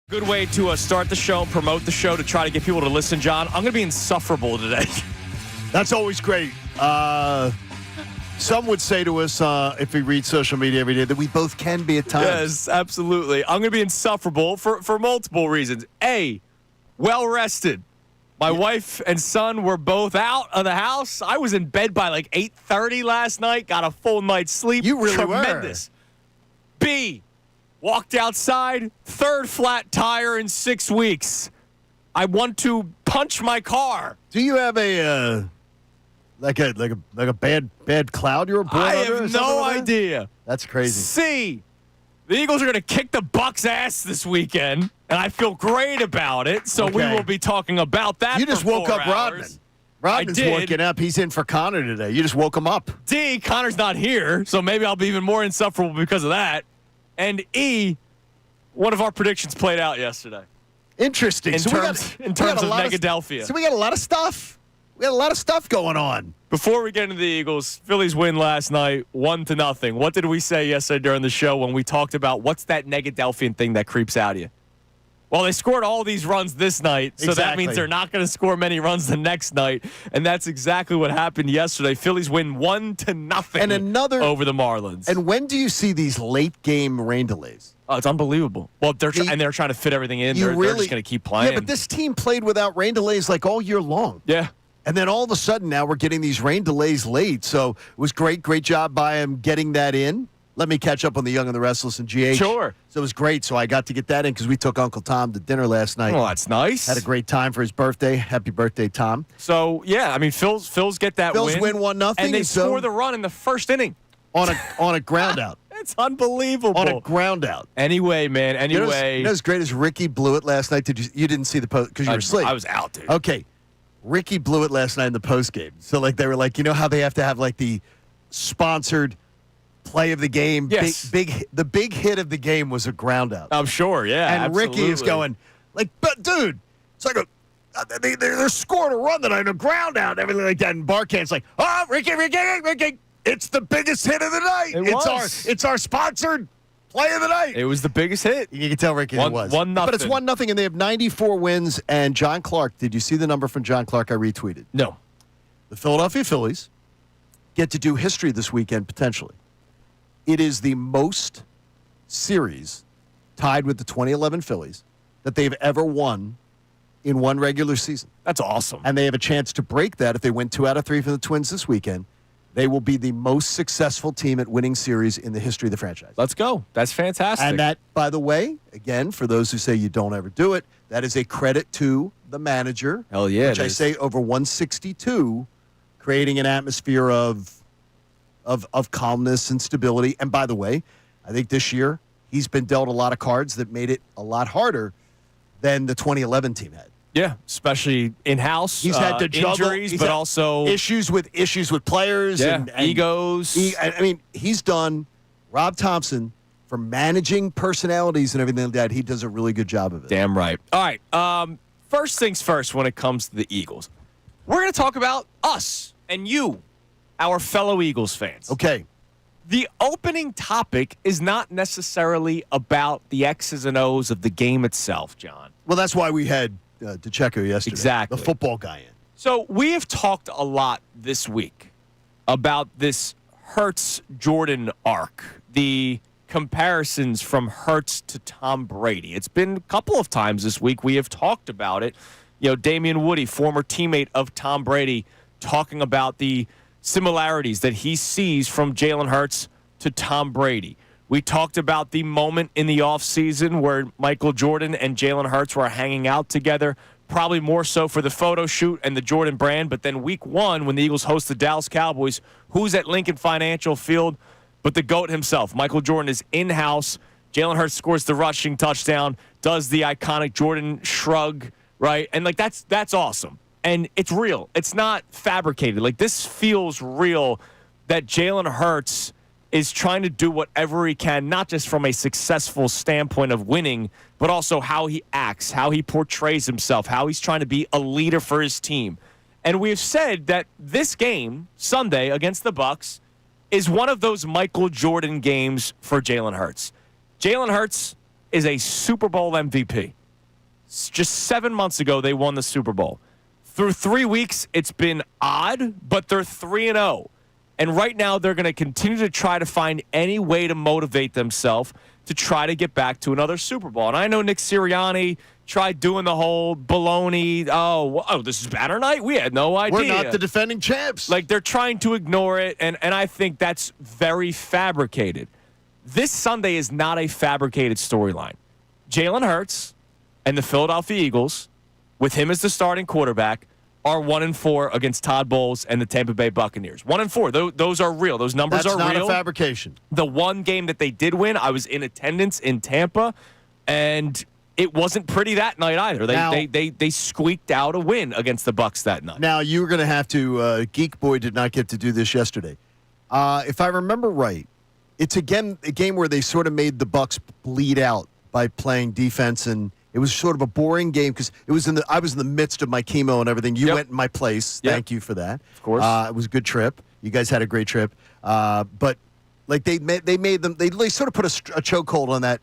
Good way to start the show, promote the show, to try to get people to listen, John. I'm going to be insufferable today. That's always great. Some would say to us, if we read social media every day, that we both can be at times. Yes, absolutely. I'm going to be insufferable for multiple reasons. A, well-rested. My wife and son were both out of the house. I was in bed by like 8:30 last night, got a full night's sleep. You really Tremendous. B, walked outside, third flat tire in 6 weeks. I want to punch my car. Do you have a like a bad cloud you were born I under or have something no like that? idea. That's crazy. C, the Eagles are going to kick the Bucs' ass this weekend, and I feel great about it. So we Okay. will be talking about that. You just for woke 4 up hours. Rodman. Rodman's did. woken up. He's in for Connor today. You just woke him up. D, Connor's not here, so maybe I'll be even more insufferable because of that. And E, one of our predictions played out yesterday. Interesting. In So terms of Negadelphia. So we got a lot of stuff. We got a lot of stuff going on. Before we get into the Eagles, Phillies win last night, 1-0. What did we say yesterday during the show when we talked about what's that Negadelphian thing that creeps out of you? Well, they scored all these runs this night, so that Exactly. means they're not going to score many runs the next night, and that's exactly what happened yesterday. Phillies win 1-0 And another over the Marlins. And when do you see these late game rain delays? Oh, it's unbelievable. Well, they're trying to fit everything in. They're just going to keep playing. Yeah, but this team played without rain delays like all year long. Yeah. And then all of a sudden now we're getting these rain delays late. So it was great job by him getting that in. Let me catch up on the Young and the Restless and GH. Sure. So it was great. So I got to get that in because we took Uncle Tom to dinner last night. Well, that's nice. Had a great time for his birthday. Happy birthday, Tom. So, yeah, I mean, Phil's get that Phil's win. win 1-0. And they so score the run in the first inning. on a ground out. It's unbelievable. On a ground out. Anyway, man, You know as great as Ricky blew it last night? You didn't see the post because you were asleep. I was out, dude. Okay. Ricky blew it last night in the post game. So they were like, you know how they have to have like the sponsored play of the game? Yes. The big hit of the game was a ground out. I'm sure, yeah. And absolutely. Ricky is going like, but dude, it's like they're scoring a run that I a ground out and everything like that. And Barkant's like, oh, Ricky, it's the biggest hit of the night. It's our sponsored play of the night. It was the biggest hit. You can tell Ricky it was. 1-0. But it's 1-0, and they have 94 wins. And John Clark, did you see the number from John Clark I retweeted? No. The Philadelphia Phillies get to do history this weekend, potentially. It is the most series tied with the 2011 Phillies that they've ever won in one regular season. That's awesome. And they have a chance to break that if they win 2 out of 3 for the Twins this weekend. They will be the most successful team at winning series in the history of the franchise. Let's go. That's fantastic. And that, by the way, again, for those who say you don't ever do it, that is a credit to the manager. Hell yeah. Which I say over 162, creating an atmosphere of calmness and stability. And by the way, I think this year he's been dealt a lot of cards that made it a lot harder than the 2011 team had. Yeah, especially in-house. He's had to juggle injuries, but also issues with players and egos. I mean, he's done Rob Thompson for managing personalities and everything like that. He does a really good job of it. Damn right. All right. First things first when it comes to the Eagles. We're going to talk about us and you, our fellow Eagles fans. Okay. The opening topic is not necessarily about the X's and O's of the game itself, John. Well, that's why we had DeCecco yesterday. Exactly. The football guy in. So we have talked a lot this week about this Hurts-Jordan arc, the comparisons from Hurts to Tom Brady. It's been a couple of times this week we have talked about it. You know, Damian Woody, former teammate of Tom Brady, talking about the similarities that he sees from Jalen Hurts to Tom Brady. We talked about the moment in the offseason where Michael Jordan and Jalen Hurts were hanging out together, probably more so for the photo shoot and the Jordan brand. But then week 1, when the Eagles host the Dallas Cowboys, who's at Lincoln Financial Field but the GOAT himself? Michael Jordan is in-house. Jalen Hurts scores the rushing touchdown, does the iconic Jordan shrug, right? And, that's awesome. And it's real. It's not fabricated. This feels real that Jalen Hurts is trying to do whatever he can, not just from a successful standpoint of winning, but also how he acts, how he portrays himself, how he's trying to be a leader for his team. And we've said that this game, Sunday, against the Bucs, is one of those Michael Jordan games for Jalen Hurts. Jalen Hurts is a Super Bowl MVP. Just 7 months ago, they won the Super Bowl. Through 3 weeks, it's been odd, but they're 3-0. And right now, they're going to continue to try to find any way to motivate themselves to try to get back to another Super Bowl. And I know Nick Sirianni tried doing the whole baloney, oh, this is banner night? We had no idea. We're not the defending champs. Like, they're trying to ignore it, and I think that's very fabricated. This Sunday is not a fabricated storyline. Jalen Hurts and the Philadelphia Eagles, with him as the starting quarterback, are 1-4 against Todd Bowles and the Tampa Bay Buccaneers. 1-4. Those are real. Those numbers are real. That's not a fabrication. The one game that they did win, I was in attendance in Tampa, and it wasn't pretty that night either. They squeaked out a win against the Bucs that night. Now, you were going to have to Geek Boy did not get to do this yesterday. If I remember right, it's, again, a game where they sort of made the Bucs bleed out by playing defense, and it was sort of a boring game because I was in the midst of my chemo and everything. You went in my place. Yep. Thank you for that. Of course. It was a good trip. You guys had a great trip. But like they sort of put a chokehold on that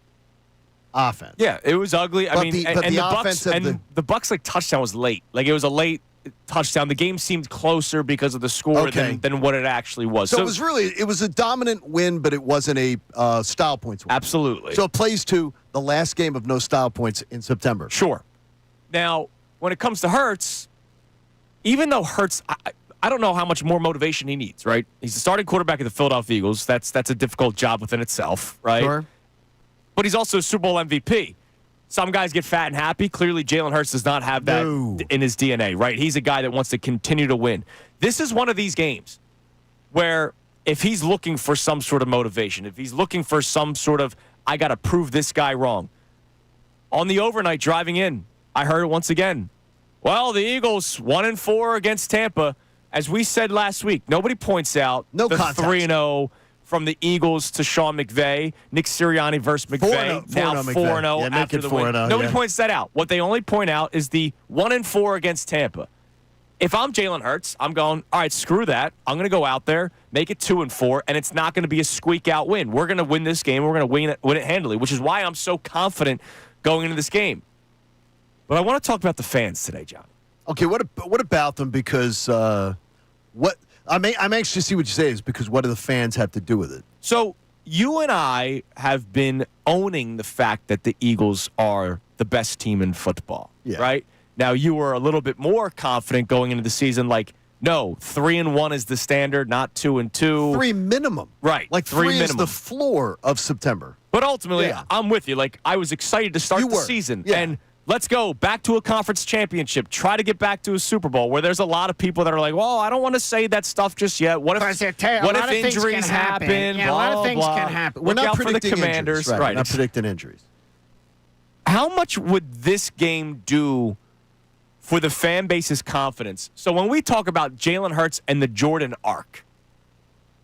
offense. Yeah, it was ugly. But the Bucs like touchdown was late. Like it was a late touchdown. The game seemed closer because of the score than what it actually was. So it was a dominant win, but it wasn't a style points win. Absolutely. So it plays to the last game of no style points in September. Sure. Now, when it comes to Hurts, even though Hurts, I don't know how much more motivation he needs, right? He's the starting quarterback of the Philadelphia Eagles. That's a difficult job within itself, right? Sure. But he's also a Super Bowl MVP. Some guys get fat and happy. Clearly, Jalen Hurts does not have that in his DNA, right? He's a guy that wants to continue to win. This is one of these games where if he's looking for some sort of motivation, if he's looking for some sort of, I got to prove this guy wrong. On the overnight driving in, I heard it once again. Well, the Eagles 1-4 against Tampa. As we said last week, nobody points out the 3-0 from the Eagles to Sean McVay, Nick Sirianni versus McVay, now 4-0 after the win. Nobody points that out. What they only point out is the 1-4 against Tampa. If I'm Jalen Hurts, I'm going, all right, screw that. I'm going to go out there, make it 2-4, and it's not going to be a squeak-out win. We're going to win this game. We're going to win it handily, which is why I'm so confident going into this game. But I want to talk about the fans today, John. Okay, what about them? Because I'm anxious to see what you say is because what do the fans have to do with it? So you and I have been owning the fact that the Eagles are the best team in football, right? Now, you were a little bit more confident going into the season, like, no, 3-1 is the standard, not 2-2. 3 minimum. Right. Like 3 is the floor of September. But ultimately, I'm with you. Like, I was excited to start the season. Yeah. And let's go back to a conference championship. Try to get back to a Super Bowl where there's a lot of people that are like, well, I don't want to say that stuff just yet. What if injuries happen? Yeah, a lot of things can happen. We're not for predicting the Commanders. Injuries. Right. We're not predicting injuries. How much would this game do for the fan base's confidence? So when we talk about Jalen Hurts and the Jordan arc,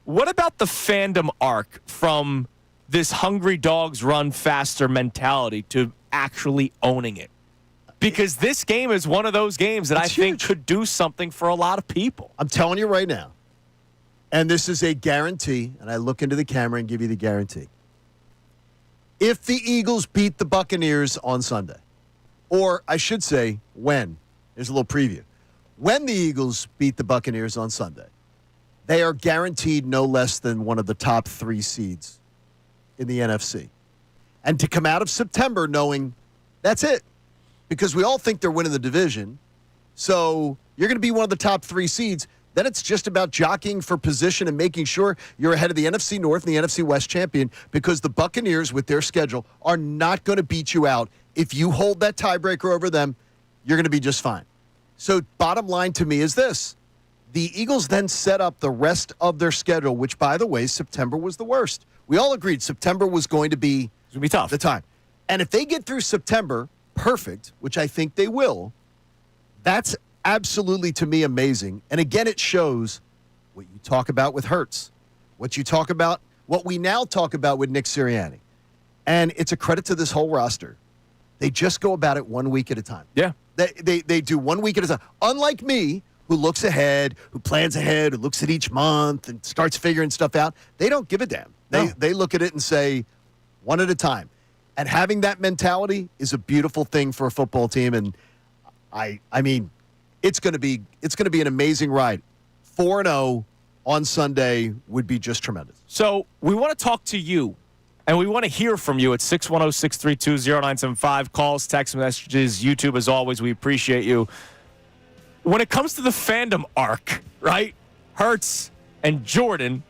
what about the Fandom arc from this hungry dogs run faster mentality to actually owning it? Because this game is one of those games that I think could do something for a lot of people. I'm telling you right now, and this is a guarantee, and I look into the camera and give you the guarantee. If the Eagles beat the Buccaneers on Sunday, or I should say when, there's a little preview. When the Eagles beat the Buccaneers on Sunday, they are guaranteed no less than one of the top 3 seeds in the NFC. And to come out of September knowing that's it, because we all think they're winning the division, so you're going to be one of the top 3 seeds, then it's just about jockeying for position and making sure you're ahead of the NFC North and the NFC West champion, because the Buccaneers, with their schedule, are not going to beat you out. If you hold that tiebreaker over them, you're going to be just fine. So bottom line to me is this. The Eagles then set up the rest of their schedule, which, by the way, September was the worst. We all agreed September was going to be tough. The time. And if they get through September perfect, which I think they will, that's absolutely, to me, amazing. And again, it shows what you talk about with Hurts, what we now talk about with Nick Sirianni. And it's a credit to this whole roster. They just go about it 1 week at a time. Yeah. They do 1 week at a time. Unlike me, who looks ahead, who plans ahead, who looks at each month and starts figuring stuff out, they don't give a damn. They look at it and say, one at a time. And having that mentality is a beautiful thing for a football team. And I mean, it's going to be an amazing ride. 4-0 on Sunday would be just tremendous. So we want to talk to you, and we want to hear from you at 610-632-0975. Calls, text messages, YouTube, as always. We appreciate you. When it comes to the fandom arc, right, Hurts and Jordan,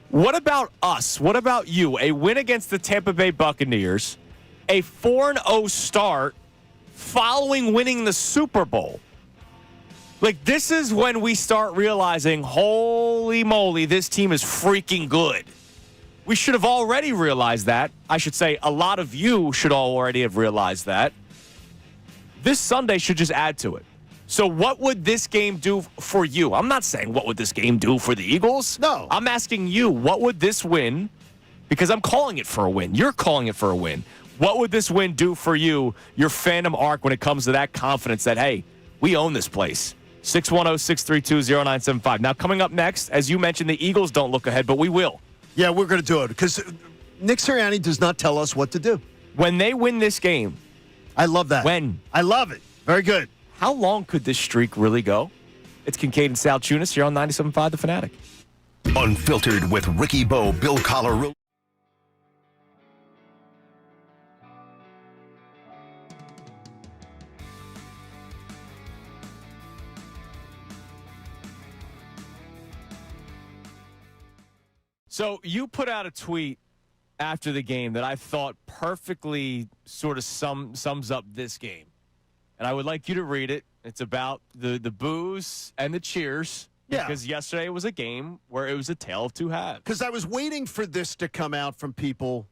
what about us? What about you? A win against the Tampa Bay Buccaneers, a 4-0 start following winning the Super Bowl. Like, this is when we start realizing, holy moly, this team is freaking good. We should have already realized that. I should say a lot of you should already have realized that. This Sunday should just add to it. So what would this game do for you? I'm not saying what would this game do for the Eagles. No. I'm asking you, what would this win, because I'm calling it for a win. You're calling it for a win. What would this win do for you, your fandom arc, when it comes to that confidence that, hey, we own this place? 610-632-0975. Now, coming up next, as you mentioned, the Eagles don't look ahead, but we will. Yeah, we're going to do it because Nick Sirianni does not tell us what to do. When they win this game. I love that. When? I love it. Very good. How long could this streak really go? It's Kincade Salciunas here on 97.5 The Fanatic. Unfiltered with Ricky Bo, Bill Collar. So you put out a tweet after the game that I thought perfectly sort of sums up this game. And I would like you to read it. It's about the boos and the cheers. Yeah. Because yesterday was a game where it was a tale of two halves. Because I was waiting for this to come out from people,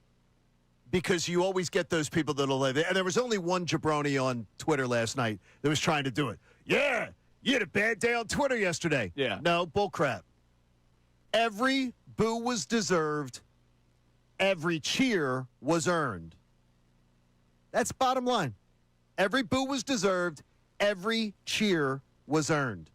because you always get those people that'll live. And there was only one jabroni on Twitter last night that was trying to do it. Yeah, you had a bad day on Twitter yesterday. Yeah. No, bull crap. Every boo was deserved. Every cheer was earned. That's bottom line. Every boo was deserved. Every cheer was earned.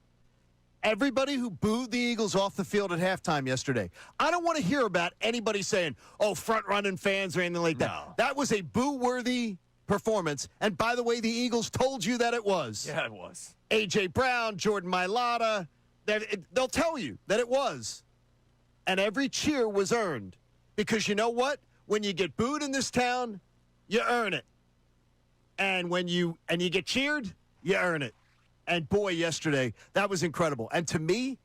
Everybody who booed the Eagles off the field at halftime yesterday, I don't want to hear about anybody saying, oh, front-running fans or anything like that. No. That was a boo-worthy performance. And by the way, the Eagles told you that it was. Yeah, it was. A.J. Brown, Jordan Mailata, they'll tell you that it was. And every cheer was earned. Because you know what? When you get booed in this town, you earn it. And when you get cheered, you earn it. And boy, yesterday, that was incredible. And to me,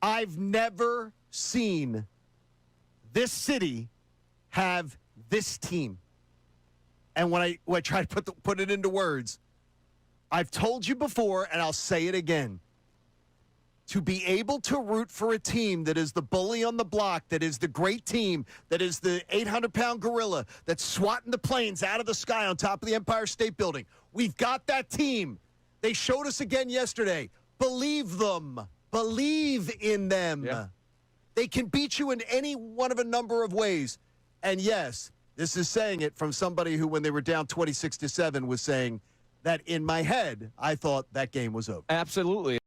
I've never seen this city have this team. And when I try to put it into words, I've told you before, and I'll say it again. To be able to root for a team that is the bully on the block, that is the great team, that is the 800-pound gorilla that's swatting the planes out of the sky on top of the Empire State Building. We've got that team. They showed us again yesterday. Believe them. Believe in them. Yeah. They can beat you in any one of a number of ways. And yes, this is saying it from somebody who, when they were down 26-7, was saying that in my head, I thought that game was over. Absolutely.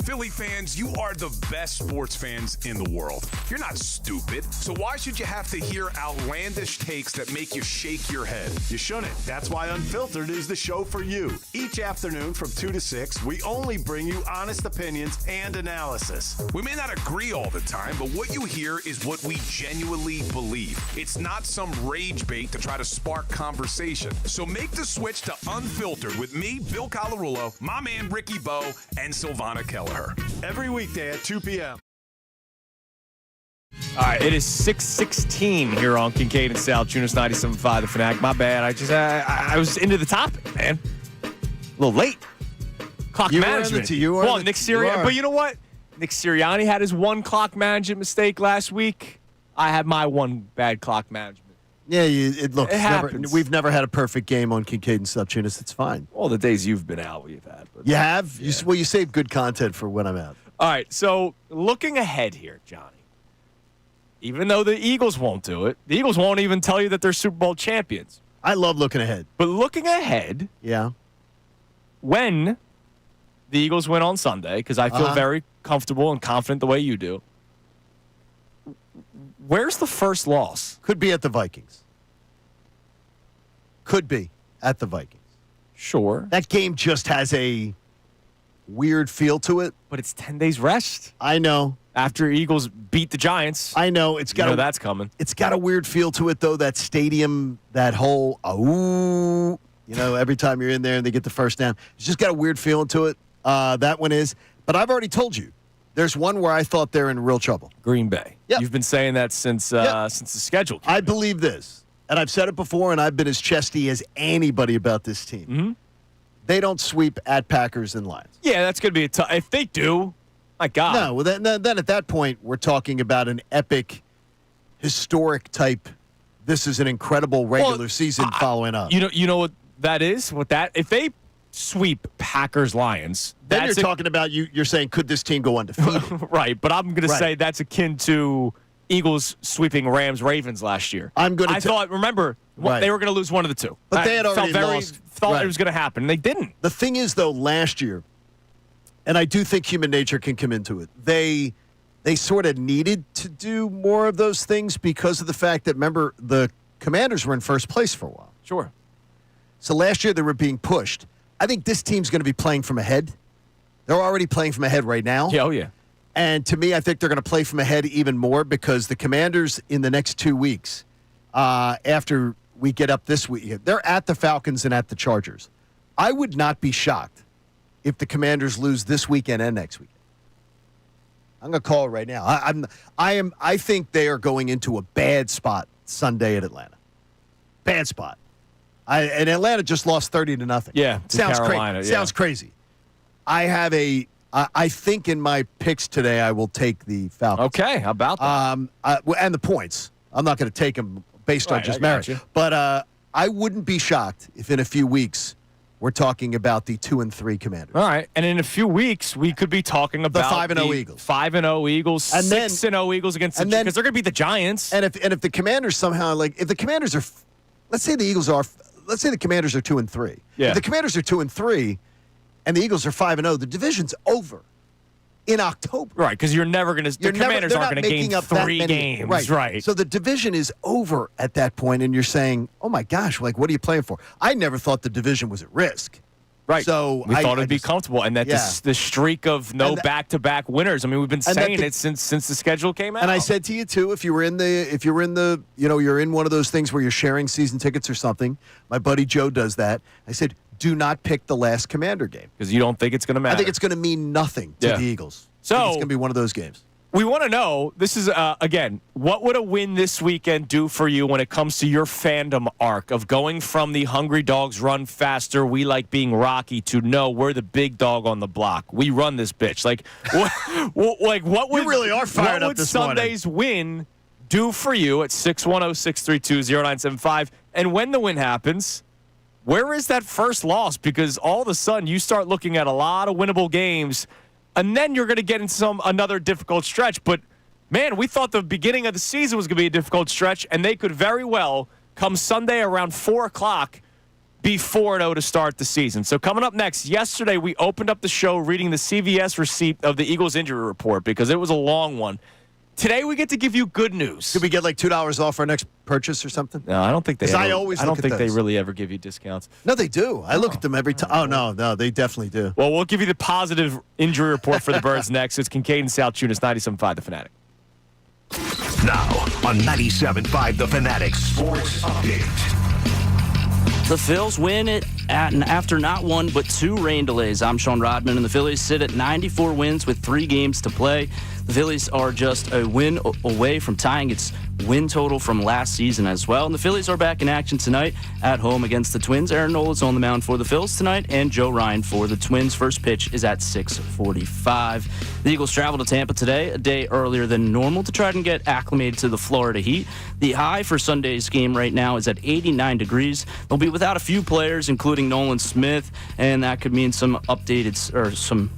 Philly fans, you are the best sports fans in the world. You're not stupid, so why should you have to hear outlandish takes that make you shake your head? You shouldn't. That's why Unfiltered is the show for you. Each afternoon from 2 to 6, we only bring you honest opinions and analysis. We may not agree all the time, but what you hear is what we genuinely believe. It's not some rage bait to try to spark conversation. So make the switch to Unfiltered with me, Bill Colarulo, my man Ricky Bo, and Silvana Kelleher. Every weekday at 2 p.m. All right, it is 6:16 here on Kincade and Salciunas 97.5 The Fanatic. My bad. I was into the topic, man. A little late. Clock management. Nick Sirianni. But you know what? Nick Sirianni had his one clock management mistake last week. I had my one bad clock management. Yeah, It happens. We've never had a perfect game on Kincade and Salciunas. It's fine. All the days you've been out, we've had. But You have? Yeah. You save good content for when I'm out. All right, so looking ahead here, Johnny. Even though the Eagles won't do it, the Eagles won't even tell you that they're Super Bowl champions. I love looking ahead. But looking ahead, Yeah. when the Eagles win on Sunday, because I feel very comfortable and confident the way you do, where's the first loss? Could be at the Vikings. Could be at the Vikings. Sure. That game just has a weird feel to it. But it's 10 days rest I know. after Eagles beat the Giants. I know. It's got that's coming. It's got a weird feel to it, though. That stadium, that whole every time you're in there and they get the first down, it's just got a weird feeling to it. That one is. But I've already told you, there's one where I thought they're in real trouble. Green Bay. Yep. You've been saying that since the schedule came I out. believe this, and I've said it before, and I've been as chesty as anybody about this team. Mm-hmm. They don't sweep at Packers and Lions. Yeah, that's going to be a tough. If they do, my God. No, well, then at that point, we're talking about an epic, historic type. This is an incredible regular season following up. You know what that is? If they sweep Packers Lions, Then you're talking about you're saying, could this team go undefeated? right, but I'm going to Right. say that's akin to Eagles sweeping Ravens last year. I thought, remember, Right. they were going to lose one of the two. But they had already thought lost. it was going to happen, and they didn't. The thing is, though, last year, and I do think human nature can come into it, they sort of needed to do more of those things because of the fact that, remember, the Commanders were in first place for a while. Sure. So last year they were being pushed. I think this team's going to be playing from ahead. They're already playing from ahead right now. Yeah, oh, yeah. And to me, I think they're going to play from ahead even more because the Commanders in the next 2 weeks, after we get up this week, they're at the Falcons and at the Chargers. I would not be shocked if the Commanders lose this weekend and next weekend. I'm going to call it right now. I think they are going into a bad spot Sunday at Atlanta. Bad spot. And Atlanta just lost 30-0. Yeah, to sounds Carolina, crazy. yeah. Sounds crazy. I think in my picks today I will take the Falcons. Okay, how about that? And the points. I'm not going to take them based on Right, just I merit. got you. But I wouldn't be shocked if in a few weeks we're talking about the 2-3 Commanders. All right, and in a few weeks we could be talking about 5-0 Eagles. 5-0 Eagles, And then- 6-0 Eagles against the and then- because they're going to beat the Giants. And if the Commanders somehow if the Commanders are, let's say the Commanders are 2-3. Yeah. If the Commanders are 2-3, and the Eagles are 5-0, the division's over in October. Right, because you're never going to. The Commanders aren't going to gain up that 3 many- games. Right. So the division is over at that point, and you're saying, "Oh my gosh, what are you playing for?" I never thought the division was at risk. Right. So we thought I it'd be just- comfortable, and that Yeah. the streak of no And that- back-to-back winners. I mean, we've been And that saying the- it since the schedule came out. And I said to you too, if you're in you're in one of those things where you're sharing season tickets or something. My buddy Joe does that. I said, do not pick the last Commander game. because you don't think it's going to matter. I think it's going to mean nothing to Yeah. the Eagles. So- I think it's going to be one of those games. We want to know, this is, again, what would a win this weekend do for you when it comes to your fandom arc of going from the hungry dogs run faster, we like being Rocky, to no, we're the big dog on the block. We run this bitch. Like, what would, really are fired what up would this morning. Sunday's win do for you at 610-632-0975? And when the win happens, where is that first loss? Because all of a sudden you start looking at a lot of winnable games, and then you're going to get into another difficult stretch. But, man, we thought the beginning of the season was going to be a difficult stretch, and they could very well come Sunday around 4 o'clock be 4-0 to start the season. So coming up next, yesterday we opened up the show reading the CVS receipt of the Eagles injury report because it was a long one. Today we get to give you good news. Did we get like $2 off our next purchase or something? No, I don't think they. 'Cause I ever- always I don't look at think they those. really ever give you discounts. No, they do. I look at them every time. Oh, no, they definitely do. Well, we'll give you the positive injury report for the Birds next. It's Kincade and Salciunas, 97.5 The Fanatic. Now on 97.5 The Fanatic Sports Update. The Phils win it after not one but two rain delays. I'm Sean Rodman, and the Phillies sit at 94 wins with 3 games to play. The Phillies are just a win away from tying its win total from last season as well. And the Phillies are back in action tonight at home against the Twins. Aaron Nola's on the mound for the Phils tonight, and Joe Ryan for the Twins. First pitch is at 6:45. The Eagles travel to Tampa today, a day earlier than normal, to try and get acclimated to the Florida heat. The high for Sunday's game right now is at 89 degrees. They'll be without a few players, including Nolan Smith, and that could mean some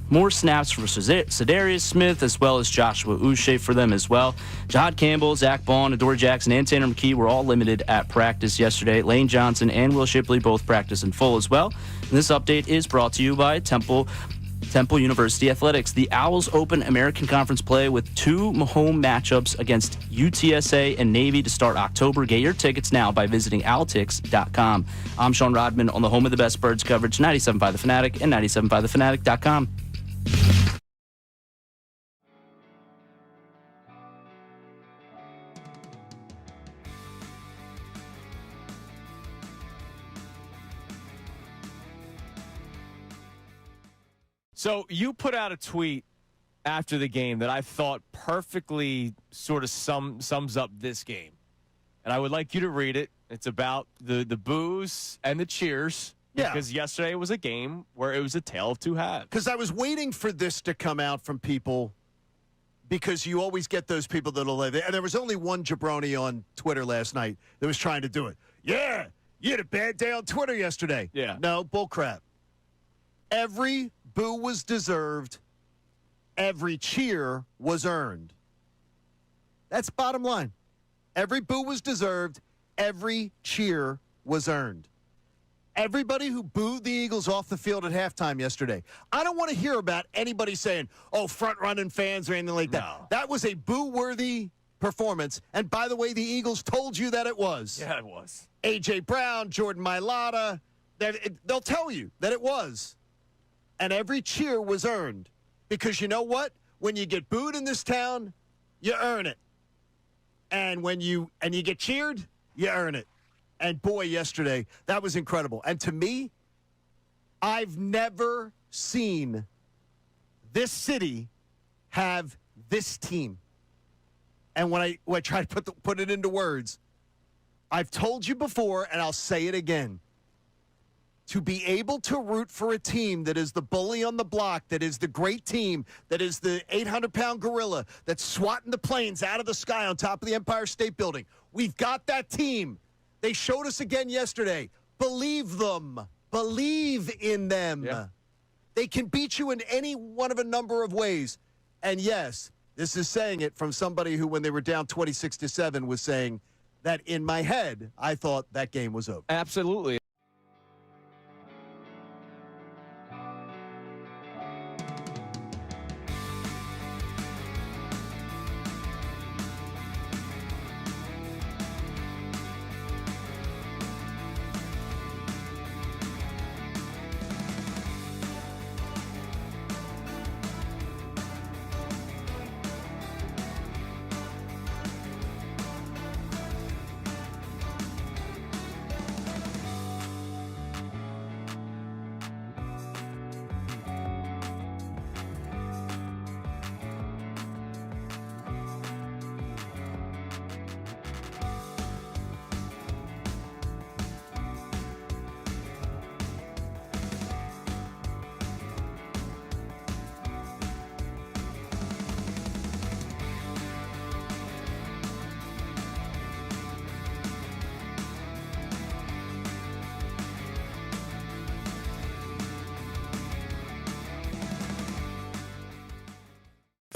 more snaps for Cedarius Smith, as well as Joshua Uche for them as well. Jahad Campbell, Zach Bond, Adoree Jackson, and Tanner McKee were all limited at practice yesterday. Lane Johnson and Will Shipley both practice in full as well. And this update is brought to you by Temple University Athletics. The Owls open American Conference play with 2 home matchups against UTSA and Navy to start October. Get your tickets now by visiting owltix.com. I'm Sean Rodman on the home of the best Birds coverage, 97.5 The Fanatic and 97.5thefanatic.com. So you put out a tweet after the game that I thought perfectly sort of sums up this game. And I would like you to read it. It's about the boos and the cheers. Yeah. Because yesterday was a game where it was a tale of two halves. Because I was waiting for this to come out from people, because you always get those people that'll live. And there was only one jabroni on Twitter last night that was trying to do it. Yeah, you had a bad day on Twitter yesterday. Yeah. No, bullcrap. Every boo was deserved. Every cheer was earned. That's bottom line. Every boo was deserved. Every cheer was earned. Everybody who booed the Eagles off the field at halftime yesterday, I don't want to hear about anybody saying, oh, front-running fans or anything like that. No. That was a boo-worthy performance. And by the way, the Eagles told you that it was. Yeah, it was. A.J. Brown, Jordan Mailata, they'll tell you that it was. And every cheer was earned. Because you know what? When you get booed in this town, you earn it. And when you get cheered, you earn it. And boy, yesterday, that was incredible. And to me, I've never seen this city have this team. And when I try to put it into words, I've told you before, and I'll say it again. To be able to root for a team that is the bully on the block, that is the great team, that is the 800-pound gorilla that's swatting the planes out of the sky on top of the Empire State Building. We've got that team. They showed us again yesterday. Believe them. Believe in them. Yeah. They can beat you in any one of a number of ways. And yes, this is saying it from somebody who, when they were down 26-7, was saying that in my head, I thought that game was over. Absolutely.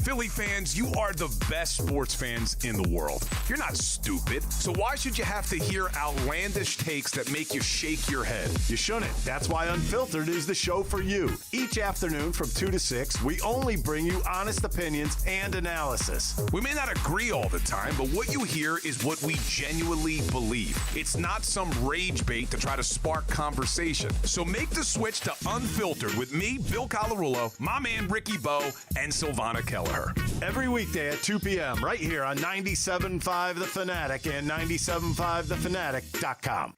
Philly fans, you are the best sports fans in the world. You're not stupid, so why should you have to hear outlandish takes that make you shake your head? You shouldn't. That's why Unfiltered is the show for you. Each afternoon from 2 to 6, we only bring you honest opinions and analysis. We may not agree all the time, but what you hear is what we genuinely believe. It's not some rage bait to try to spark conversation. So make the switch to Unfiltered with me, Bill Colarulo, my man Ricky Bo, and Silvana Kelleher. Every weekday at 2 p.m. right here on 97.5 The Fanatic and 97.5thefanatic.com.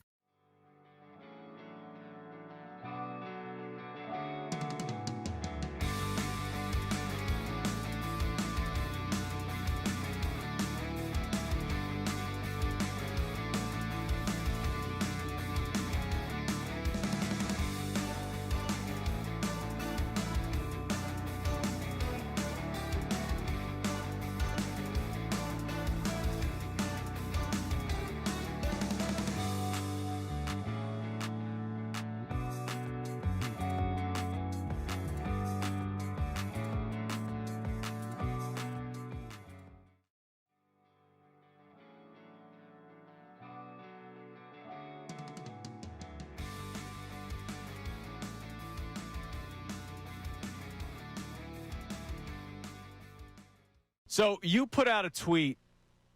So you put out a tweet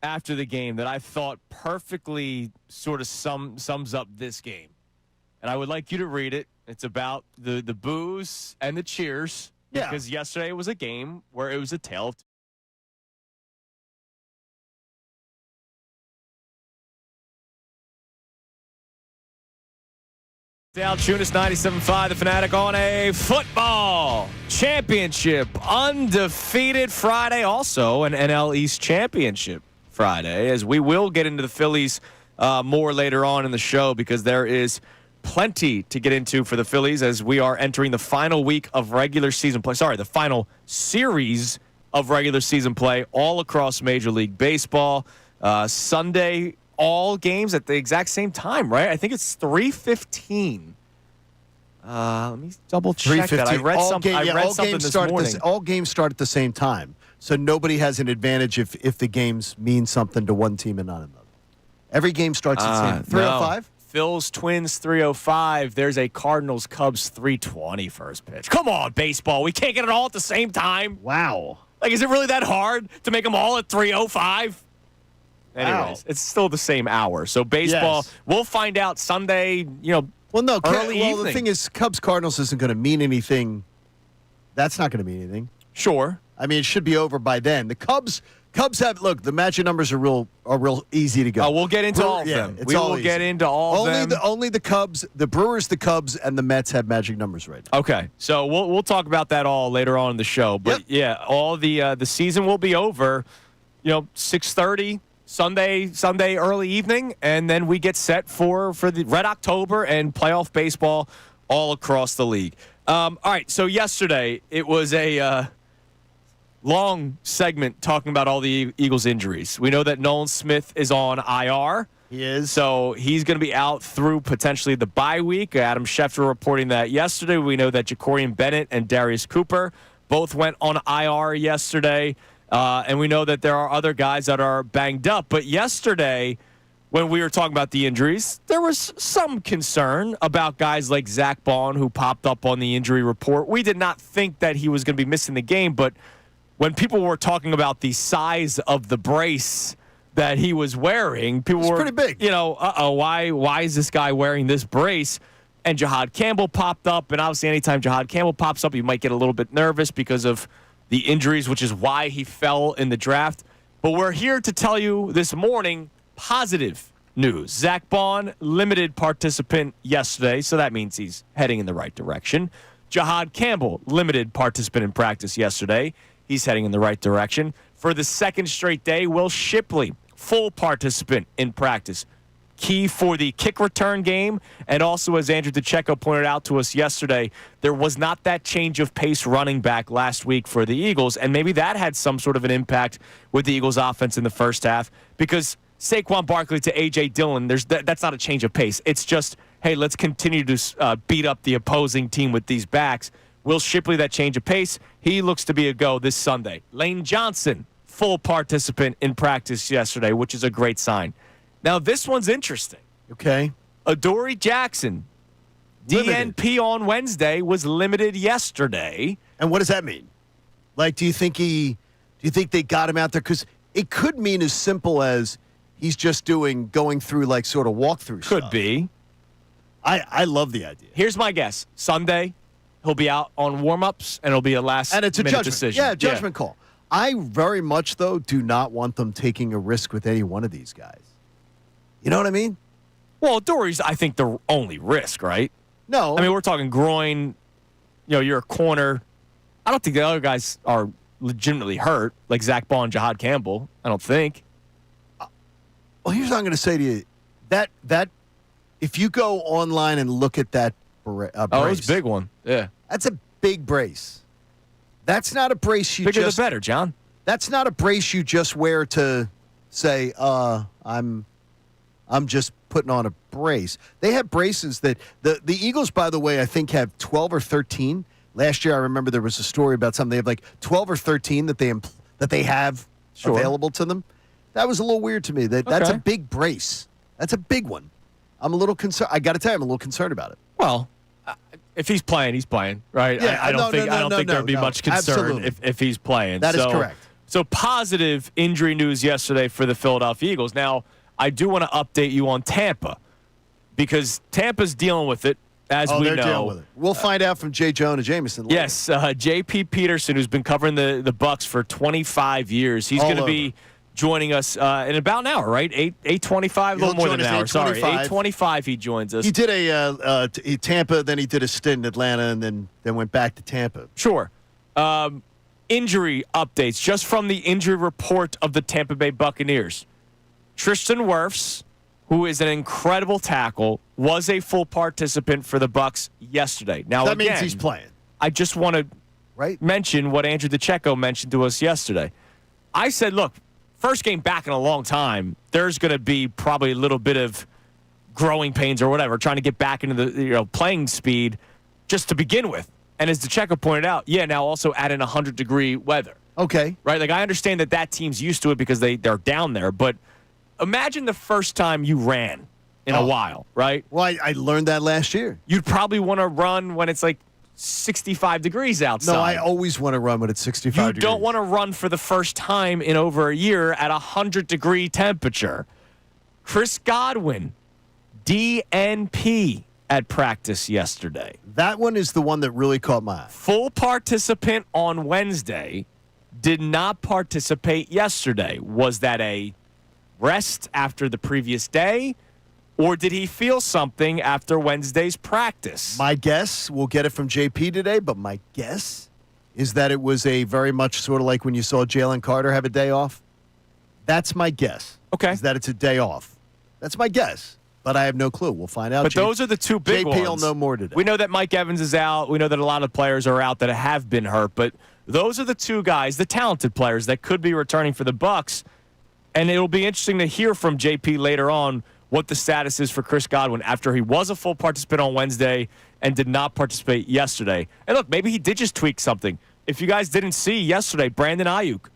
after the game that I thought perfectly sort of sums up this game. And I would like you to read it. It's about the boos and the cheers. Yeah. Because yesterday was a game where it was a tale of Salciunas 97.5, the Fanatic on a football championship. Undefeated Friday. Also an NL East championship Friday, as we will get into the Phillies more later on in the show, because there is plenty to get into for the Phillies as we are entering the final week of regular season play. Sorry, the final series of regular season play all across Major League Baseball. Sunday, all games at the exact same time, right? I think it's 3:15. Let me double check that. I read something this morning. All games start at the same time, so nobody has an advantage if the games mean something to one team and not another. Every game starts at the same 3:05. Phil's Twins 3:05. There's a Cardinals Cubs 3:20 first pitch. Come on, baseball. We can't get it all at the same time. Wow. Like, is it really that hard to make them all at 3:05? Anyways, Wow. it's still the same hour. So baseball, Yes. We'll find out Sunday, early evening. The thing is, Cubs-Cardinals isn't going to mean anything. That's not going to mean anything. Sure. I mean, it should be over by then. The Cubs have, look, the magic numbers are real easy to go. We'll get into all of them. It's We all will easy. get into all of them. Only the Cubs, the Brewers, the Cubs, and the Mets have magic numbers right now. Okay, so we'll talk about that all later on in the show. But Yep. all the season will be over, 6:30 Sunday early evening, and then we get set for the Red October and playoff baseball all across the league. All right, so yesterday it was a long segment talking about all the Eagles' injuries. We know that Nolan Smith is on IR. He is. So he's going to be out through potentially the bye week. Adam Schefter reporting that yesterday. We know that Jacorian Bennett and Darius Cooper both went on IR yesterday. And we know that there are other guys that are banged up. But yesterday, when we were talking about the injuries, there was some concern about guys like Zach Bond, who popped up on the injury report. We did not think that he was going to be missing the game. But when people were talking about the size of the brace that he was wearing, people were pretty big. Why is this guy wearing this brace? And Jahad Campbell popped up. And obviously, anytime Jahad Campbell pops up, you might get a little bit nervous because of the injuries, which is why he fell in the draft. But we're here to tell you this morning positive news. Zach Bond, limited participant yesterday, so that means he's heading in the right direction. Jahad Campbell, limited participant in practice yesterday. He's heading in the right direction. For the second straight day, Will Shipley, full participant in practice. Key for the kick return game. And also, as Andrew DeCecco pointed out to us yesterday, there was not that change of pace running back last week for the Eagles. And maybe that had some sort of an impact with the Eagles offense in the first half, because Saquon Barkley to A.J. Dillon, that's not a change of pace. It's just, hey, let's continue to beat up the opposing team with these backs. Will Shipley, that change of pace, he looks to be a go this Sunday. Lane Johnson, full participant in practice yesterday, which is a great sign. Now, this one's interesting. Okay. Adoree Jackson, Limited. DNP on Wednesday, was limited yesterday. And what does that mean? Like, do you think they got him out there? Because it could mean as simple as he's just going through like sort of walkthrough Could stuff. be. I love the idea. Here's my guess. Sunday, he'll be out on warm-ups, and it'll be a And it's a last-minute judgment. decision. Yeah, judgment call. I very much, though, do not want them taking a risk with any one of these guys. You know what I mean? Well, Adoree's, I think, the only risk, right? No. I mean, we're talking groin. You're a corner. I don't think the other guys are legitimately hurt, like Zach Ball and Jahad Campbell. I don't think. well, here's what I'm going to say to you. That if you go online and look at that brace, Oh, it was a big one. Yeah. that's a big brace. That's not a brace you Bigger just. the better, John. That's not a brace you just wear to say, I'm just putting on a brace. They have braces that the Eagles, by the way, I think have 12 or 13. Last year, I remember there was a story about something. They have like 12 or 13 that they have Sure. available to them. That was a little weird to me. That's a big brace. That's a big one. I'm a little concerned. I got to tell you, I'm a little concerned about it. Well, if he's playing, he's playing, right? Yeah, I don't think there'd be much concern absolutely. if he's playing. That is correct. So positive injury news yesterday for the Philadelphia Eagles. Now, I do want to update you on Tampa because Tampa's dealing with it, as we they're know. dealing with it. We'll find out from J. Jonah Jameson later. Yes, J.P. Peterson, who's been covering the Bucs for 25 years. He's All going to over. be joining us in about an hour, right? 8:25, a little He'll more join than an us hour. at Sorry, 8:25. 8:25 he joins us. He did a Tampa, then he did a stint in Atlanta, and then went back to Tampa. Sure. Injury updates just from the injury report of the Tampa Bay Buccaneers. Tristan Wirfs, who is an incredible tackle, was a full participant for the Bucs yesterday. Now That again, means he's playing, I just want to right? mention what Andrew DeCecco mentioned to us yesterday. I said, look, first game back in a long time, there's going to be probably a little bit of growing pains or whatever, trying to get back into the playing speed just to begin with. And as DeCecco pointed out, now also add in 100-degree weather. Okay. Right? Like, I understand that team's used to it because they're down there, but imagine the first time you ran in a while, right? Well, I learned that last year. You'd probably want to run when it's like 65 degrees outside. No, I always want to run when it's 65 You degrees. don't want to run for the first time in over a year at 100-degree temperature. Chris Godwin, DNP at practice yesterday. That one is the one that really caught my eye. Full participant on Wednesday, did not participate yesterday. Was that a rest after the previous day, or did he feel something after Wednesday's practice? My guess, we'll get it from JP today, but my guess is that it was a very much sort of like when you saw Jalen Carter have a day off. That's my guess. Okay. Is that it's a day off. That's my guess, but I have no clue. We'll find out. But those are the two big ones. JP will know more today. We know that Mike Evans is out. We know that a lot of players are out that have been hurt. But those are the two guys, the talented players, that could be returning for the Bucs. And it'll be interesting to hear from JP later on what the status is for Chris Godwin after he was a full participant on Wednesday and did not participate yesterday. And look, maybe he did just tweak something. If you guys didn't see yesterday, Brandon Ayuk,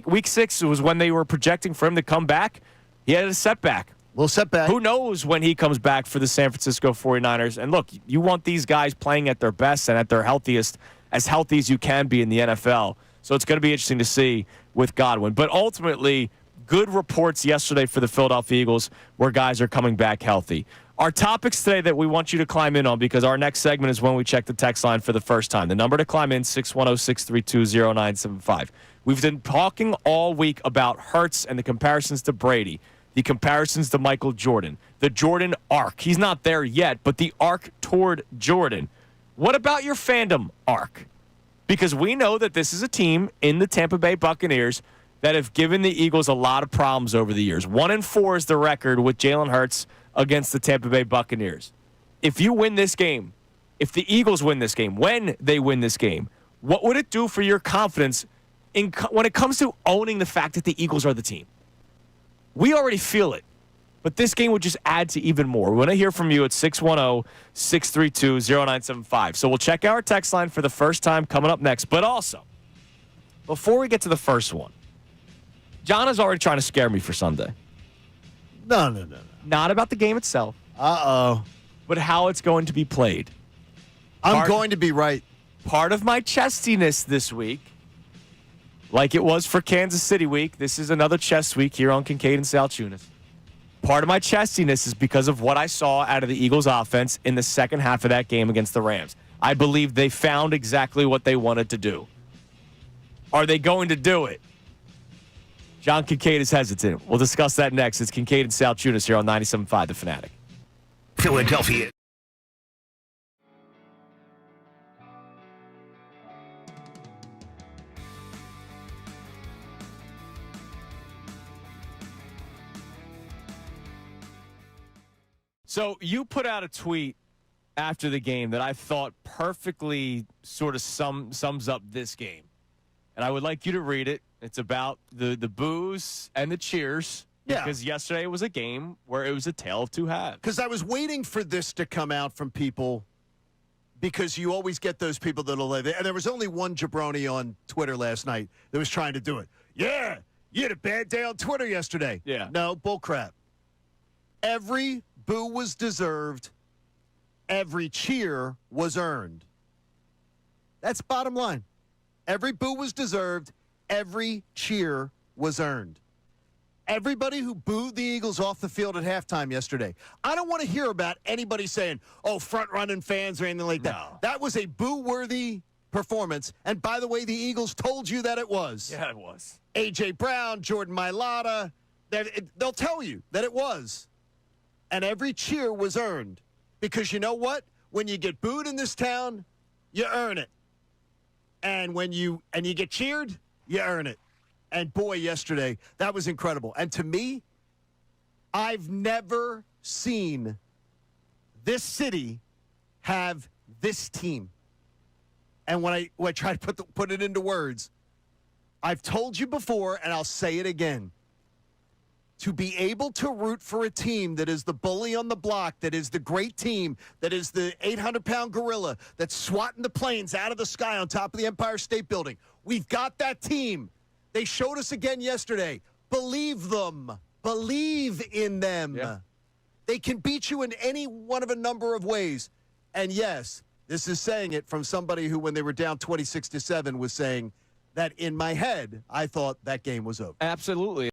week 6 was when they were projecting for him to come back. He had a setback. Little setback. Who knows when he comes back for the San Francisco 49ers? And look, you want these guys playing at their best and at their healthiest, as healthy as you can be in the NFL. So it's going to be interesting to see with Godwin. But ultimately, good reports yesterday for the Philadelphia Eagles where guys are coming back healthy. Our topics today that we want you to climb in on, because our next segment is when we check the text line for the first time. The number to climb in, 610-632-0975. We've been talking all week about Hurts and the comparisons to Brady, the comparisons to Michael Jordan, the Jordan arc. He's not there yet, but the arc toward Jordan. What about your Fandom arc? Because we know that this is a team in the Tampa Bay Buccaneers that have given the Eagles a lot of problems over the years. 1-4 is the record with Jalen Hurts against the Tampa Bay Buccaneers. If you win this game, if the Eagles win this game, when they win this game, what would it do for your confidence when it comes to owning the fact that the Eagles are the team? We already feel it. But this game would just add to even more. We want to hear from you at 610-632-0975. So we'll check our text line for the first time coming up next. But also, before we get to the first one, John is already trying to scare me for Sunday. No. Not about the game itself, Uh-oh. but how it's going to be played. I'm going to be right. Part of my chestiness this week, like it was for Kansas City week, this is another chest week here on Kincade Salciunas. Part of my chestiness is because of what I saw out of the Eagles offense in the second half of that game against the Rams. I believe they found exactly what they wanted to do. Are they going to do it? John Kincade is hesitant. We'll discuss that next. It's Kincade and Salciunas here on 97.5 The Fanatic. Philadelphia. So you put out a tweet after the game that I thought perfectly sort of sums up this game. And I would like you to read it. It's about the boos and the cheers. Yeah. Because yesterday was a game where it was a tale of two halves. Because I was waiting for this to come out from people, because you always get those people that'll live it. And there was only one jabroni on Twitter last night that was trying to do it. Yeah, you had a bad day on Twitter yesterday. Yeah. No, bullcrap. Every boo was deserved. Every cheer was earned. That's bottom line. Every boo was deserved. Every cheer was earned. Everybody who booed the Eagles off the field at halftime yesterday, I don't want to hear about anybody saying, oh, front-running fans or anything like that. No. That was a boo-worthy performance. And by the way, the Eagles told you that it was. Yeah, it was. A.J. Brown, Jordan Mailata, they'll tell you that it was. And every cheer was earned. Because you know what? When you get booed in this town, you earn it. And when you get cheered, you earn it. And boy, yesterday, that was incredible. And to me, I've never seen this city have this team. And when I try to put it into words, I've told you before, and I'll say it again. To be able to root for a team that is the bully on the block, that is the great team, that is the 800-pound gorilla that's swatting the planes out of the sky on top of the Empire State Building. We've got that team. They showed us again yesterday. Believe them. Believe in them. Yeah. They can beat you in any one of a number of ways. And yes, this is saying it from somebody who, when they were down 26-7, was saying that in my head, I thought that game was over. Absolutely.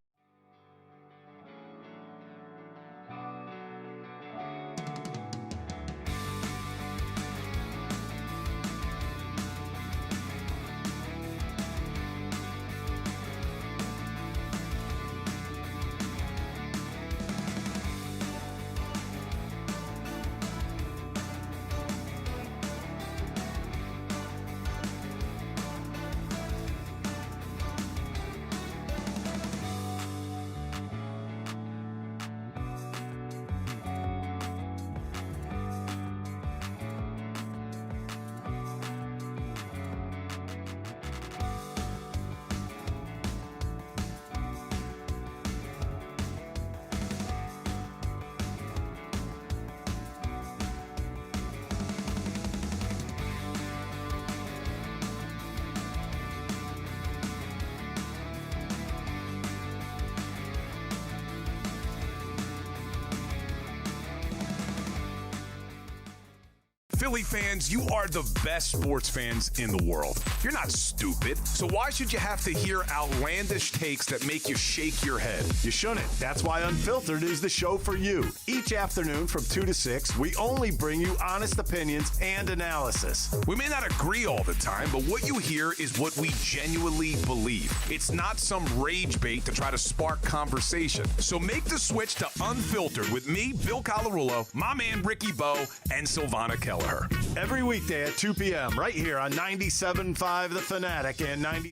Philly fans, you are the best sports fans in the world. You're not stupid, so why should you have to hear outlandish takes that make you shake your head? You shouldn't. That's why Unfiltered is the show for you. Each afternoon from 2 to 6, we only bring you honest opinions and analysis. We may not agree all the time, but what you hear is what we genuinely believe. It's not some rage bait to try to spark conversation. So make the switch to Unfiltered with me, Bill Colarulo, my man Ricky Bo, and Silvana Kelleher. Every weekday at 2 p.m. right here on 97.5 The Fanatic and 90.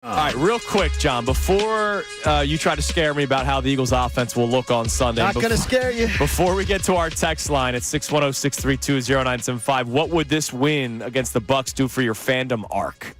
All right, real quick, John, before you try to scare me about how the Eagles offense will look on Sunday. Not going to scare you. Before we get to our text line at 610-632-0975, what would this win against the Bucs do for your fandom arc?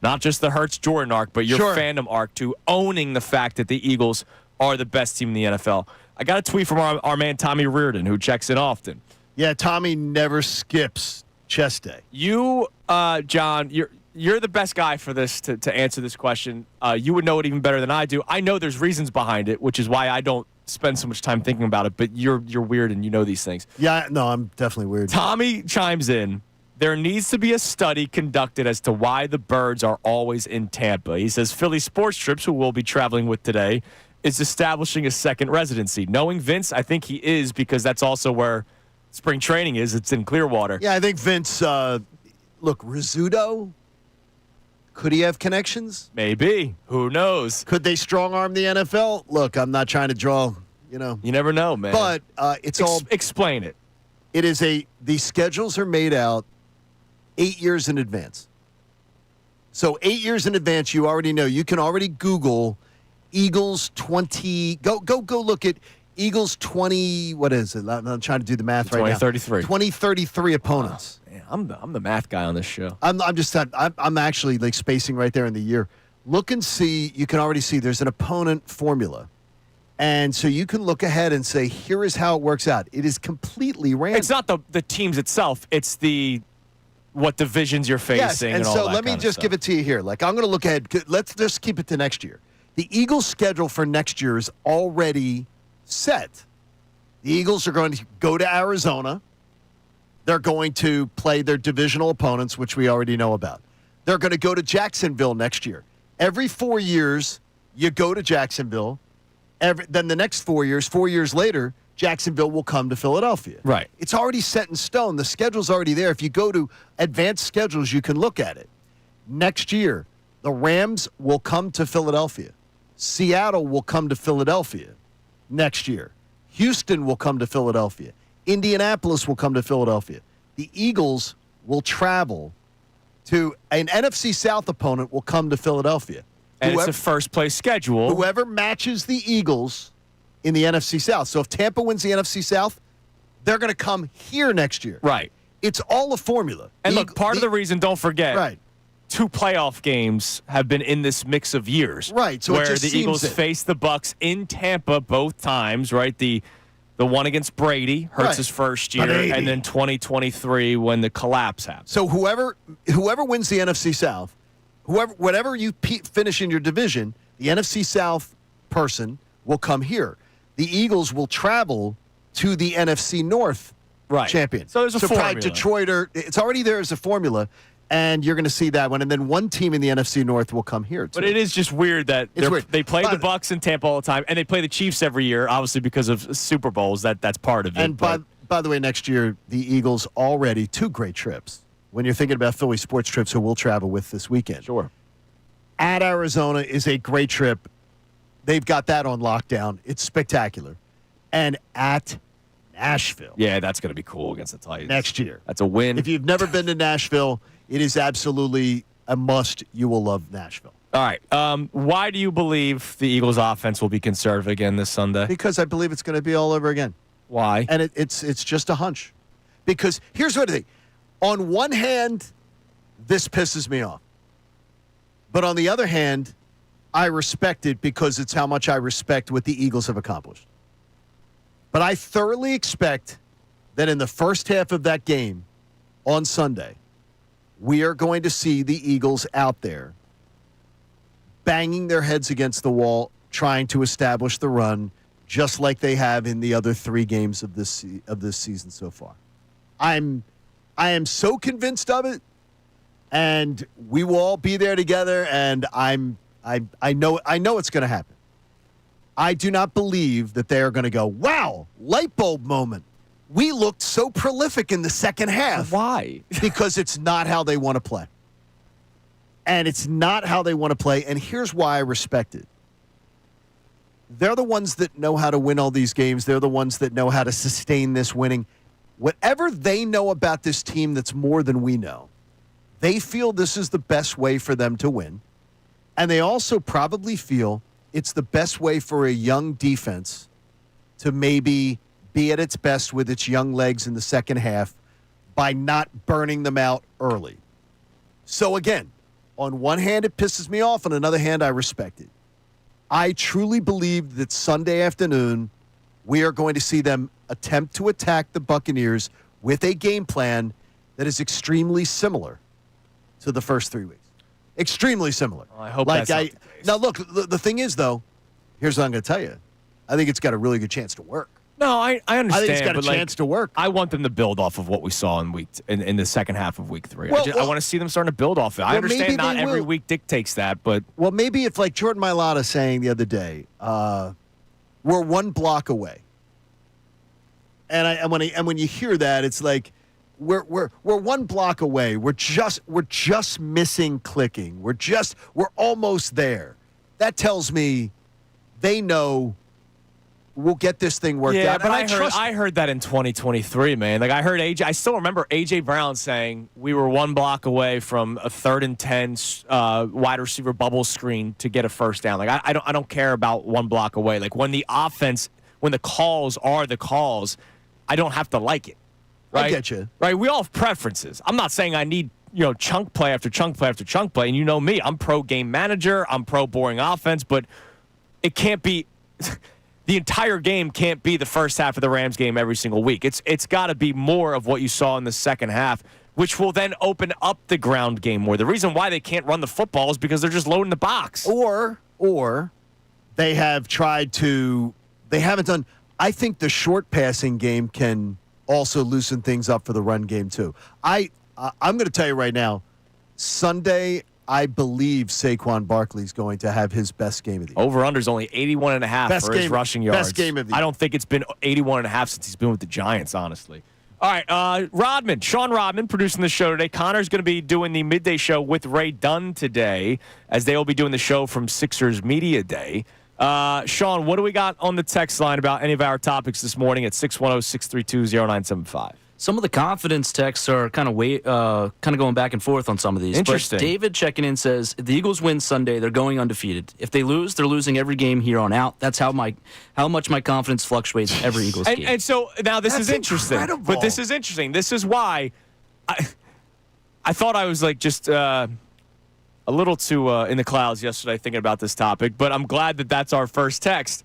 Not just the Hurts Jordan arc, but your Sure. fandom arc to owning the fact that the Eagles are the best team in the NFL. I got a tweet from our man Tommy Reardon, who checks in often. Yeah, Tommy never skips chest day. You, John, you're the best guy for this to answer this question. You would know it even better than I do. I know there's reasons behind it, which is why I don't spend so much time thinking about it. But you're weird and you know these things. Yeah, no, I'm definitely weird. Tommy chimes in. There needs to be a study conducted as to why the Birds are always in Tampa. He says Philly Sports Trips, who we'll be traveling with today, is establishing a second residency. Knowing Vince, I think he is, because that's also where spring training is. It's in Clearwater. Yeah, I think Vince, look, Rizzuto, could he have connections? Maybe. Who knows? Could they strong-arm the NFL? Look, I'm not trying to draw, you know. You never know, man. But it's all. Explain it. It is the schedules are made out 8 years in advance. So 8 years in advance, you already know. You can already Google Eagles 20. Go look at Eagles 20. What is it? I'm trying to do the math right now. 2033. 2033 opponents. Man, I'm the math guy on this show. I'm actually like spacing right there in the year. Look and see. You can already see there's an opponent formula. And so you can look ahead and say, here is how it works out. It is completely random. It's not the teams itself. It's what divisions you're facing. Yes, and all so that let me kind of just stuff. give it to you here. Like, I'm going to look ahead. Let's just keep it to next year. The Eagles' schedule for next year is already set. The Eagles are going to go to Arizona. They're going to play their divisional opponents, which we already know about. They're going to go to Jacksonville next year. Every 4 years, you go to Jacksonville. Then the next 4 years later, Jacksonville will come to Philadelphia. Right. It's already set in stone. The schedule's already there. If you go to advanced schedules, you can look at it. Next year, the Rams will come to Philadelphia. Seattle will come to Philadelphia next year. Houston will come to Philadelphia. Indianapolis will come to Philadelphia. The Eagles will travel to an NFC South opponent will come to Philadelphia. And it's a first-place schedule. Whoever matches the Eagles in the NFC South. So if Tampa wins the NFC South, they're going to come here next year. Right. It's all a formula. And look, part of the reason, don't forget, Right. 2 playoff games have been in this mix of years. Right, so it where just the seems Eagles it. faced the Bucs in Tampa both times, right? The one against Brady, hurts Right. his first year, Brady. and then 2023 when the collapse happened. So whoever wins the NFC South, whatever you finish in your division, the NFC South person will come here. The Eagles will travel to the NFC North Right. champion. So there's a formula. Probably Detroit, it's already there as a formula, and you're going to see that one. And then one team in the NFC North will come here, too. But it is just weird that they play the Bucs in Tampa all the time, and they play the Chiefs every year, obviously because of Super Bowls. That's part of it. And by the way, next year, the Eagles already 2 great trips. When you're thinking about Philly Sports Trips, who we'll travel with this weekend. Sure. At Arizona is a great trip. They've got that on lockdown. It's spectacular. And at Nashville. Yeah, that's going to be cool against the Titans. Next year. That's a win. If you've never been to Nashville, it is absolutely a must. You will love Nashville. All right. Why do you believe the Eagles' offense will be conservative again this Sunday? Because I believe it's going to be all over again. Why? And it's just a hunch. Because here's what I think. On one hand, this pisses me off. But on the other hand, I respect it because it's how much I respect what the Eagles have accomplished. But I thoroughly expect that in the first half of that game on Sunday, we are going to see the Eagles out there banging their heads against the wall, trying to establish the run, just like they have in the other 3 games of this season so far. I am so convinced of it, and we will all be there together. And I know it's going to happen. I do not believe that they are going to go, wow, light bulb moment. We looked so prolific in the second half. Why? Because it's not how they want to play. And it's not how they want to play. And here's why I respect it. They're the ones that know how to win all these games. They're the ones that know how to sustain this winning. Whatever they know about this team that's more than we know, they feel this is the best way for them to win. And they also probably feel it's the best way for a young defense to maybe be at its best with its young legs in the second half by not burning them out early. So again, on one hand, it pisses me off. On another hand, I respect it. I truly believe that Sunday afternoon we are going to see them attempt to attack the Buccaneers with a game plan that is extremely similar to the first 3 weeks. Extremely similar. Well, I hope that's not the case. Now, look, the thing is, though, here's what I'm going to tell you. I think it's got a really good chance to work. No, I understand. I think it's got a but chance to work. I want them to build off of what we saw in the second half of week 3. Well, I want to see them starting to build off it. I maybe understand not they every will. week dictates that, but Well, maybe if, like Jordan Mailata saying the other day, we're one block away. And when you hear that, it's like we're one block away. We're just missing clicking. We're almost there. That tells me they know we'll get this thing worked out. But And I heard that in 2023, man. Like I heard AJ. I still remember AJ Brown saying we were one block away from a 3rd and 10 wide receiver bubble screen to get a first down. Like I don't care about one block away. Like when the calls are the calls, I don't have to like it. Right? I get you. Right? We all have preferences. I'm not saying I need chunk play after chunk play after chunk play. And you know me, I'm pro game manager. I'm pro boring offense, but it can't be. The entire game can't be the first half of the Rams game every single week. It's got to be more of what you saw in the second half, which will then open up the ground game more. The reason why they can't run the football is because they're just loading the box. Or they have tried to. They haven't done. I think the short passing game can also loosen things up for the run game too. I'm going to tell you right now, Sunday. I believe Saquon Barkley's going to have his best game of the year. Over-under's only 81.5 for his rushing yards. Best game of the year. I don't think it's been 81.5 since he's been with the Giants, honestly. All right, Sean Rodman producing the show today. Connor's going to be doing the midday show with Ray Dunn today, as they will be doing the show from Sixers Media Day. Sean, what do we got on the text line about any of our topics this morning at 610-632-0975? Some of the confidence texts are kind of going back and forth on some of these. Interesting. But David checking in says, if the Eagles win Sunday, they're going undefeated. If they lose, they're losing every game here on out. That's how much my confidence fluctuates every Eagles game. And so now this That's is interesting. incredible. But this is interesting. This is why I thought I was like just a little too in the clouds yesterday thinking about this topic. But I'm glad that that's our first text.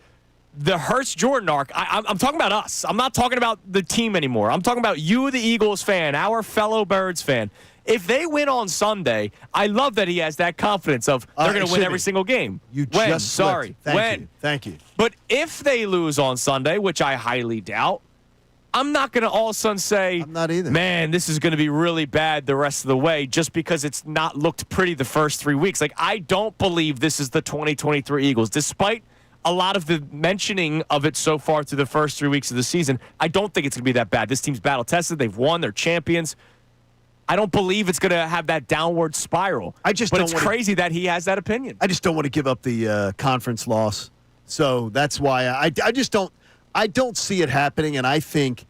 The Hurts-Jordan arc, I'm talking about us. I'm not talking about the team anymore. I'm talking about you, the Eagles fan, our fellow Birds fan. If they win on Sunday, I love that he has that confidence of they're going to win every single game. Thank you. But if they lose on Sunday, which I highly doubt, I'm not going to all of a sudden say, I'm not either. Man, this is going to be really bad the rest of the way just because it's not looked pretty the first 3 weeks. Like, I don't believe this is the 2023 Eagles. Despite a lot of the mentioning of it so far through the first 3 weeks of the season, I don't think it's going to be that bad. This team's battle-tested. They've won. They're champions. I don't believe it's going to have that downward spiral. But it's crazy that he has that opinion. I just don't want to give up the conference loss. So that's why I just don't – I don't see it happening. And I think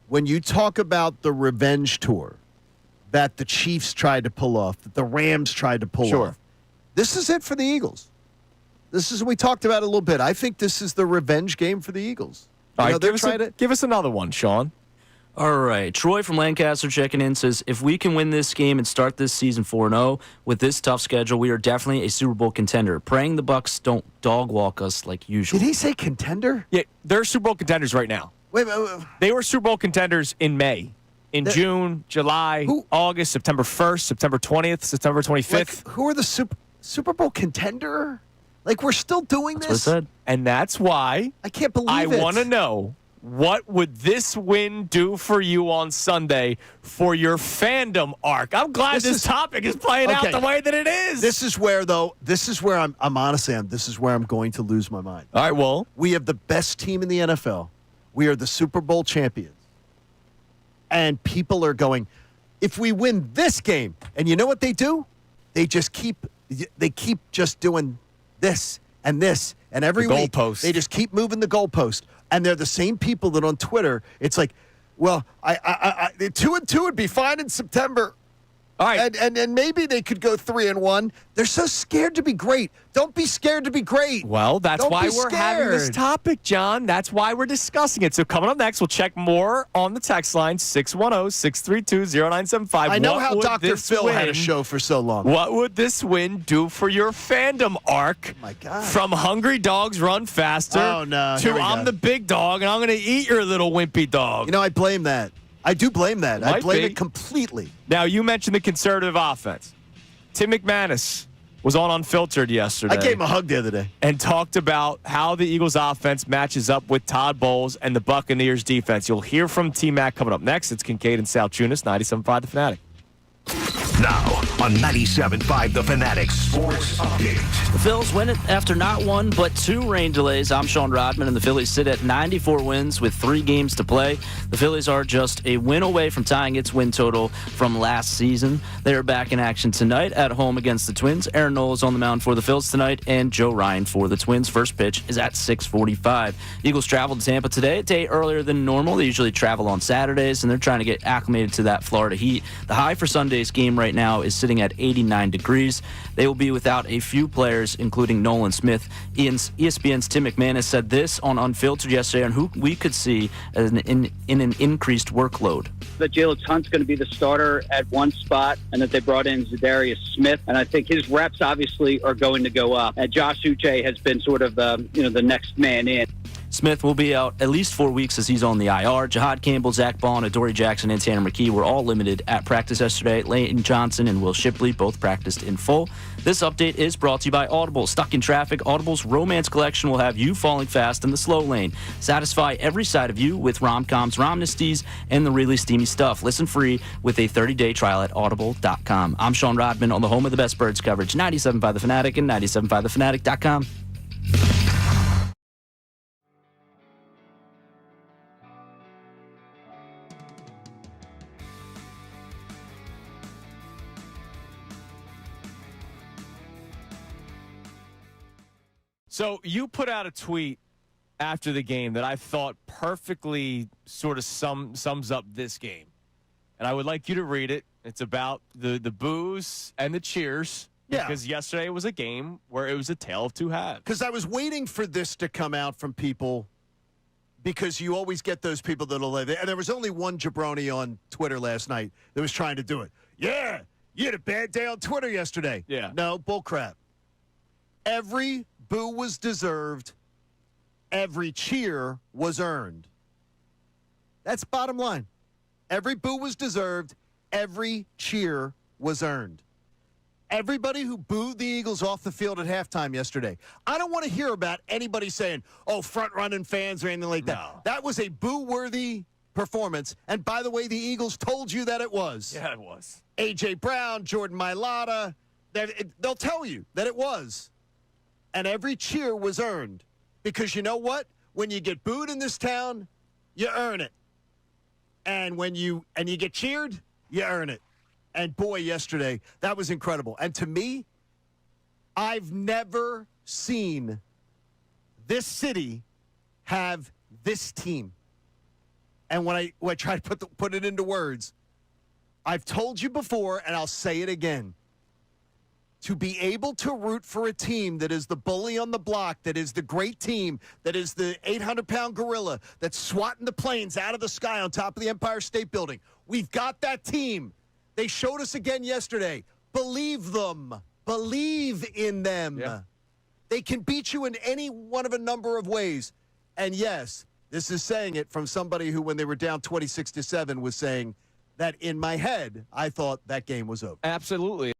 when you talk about the revenge tour that the Chiefs tried to pull off, that the Rams tried to pull off, this is it for the Eagles. This is what we talked about a little bit. I think this is the revenge game for the Eagles. All right, give us another one, Sean. All right. Troy from Lancaster checking in says, if we can win this game and start this season 4-0 with this tough schedule, we are definitely a Super Bowl contender. Praying the Bucs don't dog walk us like usual. Did he say contender? Yeah, they're Super Bowl contenders right now. Wait. They were Super Bowl contenders in May, in June, July, August, September 1st, September 20th, September 25th. Like, who are the Super Bowl contender? Like, we're still doing That's this? what I said. And that's why I can't believe I it. want to know, what would this win do for you on Sunday for your fandom arc? I'm glad this topic is playing out the way that it is. This is where I'm honestly, this is where I'm going to lose my mind. All right, well. We have the best team in the NFL. We are the Super Bowl champions. And people are going, if we win this game, and you know what they do? They keep just doing this and this, and every week they just keep moving the goalpost. And they're the same people that on Twitter, it's like, well, I 2-2 would be fine in September. All right. And maybe they could go 3-1. They're so scared to be great. Don't be scared to be great. Well, that's Don't why be we're having this scared. topic, John. That's why we're discussing it. So coming up next, we'll check more on the text line, 610-632-0975. I know What how would Dr. this Phil had a win- show for so long. What would this win do for your fandom arc? My God. From Hungry Dogs Run Faster Oh, no. to Here we I'm go. the big dog and I'm going to eat your little wimpy dog. You know, I blame that. I do blame that. I Might blame be. it completely. Now, you mentioned the conservative offense. Tim McManus was on Unfiltered yesterday. I gave him a hug the other day. And talked about how the Eagles offense matches up with Todd Bowles and the Buccaneers defense. You'll hear from T-Mac coming up next. It's Kincade and Salciunas, 97.5 The Fanatic. Now on 97.5 The Fanatic Sports Update. The Phils win it after not one but two rain delays. I'm Sean Rodman, and the Phillies sit at 94 wins with 3 games to play. The Phillies are just a win away from tying its win total from last season. They are back in action tonight at home against the Twins. Aaron Nola is on the mound for the Phils tonight, and Joe Ryan for the Twins. First pitch is at 6:45. Eagles traveled to Tampa today, a day earlier than normal. They usually travel on Saturdays, and they're trying to get acclimated to that Florida heat. The high for Sunday's game right now is sitting at 89 degrees. They will be without a few players, including Nolan Smith. ESPN's Tim McManus said this on Unfiltered yesterday on who we could see as in an increased workload. That Jalen Hunt's going to be the starter at one spot, and that they brought in Zadarius Smith, and I think his reps obviously are going to go up. And Josh Uche has been sort of the next man in. Smith will be out at least 4 weeks as he's on the IR. Jahad Campbell, Zach Bond, Adoree Jackson, and Tanner McKee were all limited at practice yesterday. Leighton Johnson and Will Shipley both practiced in full. This update is brought to you by Audible. Stuck in traffic? Audible's romance collection will have you falling fast in the slow lane. Satisfy every side of you with rom-coms, romnesties, and the really steamy stuff. Listen free with a 30-day trial at audible.com. I'm Sean Rodman on the home of the best birds coverage, 97.5 The Fanatic and 97.5thefanatic.com. So you put out a tweet after the game that I thought perfectly sort of sums up this game. And I would like you to read it. It's about the boos and the cheers. Yeah. Because yesterday was a game where it was a tale of two halves. Because I was waiting for this to come out from people, because you always get those people that'll live. And there was only one jabroni on Twitter last night that was trying to do it. Yeah, you had a bad day on Twitter yesterday. Yeah. No, bullcrap. Every boo was deserved. Every cheer was earned. That's bottom line. Every boo was deserved. Every cheer was earned. Everybody who booed the Eagles off the field at halftime yesterday, I don't want to hear about anybody saying, oh, front-running fans or anything like that. No. That was a boo-worthy performance. And by the way, the Eagles told you that it was. Yeah, it was. A.J. Brown, Jordan Mailata, they'll tell you that it was. And every cheer was earned. Because you know what? When you get booed in this town, you earn it. And when you get cheered, you earn it. And boy, yesterday, that was incredible. And to me, I've never seen this city have this team. And when I try to put it into words, I've told you before, and I'll say it again. To be able to root for a team that is the bully on the block, that is the great team, that is the 800-pound gorilla that's swatting the planes out of the sky on top of the Empire State Building. We've got that team. They showed us again yesterday. Believe them. Believe in them. Yeah. They can beat you in any one of a number of ways. And yes, this is saying it from somebody who, when they were down 26-7, was saying that in my head, I thought that game was over. Absolutely.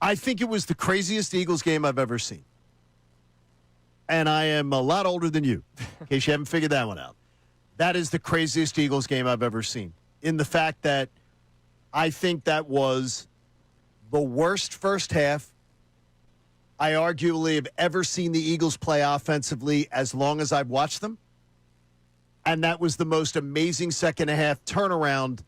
I think it was the craziest Eagles game I've ever seen. And I am a lot older than you, in case you haven't figured that one out. That is the craziest Eagles game I've ever seen. In the fact that I think that was the worst first half I arguably have ever seen the Eagles play offensively as long as I've watched them. And that was the most amazing second half turnaround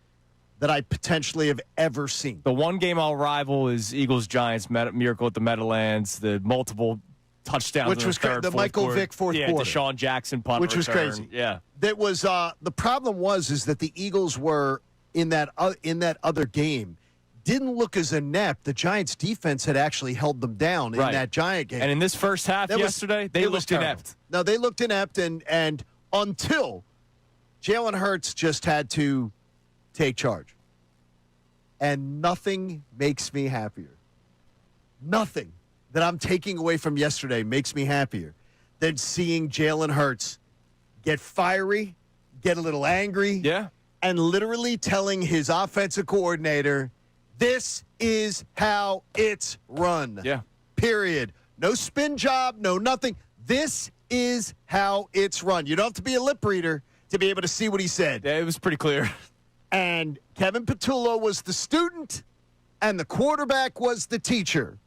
that I potentially have ever seen. The one game I'll rival is Eagles-Giants miracle at the Meadowlands, the multiple touchdowns Which in was the third, the fourth Michael quarter. Vick fourth yeah, quarter. Deshaun Jackson punt Which was return. crazy. Yeah. That was the problem is that the Eagles were in that other game didn't look as inept. The Giants defense had actually held them down in that Giant game. And in this first half yesterday, they looked inept. No, they looked inept and until Jalen Hurts just had to take charge. And nothing makes me happier. Nothing that I'm taking away from yesterday makes me happier than seeing Jalen Hurts get fiery, get a little angry, and literally telling his offensive coordinator, this is how it's run. Yeah. Period. No spin job, no nothing. This is how it's run. You don't have to be a lip reader to be able to see what he said. Yeah, it was pretty clear. And Kevin Patullo was the student, and the quarterback was the teacher.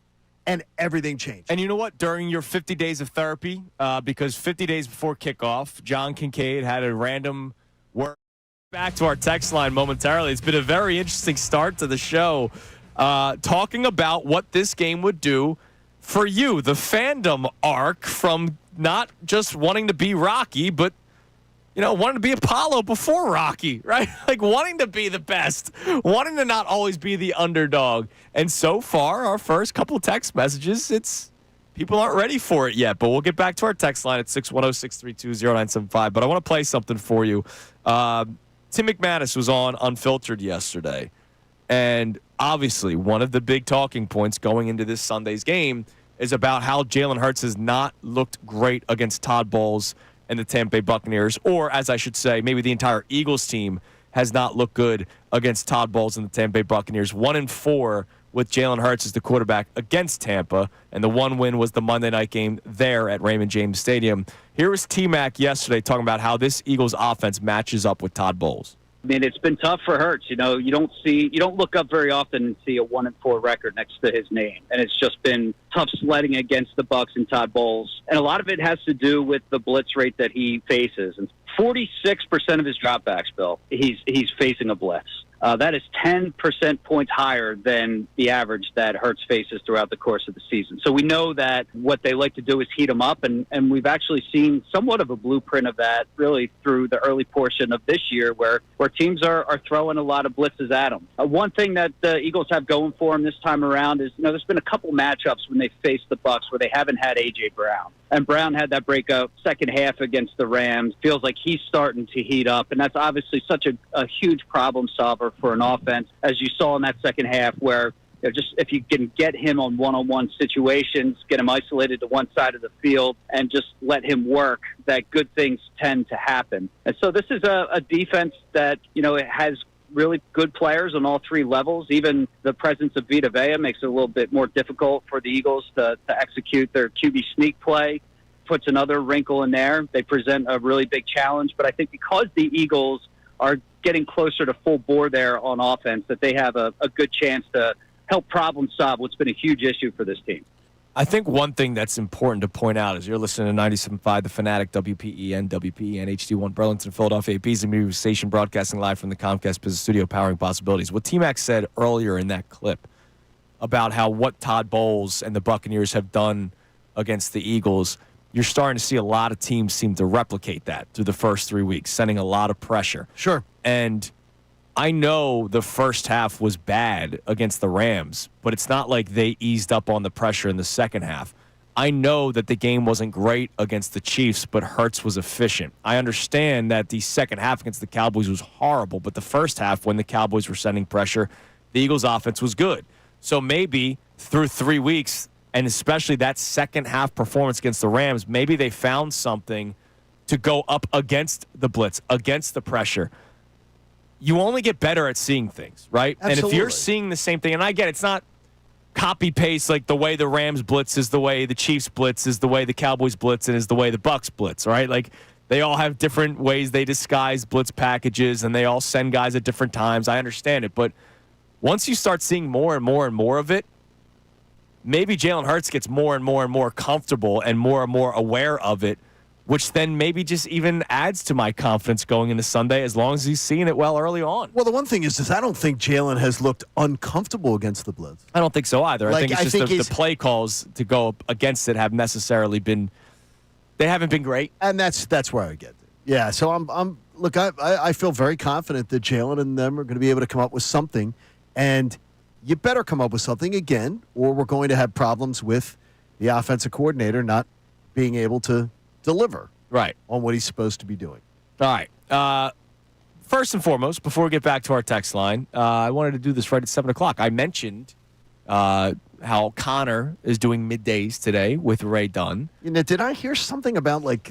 And everything changed. And you know what? During your 50 days of therapy, because 50 days before kickoff, John Kincade had a random word. Back to our text line momentarily. It's been a very interesting start to the show, talking about what this game would do for you, the fandom arc from not just wanting to be Rocky, but wanting to be Apollo before Rocky, right? Like wanting to be the best, wanting to not always be the underdog. And so far, our first couple text messages, people aren't ready for it yet, but we'll get back to our text line at 610-632-0975. But I want to play something for you. Tim McManus was on Unfiltered yesterday, and obviously one of the big talking points going into this Sunday's game is about how Jalen Hurts has not looked great against Todd Bowles and the Tampa Bay Buccaneers, or as I should say, maybe the entire Eagles team has not looked good against Todd Bowles and the Tampa Bay Buccaneers. 1-4 with Jalen Hurts as the quarterback against Tampa, and the one win was the Monday night game there at Raymond James Stadium. Here was T-Mac yesterday talking about how this Eagles offense matches up with Todd Bowles. I mean, it's been tough for Hurts. You don't look up very often and see a 1-4 record next to his name, and it's just been tough sledding against the Bucs and Todd Bowles. And a lot of it has to do with the blitz rate that he faces. And 46% of his dropbacks, Bill, he's facing a blitz. That is 10% points higher than the average that Hurts faces throughout the course of the season. So we know that what they like to do is heat him up, and we've actually seen somewhat of a blueprint of that really through the early portion of this year where teams are throwing a lot of blitzes at him. One thing that the Eagles have going for them this time around is, there's been a couple matchups when they faced the Bucs where they haven't had A.J. Brown. And Brown had that breakout second half against the Rams. Feels like he's starting to heat up, and that's obviously such a huge problem solver for an offense, as you saw in that second half where just if you can get him on one-on-one situations, get him isolated to one side of the field, and just let him work, that good things tend to happen. And so this is a defense that, it has really good players on all three levels. Even the presence of Vita Vea makes it a little bit more difficult for the Eagles to execute their QB sneak play, puts another wrinkle in there. They present a really big challenge, but I think because the Eagles are getting closer to full bore there on offense, that they have a good chance to help problem solve what's been a huge issue for this team. I think one thing that's important to point out is you're listening to 97.5, The Fanatic, WPEN, HD1, Burlington, Philadelphia, AP's and Music Station, broadcasting live from the Comcast Business Studio, powering possibilities. What T-Mac said earlier in that clip about how what Todd Bowles and the Buccaneers have done against the Eagles, you're starting to see a lot of teams seem to replicate that through the first 3 weeks, sending a lot of pressure. Sure. And I know the first half was bad against the Rams, but it's not like they eased up on the pressure in the second half. I know that the game wasn't great against the Chiefs, but Hurts was efficient. I understand that the second half against the Cowboys was horrible, but the first half, when the Cowboys were sending pressure, the Eagles' offense was good. So maybe through 3 weeks, and especially that second half performance against the Rams, maybe they found something to go up against the blitz, against the pressure. You only get better at seeing things, right? Absolutely. And if you're seeing the same thing, and I get it's not copy paste like the way the Rams blitz is the way the Chiefs blitz is the way the Cowboys blitz and is the way the Bucks blitz, right? Like they all have different ways they disguise blitz packages and they all send guys at different times. I understand it, but once you start seeing more and more and more of it, maybe Jalen Hurts gets more and more comfortable and more aware of it, which then maybe just even adds to my confidence going into Sunday as long as he's seeing it well early on. Well, the one thing is I don't think Jalen has looked uncomfortable against the blitz. I don't think so either. Like, I think it's just the play calls to go up against it have necessarily been – they haven't been great. And that's where I get it. Yeah, so look, I feel very confident that Jalen and them are going to be able to come up with something, and you better come up with something again, or we're going to have problems with the offensive coordinator not being able to deliver on what he's supposed to be doing. All right. First and foremost, before we get back to our text line, I wanted to do this right at 7 o'clock. I mentioned how Connor is doing middays today with Ray Dunn. You know, did I hear something about like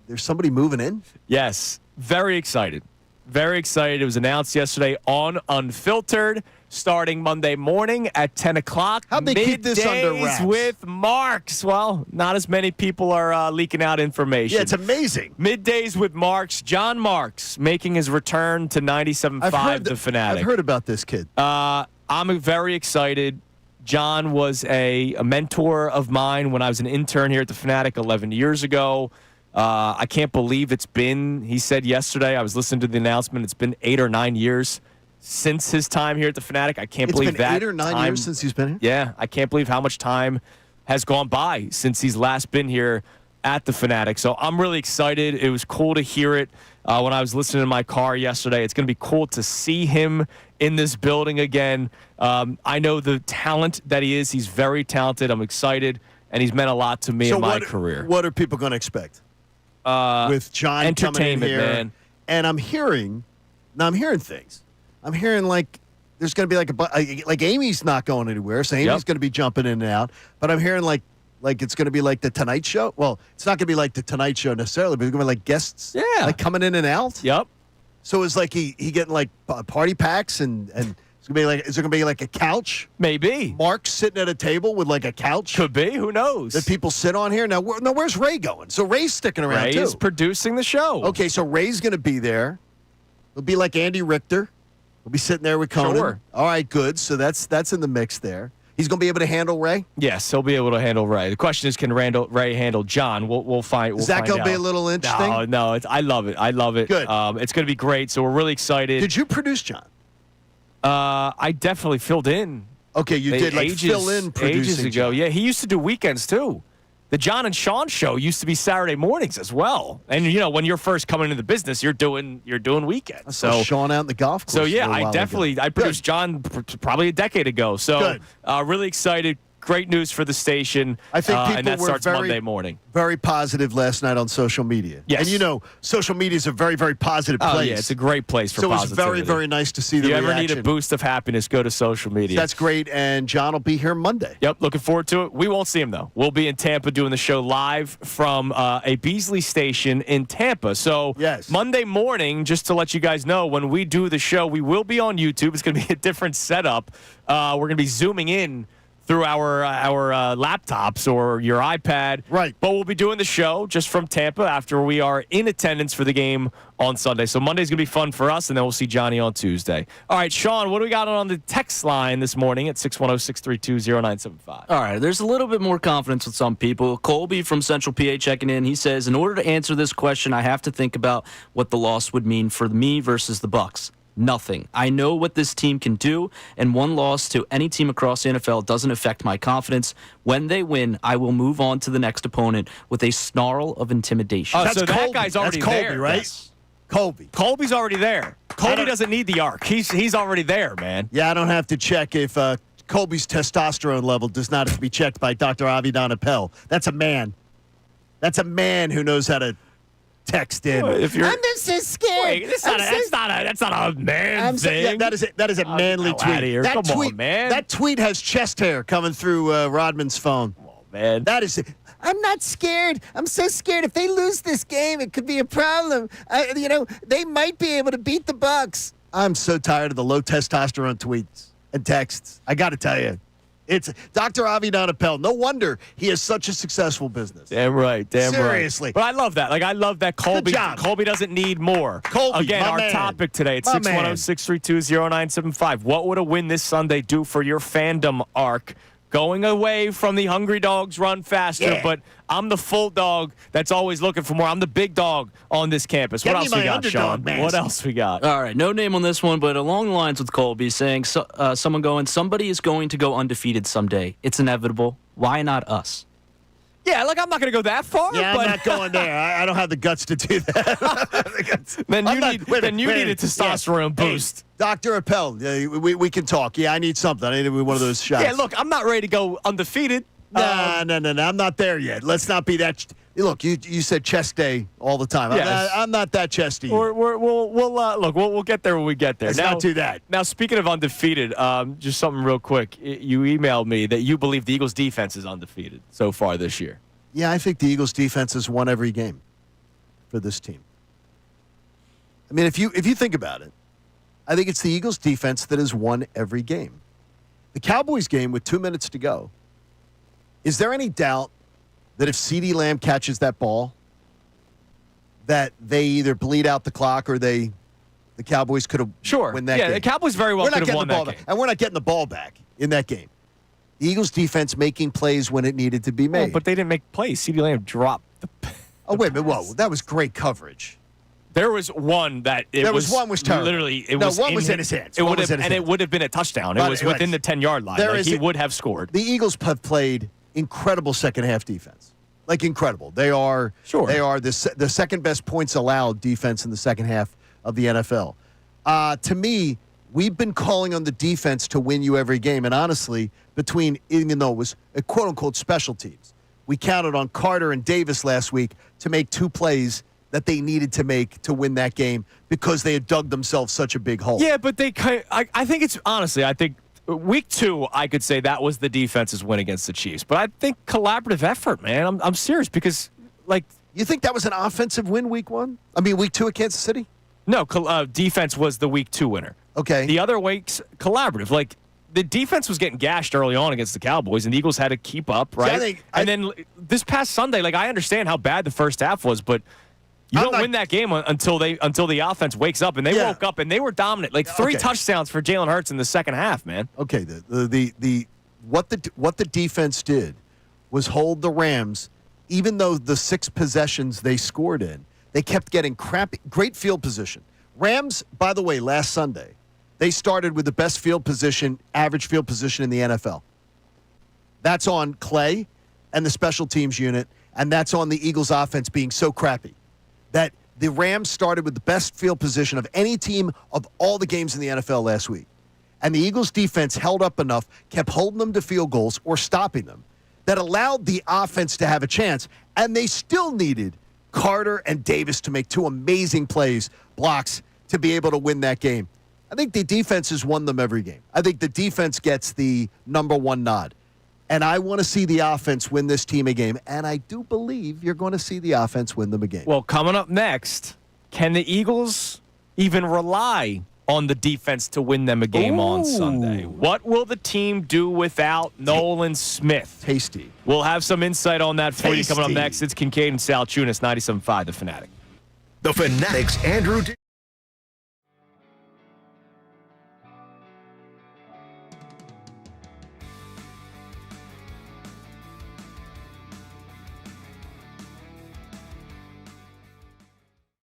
there's somebody moving in? Yes. Very excited. Very excited. It was announced yesterday on Unfiltered, starting Monday morning at 10 o'clock. How'd they keep this under wraps? With Marks. Well, not as many people are leaking out information. Yeah, it's amazing. Middays with Marks. John Marks making his return to 97.5 The Fanatic. I've heard about this kid. I'm very excited. John was a mentor of mine when I was an intern here at the Fanatic 11 years ago. I can't believe it's been, he said yesterday, I was listening to the announcement, it's been 8 or 9 years since his time here at the Fanatic. I can't believe that. It's been 8 or 9 years since he's been here? Yeah, I can't believe how much time has gone by since he's last been here at the Fanatic. So I'm really excited. It was cool to hear it when I was listening in my car yesterday. It's going to be cool to see him in this building again. I know the talent that he is. He's very talented. I'm excited, and he's meant a lot to me in my career. What are people going to expect? With John coming in here, man. And I'm hearing things. I'm hearing like there's going to be like Amy's not going anywhere, so Amy's going to be jumping in and out. But I'm hearing like it's going to be like the Tonight Show. Well, it's not going to be like the Tonight Show necessarily, but it's going to be like guests, like coming in and out. Yep. So it's like he getting like party packs and it's gonna be like, is there gonna be like a couch? Maybe. Mark sitting at a table with like a couch. Could be. Who knows? That people sit on here. Now, where's Ray going? So Ray's sticking around too. Ray's producing the show. Okay, so Ray's gonna be there. It'll be like Andy Richter. We'll be sitting there with Conan. Sure. All right, good. So that's in the mix there. He's gonna be able to handle Ray. Yes, he'll be able to handle Ray. The question is, can Ray handle John? We'll find. Is that gonna be a little interesting? No. I love it. I love it. Good. It's gonna be great. So we're really excited. Did you produce John? I definitely filled in. Okay, you did like fill in producing ages ago. John. Yeah, he used to do weekends too. The John and Sean show used to be Saturday mornings as well. And you know, when you're first coming into the business, you're doing weekends. I saw Sean out in the golf course. So yeah, I produced John probably a decade ago. So really excited. Great news for the station. I think people and that were starts Monday morning. Very positive last night on social media. Yes. And you know, social media is a very, very positive place. Oh, yeah, it's a great place for positivity. So it's very, very nice to see the reaction. If you ever need a boost of happiness, go to social media. That's great, and John will be here Monday. Yep, looking forward to it. We won't see him, though. We'll be in Tampa doing the show live from a Beasley station in Tampa. So Monday morning, just to let you guys know, when we do the show, we will be on YouTube. It's going to be a different setup. We're going to be zooming in through our laptops or your iPad. Right. But we'll be doing the show just from Tampa after we are in attendance for the game on Sunday. So Monday's going to be fun for us, and then we'll see Johnny on Tuesday. All right, Sean, what do we got on the text line this morning at 610-632-0975? All right, there's a little bit more confidence with some people. Colby from Central PA checking in. He says, in order to answer this question, I have to think about what the loss would mean for me versus the Bucs. Nothing. I know what this team can do, and one loss to any team across the NFL doesn't affect my confidence. When they win, I will move on to the next opponent with a snarl of intimidation. So that guy's already That's Colby, there, right? Yes. Colby's already there. Colby doesn't need the arc. He's already there, man. Yeah, I don't have to check if Colby's testosterone level does not have to be checked by Dr. Avidan Appel. That's a man. That's a man who knows how to text in. I'm just so scared. Wait, that's not a man thing. Yeah, that is a manly tweet. Here. That Come tweet, on, man. That tweet has chest hair coming through Rodman's phone. Come on, man. That is it. I'm not scared. I'm so scared. If they lose this game, it could be a problem. They might be able to beat the Bucs. I'm so tired of the low testosterone tweets and texts. I got to tell you. It's Dr. Avi Donapel. No wonder he has such a successful business. Damn right. Seriously. But I love that. Like, I love that Colby. job. Colby doesn't need more. Colby, Again, my our man. topic today at My man. 610-632-0975. What would a win this Sunday do for your fandom arc? Going away from the hungry dogs run faster, Yeah. but I'm the full dog that's always looking for more. I'm the big dog on this campus. Get What me else we my got, underdog Sean? mask. What else we got? All right, no name on this one, but along the lines with Colby saying someone going, somebody is going to go undefeated someday. It's inevitable. Why not us? Yeah, like, I'm not going to go that far. Yeah, but I'm not going there. I don't have the guts to do that. Then I'm you not- need wait a then you minute, need a wait testosterone Hey, boost. Dr. Appel, we can talk. Yeah, I need something. I need one of those shots. Yeah, look, I'm not ready to go undefeated. No. I'm not there yet. Let's not be that. Look, you said chest day all the time. Yes. I'm not that chesty. We'll get there when we get there. Let's now, not do that. Now, speaking of undefeated, just something real quick. You emailed me that you believe the Eagles' defense is undefeated so far this year. Yeah, I think the Eagles' defense has won every game for this team. I mean, if you think about it, I think it's the Eagles' defense that has won every game. The Cowboys game with 2 minutes to go. Is there any doubt that if CeeDee Lamb catches that ball, that they either bleed out the clock or the Cowboys could have won that game? Yeah, the Cowboys very well could have won that game. And we're not getting the ball back in that game. The Eagles' defense making plays when it needed to be made. But they didn't make plays. CeeDee Lamb dropped the wait a minute. Whoa, that was great coverage. There was one that one was terrible. Literally, one was in his hands. It would have, and it would have been a touchdown. It was within the 10-yard line. He would have scored. The Eagles have played incredible second half defense. Like incredible. They are the second best points allowed defense in the second half of the NFL. To me, we've been calling on the defense to win you every game. And honestly, even though it was a quote unquote special teams, we counted on Carter and Davis last week to make 2 plays that they needed to make to win that game because they had dug themselves such a big hole. Yeah, but I think it's honestly, I think week 2, I could say that was the defense's win against the Chiefs. But I think collaborative effort, man. I'm serious because, like, you think that was an offensive win week 1? I mean, week 2 at Kansas City? No, defense was the week 2 winner. Okay. The other weeks, collaborative. Like, the defense was getting gashed early on against the Cowboys, and the Eagles had to keep up, right? And then this past Sunday, like, I understand how bad the first half was, but you don't win that game until the offense wakes up, and they woke up and they were dominant. Like 3 touchdowns for Jalen Hurts in the second half, man. Okay, what the defense did was hold the Rams, even though the 6 possessions they scored in, they kept getting great field position. Rams, by the way, last Sunday, they started with the best average field position in the NFL. That's on Clay and the special teams unit, and that's on the Eagles offense being so crappy that the Rams started with the best field position of any team of all the games in the NFL last week. And the Eagles defense held up enough, kept holding them to field goals or stopping them, that allowed the offense to have a chance. And they still needed Carter and Davis to make 2 amazing blocks to be able to win that game. I think the defense has won them every game. I think the defense gets the number 1 nod. And I want to see the offense win this team a game. And I do believe you're going to see the offense win them a game. Well, coming up next, can the Eagles even rely on the defense to win them a game on Sunday? What will the team do without Nolan Smith? Tasty. We'll have some insight on that for you coming up next. It's Kincade and Salciunas, 97.5, The Fanatic. The Fanatic's Andrew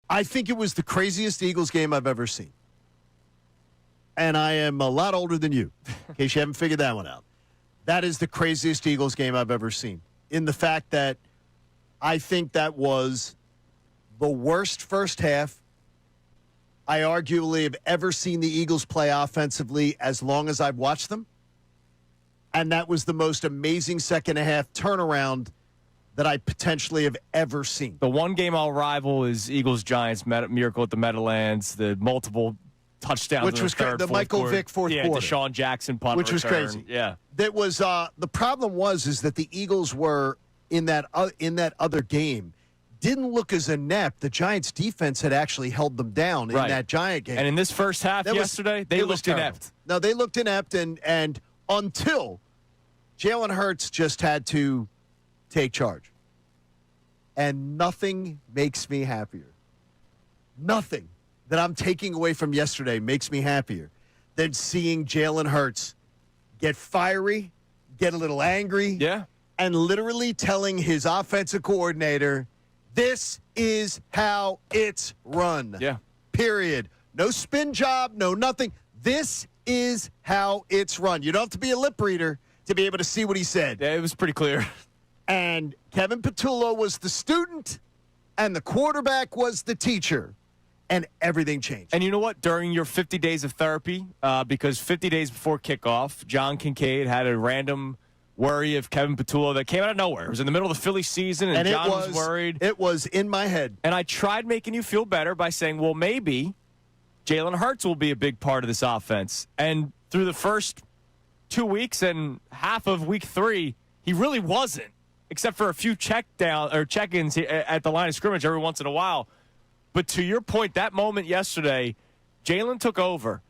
I think it was the craziest Eagles game I've ever seen. And I am a lot older than you, in case you haven't figured that one out. That is the craziest Eagles game I've ever seen. In the fact that I think that was the worst first half I arguably have ever seen the Eagles play offensively as long as I've watched them. And that was the most amazing second half turnaround that I potentially have ever seen. The one game I'll rival is Eagles-Giants, miracle at the Meadowlands, the multiple touchdowns which in was the Michael quarter. Vick fourth quarter. Deshaun Jackson punt which was return. crazy. Yeah. That was the problem is that the Eagles were in that other game didn't look as inept. The Giants defense had actually held them down in that Giant game. And in this first half yesterday, they looked inept. No, they looked inept and until Jalen Hurts just had to take charge. And nothing makes me happier. Nothing that I'm taking away from yesterday makes me happier than seeing Jalen Hurts get fiery, get a little angry, Yeah. and literally telling his offensive coordinator, this is how it's run. Yeah. Period. No spin job, no nothing. This is how it's run. You don't have to be a lip reader to be able to see what he said. Yeah, it was pretty clear. And Kevin Patullo was the student, and the quarterback was the teacher, and everything changed. And you know what? During your 50 days of therapy, because 50 days before kickoff, John Kincade had a random worry of Kevin Patullo that came out of nowhere. It was in the middle of the Phillies season, and John was worried. It was in my head. And I tried making you feel better by saying, well, maybe Jalen Hurts will be a big part of this offense. And through the first 2 weeks and half of week 3, he really wasn't, except for a few check-ins at the line of scrimmage every once in a while. But to your point, that moment yesterday, Jalen took over.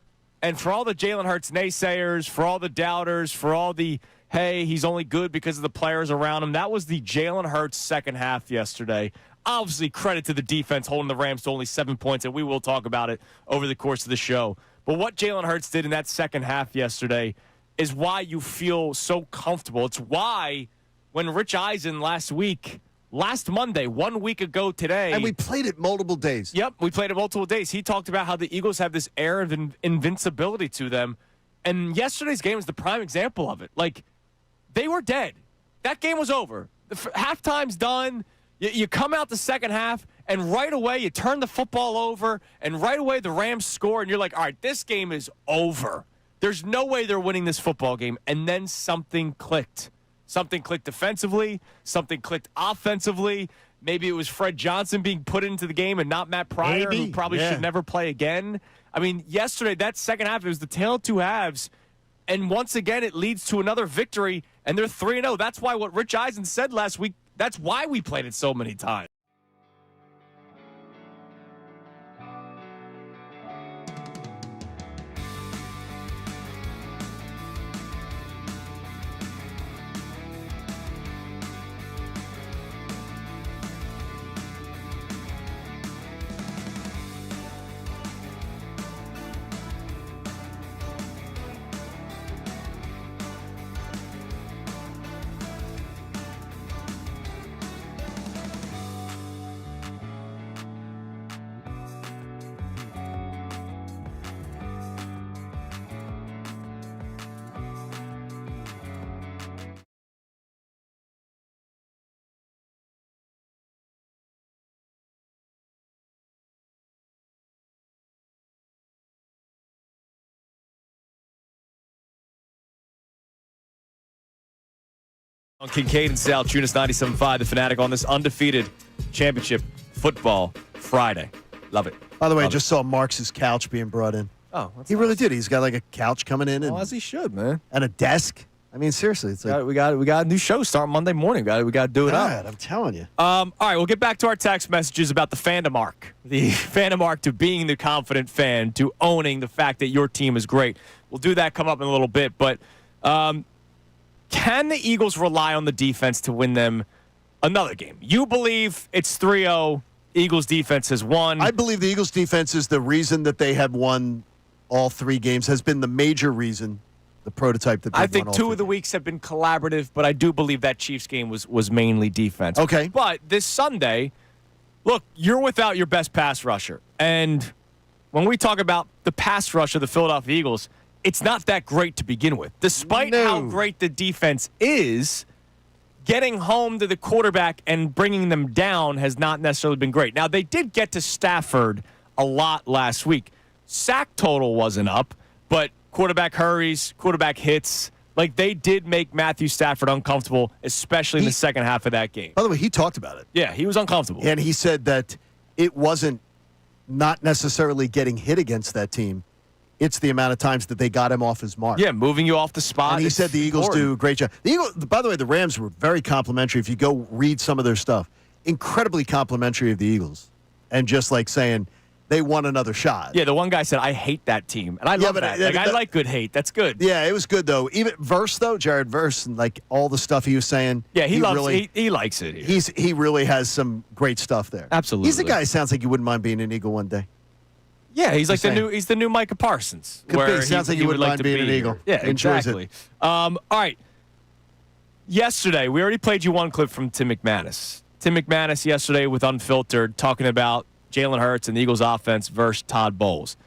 And for all the Jalen Hurts naysayers, for all the doubters, for all the, hey, he's only good because of the players around him, that was the Jalen Hurts second half yesterday. Obviously, credit to the defense holding the Rams to only 7 points, and we will talk about it over the course of the show. But what Jalen Hurts did in that second half yesterday is why you feel so comfortable. It's why when Rich Eisen last Monday, 1 week ago today. And we played it multiple days. Yep, we played it multiple days. He talked about how the Eagles have this air of invincibility to them. And yesterday's game is the prime example of it. Like, they were dead. That game was over. The halftime's done. You come out the second half, and right away you turn the football over, and right away the Rams score, and you're like, all right, this game is over. There's no way they're winning this football game. And then something clicked. Something clicked defensively. Something clicked offensively. Maybe it was Fred Johnson being put into the game and not Matt Pryor, who probably should never play again. I mean, yesterday, that second half, it was the tale of two halves. And once again, it leads to another victory, and they're 3-0. That's why what Rich Eisen said last week, that's why we played it so many times. On Kincade and Salciunas, 97.5, the Fanatic on this undefeated championship football Friday. Love it. By the way, I Love just saw Marx's couch being brought in. Oh, He really did. He's got like a couch coming in Well, as he should, man. and a desk. I mean, seriously, it's like, We got a new show starting Monday morning. We got to do it up. God, I'm telling you. All right, we'll get back to our text messages about the Fandom arc. The Fandom arc to being the confident fan, to owning the fact that your team is great. We'll do that come up in a little bit. But can the Eagles rely on the defense to win them another game? You believe it's 3-0. Eagles defense has won. I believe the Eagles defense is the reason that they have won all 3 games, has been the major reason, the prototype that they've I think won all 2 3 of the weeks have been collaborative, but I do believe that Chiefs game was mainly defense. Okay. But this Sunday, look, you're without your best pass rusher. And when we talk about the pass rush of the Philadelphia Eagles, it's not that great to begin with. Despite how great the defense is, getting home to the quarterback and bringing them down has not necessarily been great. Now, they did get to Stafford a lot last week. Sack total wasn't up, but quarterback hurries, quarterback hits, like they did make Matthew Stafford uncomfortable, especially in the second half of that game. By the way, he talked about it. Yeah, he was uncomfortable. And he said that it wasn't not necessarily getting hit against that team. It's the amount of times that they got him off his mark. Yeah, moving you off the spot. And he said the Eagles do a great job. The Eagles, by the way, the Rams were very complimentary. If you go read some of their stuff, incredibly complimentary of the Eagles. And just like saying they won another shot. Yeah, the one guy said, I hate that team. And I love but that. I like good hate. That's good. Yeah, it was good, though. Even Verse, though, Jared Verse, and like all the stuff he was saying. Yeah, he likes it. He really has some great stuff there. Absolutely. He's the guy who sounds like you wouldn't mind being an Eagle one day. Yeah, he's like the new Micah Parsons. Could be. Sounds like he would like being an Eagle. Yeah, Enjoys exactly. All right. Yesterday, we already played you one clip from Tim McManus. Tim McManus yesterday with Unfiltered talking about Jalen Hurts and the Eagles offense versus Todd Bowles.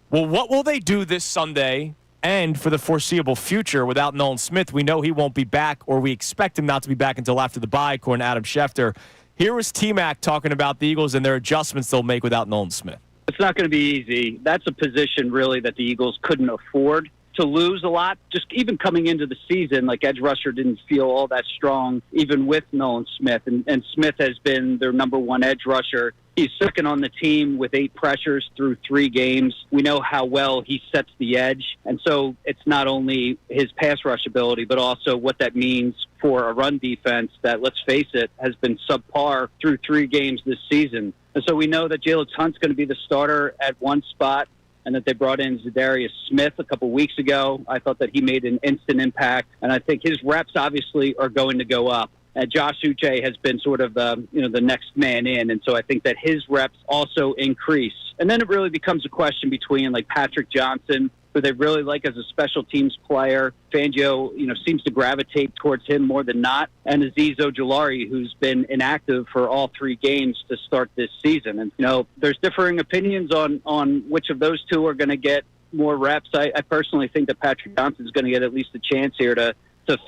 Well, what will they do this Sunday and for the foreseeable future without Nolan Smith? We know he won't be back, or we expect him not to be back until after the bye, according to Adam Schefter. Here was T-Mac talking about the Eagles and their adjustments they'll make without Nolan Smith. It's not going to be easy. That's a position, really, that the Eagles couldn't afford to lose a lot. Just even coming into the season, like edge rusher didn't feel all that strong, even with Nolan Smith. And Smith has been their number one edge rusher. He's second on the team with 8 pressures through 3 games. We know how well he sets the edge. And so it's not only his pass rush ability, but also what that means for a run defense that, let's face it, has been subpar through 3 games this season. And so we know that Jalen Hunt's going to be the starter at one spot, and that they brought in Zadarius Smith a couple weeks ago. I thought that he made an instant impact, and I think his reps obviously are going to go up. And Josh Uche has been sort of the next man in, and so I think that his reps also increase. And then it really becomes a question between like Patrick Johnson, who they really like as a special teams player. Fangio, seems to gravitate towards him more than not. And Azeez Ojulari, who's been inactive for all 3 games to start this season. And, there's differing opinions on which of those two are going to get more reps. I personally think that Patrick Johnson's going to get at least a chance here to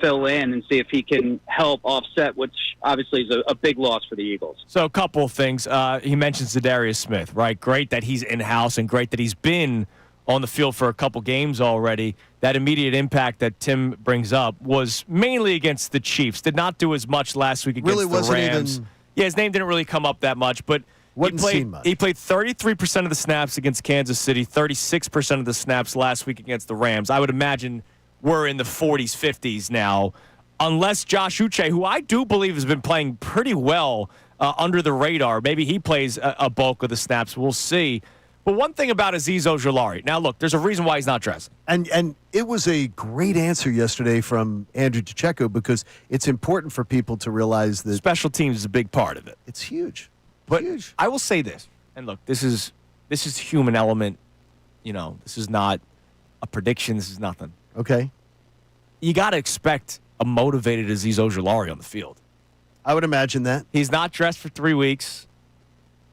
fill in and see if he can help offset, which obviously is a big loss for the Eagles. So a couple of things. He mentions Zadarius Smith, right? Great that he's in-house and great that he's been on the field for a couple games already. That immediate impact that Tim brings up was mainly against the Chiefs. Did not do as much last week against the Rams. Yeah, his name didn't really come up that much, but he played 33% of the snaps against Kansas City, 36% of the snaps last week against the Rams. I would imagine we're in the 40s, 50s now, unless Josh Uche, who I do believe has been playing pretty well under the radar, maybe he plays a bulk of the snaps. We'll see. But one thing about Azeez Ojulari, now look, there's a reason why he's not dressing. And it was a great answer yesterday from Andrew DiCecco, because it's important for people to realize that special teams is a big part of it. It's huge. But I will say this, and look, this is human element. This is not a prediction. This is nothing. Okay. You got to expect a motivated Azeez Ojulari on the field. I would imagine that. He's not dressed for 3 weeks.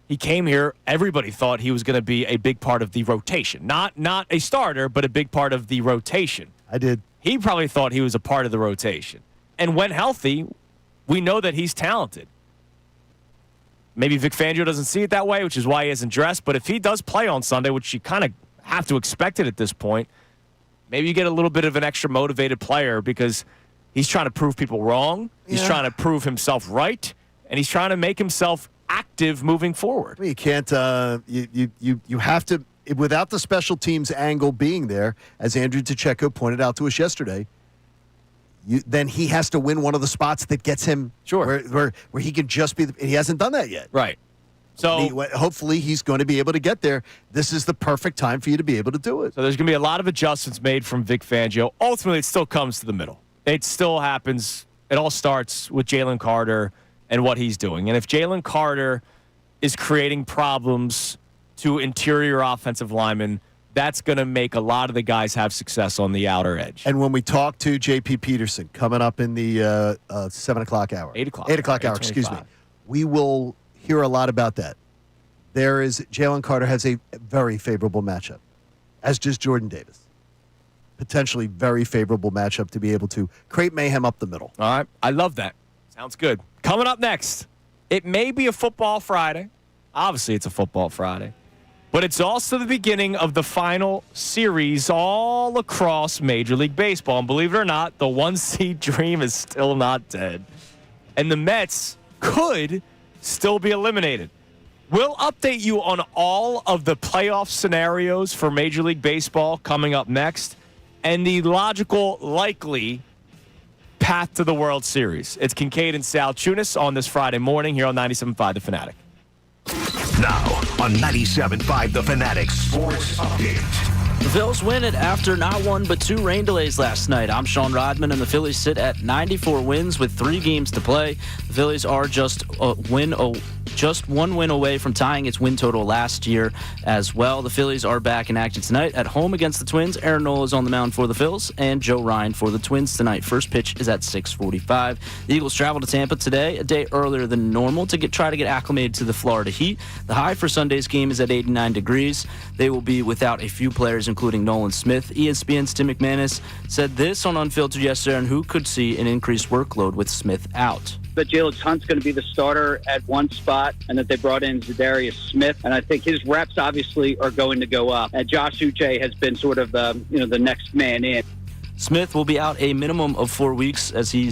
He came here. Everybody thought he was going to be a big part of the rotation. Not a starter, but a big part of the rotation. I did. He probably thought he was a part of the rotation. And when healthy, we know that he's talented. Maybe Vic Fangio doesn't see it that way, which is why he isn't dressed. But if he does play on Sunday, which you kind of have to expect it at this point, maybe you get a little bit of an extra motivated player because he's trying to prove people wrong. He's trying to prove himself right. And he's trying to make himself active moving forward. Well, you can't. You have to, without the special teams angle being there, as Andrew DiCecco pointed out to us yesterday. Then he has to win one of the spots that gets him where he can just be. He hasn't done that yet. Right. So hopefully he's going to be able to get there. This is the perfect time for you to be able to do it. So there's going to be a lot of adjustments made from Vic Fangio. Ultimately, it still comes to the middle. It still happens. It all starts with Jalen Carter and what he's doing. And if Jalen Carter is creating problems to interior offensive linemen, that's going to make a lot of the guys have success on the outer edge. And when we talk to J.P. Peterson coming up in the 7 o'clock hour. 8 o'clock. 8 o'clock hour, excuse me. We will hear a lot about that. Jalen Carter has a very favorable matchup, as does Jordan Davis. Potentially very favorable matchup to be able to create mayhem up the middle. All right. I love that. Sounds good. Coming up next, it may be a football Friday. Obviously, it's a football Friday. But it's also the beginning of the final series all across Major League Baseball. And believe it or not, the 1-seed dream is still not dead. And the Mets could still be eliminated. We'll update you on all of the playoff scenarios for Major League Baseball coming up next and the logical, likely path to the World Series. It's Kincade and Salciunas on this Friday morning here on 97.5 The Fanatic. Now, on 97.5 The Fanatic Sports Update. The Phils win it after not one but two rain delays last night. I'm Sean Rodman, and the Phillies sit at 94 wins with 3 games to play. The Phillies are just one win away from tying its win total last year as well. The Phillies are back in action tonight at home against the Twins. Aaron Nola is on the mound for the Phils, and Joe Ryan for the Twins tonight. First pitch is at 6:45. The Eagles travel to Tampa today, a day earlier than normal, to try to get acclimated to the Florida heat. The high for Sunday's game is at 89 degrees. They will be without a few players, including Nolan Smith. ESPN's Tim McManus said this on Unfiltered yesterday on who could see an increased workload with Smith out. That Jalen Hunt's going to be the starter at one spot, and that they brought in Zadarius Smith, and I think his reps obviously are going to go up. And Josh Uche has been sort of the next man in. Smith will be out a minimum of 4 weeks as he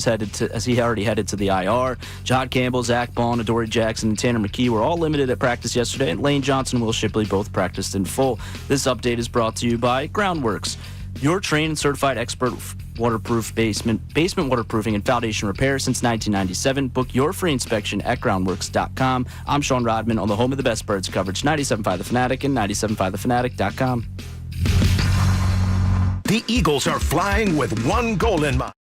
already headed to the IR. John Campbell, Zach Bond, Adoree Jackson, and Tanner McKee were all limited at practice yesterday, and Lane Johnson and Will Shipley both practiced in full. This update is brought to you by Groundworks, your trained and certified expert waterproof basement waterproofing and foundation repair since 1997. Book your free inspection at groundworks.com. I'm Sean Rodman on the home of the best birds coverage, 97.5 The Fanatic and 97.5thefanatic.com. The Eagles are flying with one goal in mind.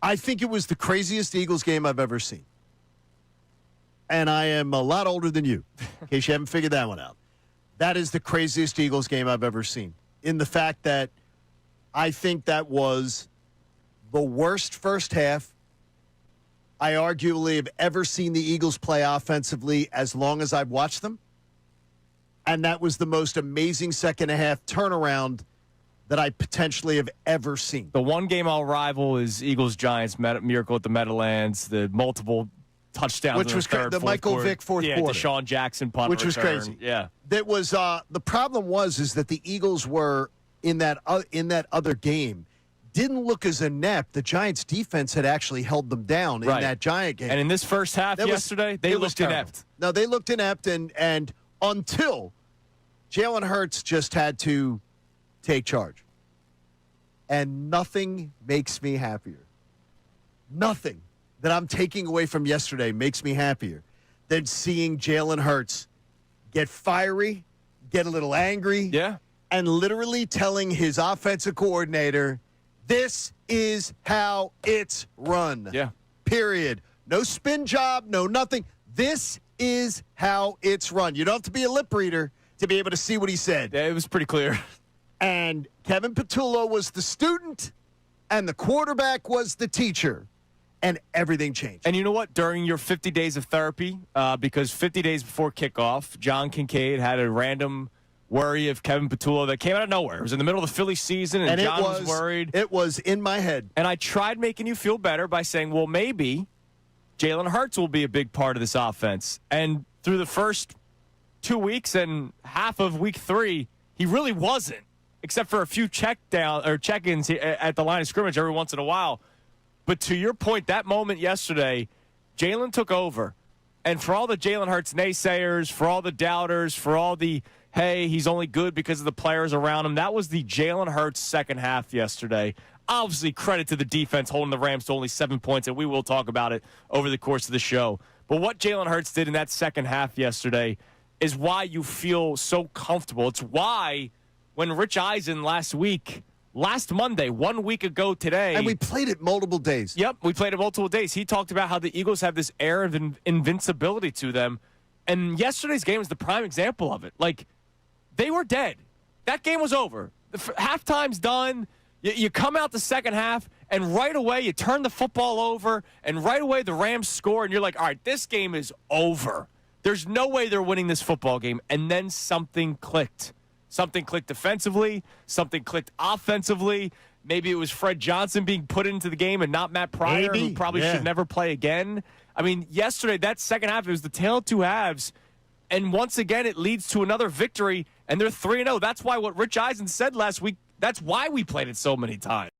I think it was the craziest Eagles game I've ever seen. And I am a lot older than you, in case you haven't figured that one out. That is the craziest Eagles game I've ever seen, in the fact that I think that was the worst first half I arguably have ever seen the Eagles play offensively as long as I've watched them. And that was the most amazing second half turnaround that I potentially have ever seen. The one game I'll rival is Eagles-Giants miracle at the Meadowlands, the multiple touchdowns, which was the Michael quarter. Vick fourth yeah, quarter, Deshaun Jackson punt which was return. crazy. Yeah, that was the problem is that the Eagles were in that other game didn't look as inept. The Giants' defense had actually held them down in that Giant game. And in this first half yesterday, they looked inept. No, they looked inept, and until Jalen Hurts just had to take charge. And nothing makes me happier. Nothing that I'm taking away from yesterday makes me happier than seeing Jalen Hurts get fiery, get a little angry, and literally telling his offensive coordinator, this is how it's run. Yeah. Period. No spin job, no nothing. This is how it's run. You don't have to be a lip reader to be able to see what he said. Yeah, it was pretty clear. And Kevin Patullo was the student, and the quarterback was the teacher, and everything changed. And you know what? During your 50 days of therapy, because 50 days before kickoff, John Kincade had a random worry of Kevin Patullo that came out of nowhere. It was in the middle of the Phillies season, and John was worried. It was in my head. And I tried making you feel better by saying, well, maybe Jalen Hurts will be a big part of this offense. And through the first 2 weeks and half of week 3, he really wasn't, except for a few check-ins at the line of scrimmage every once in a while. But to your point, that moment yesterday, Jalen took over. And for all the Jalen Hurts naysayers, for all the doubters, for all the, hey, he's only good because of the players around him, that was the Jalen Hurts second half yesterday. Obviously, credit to the defense holding the Rams to only 7 points, and we will talk about it over the course of the show. But what Jalen Hurts did in that second half yesterday is why you feel so comfortable. It's why when Rich Eisen last Monday, 1 week ago today. And we played it multiple days. Yep, we played it multiple days. He talked about how the Eagles have this air of invincibility to them. And yesterday's game was the prime example of it. Like, they were dead. That game was over. The halftime's done. You come out the second half, and right away you turn the football over, and right away the Rams score, and you're like, all right, this game is over. There's no way they're winning this football game. And then something clicked. Something clicked defensively. Something clicked offensively. Maybe it was Fred Johnson being put into the game and not Matt Pryor, who probably should never play again. I mean, yesterday, that second half, it was the tale of two halves. And once again, it leads to another victory, and they're 3-0. That's why what Rich Eisen said last week, that's why we played it so many times.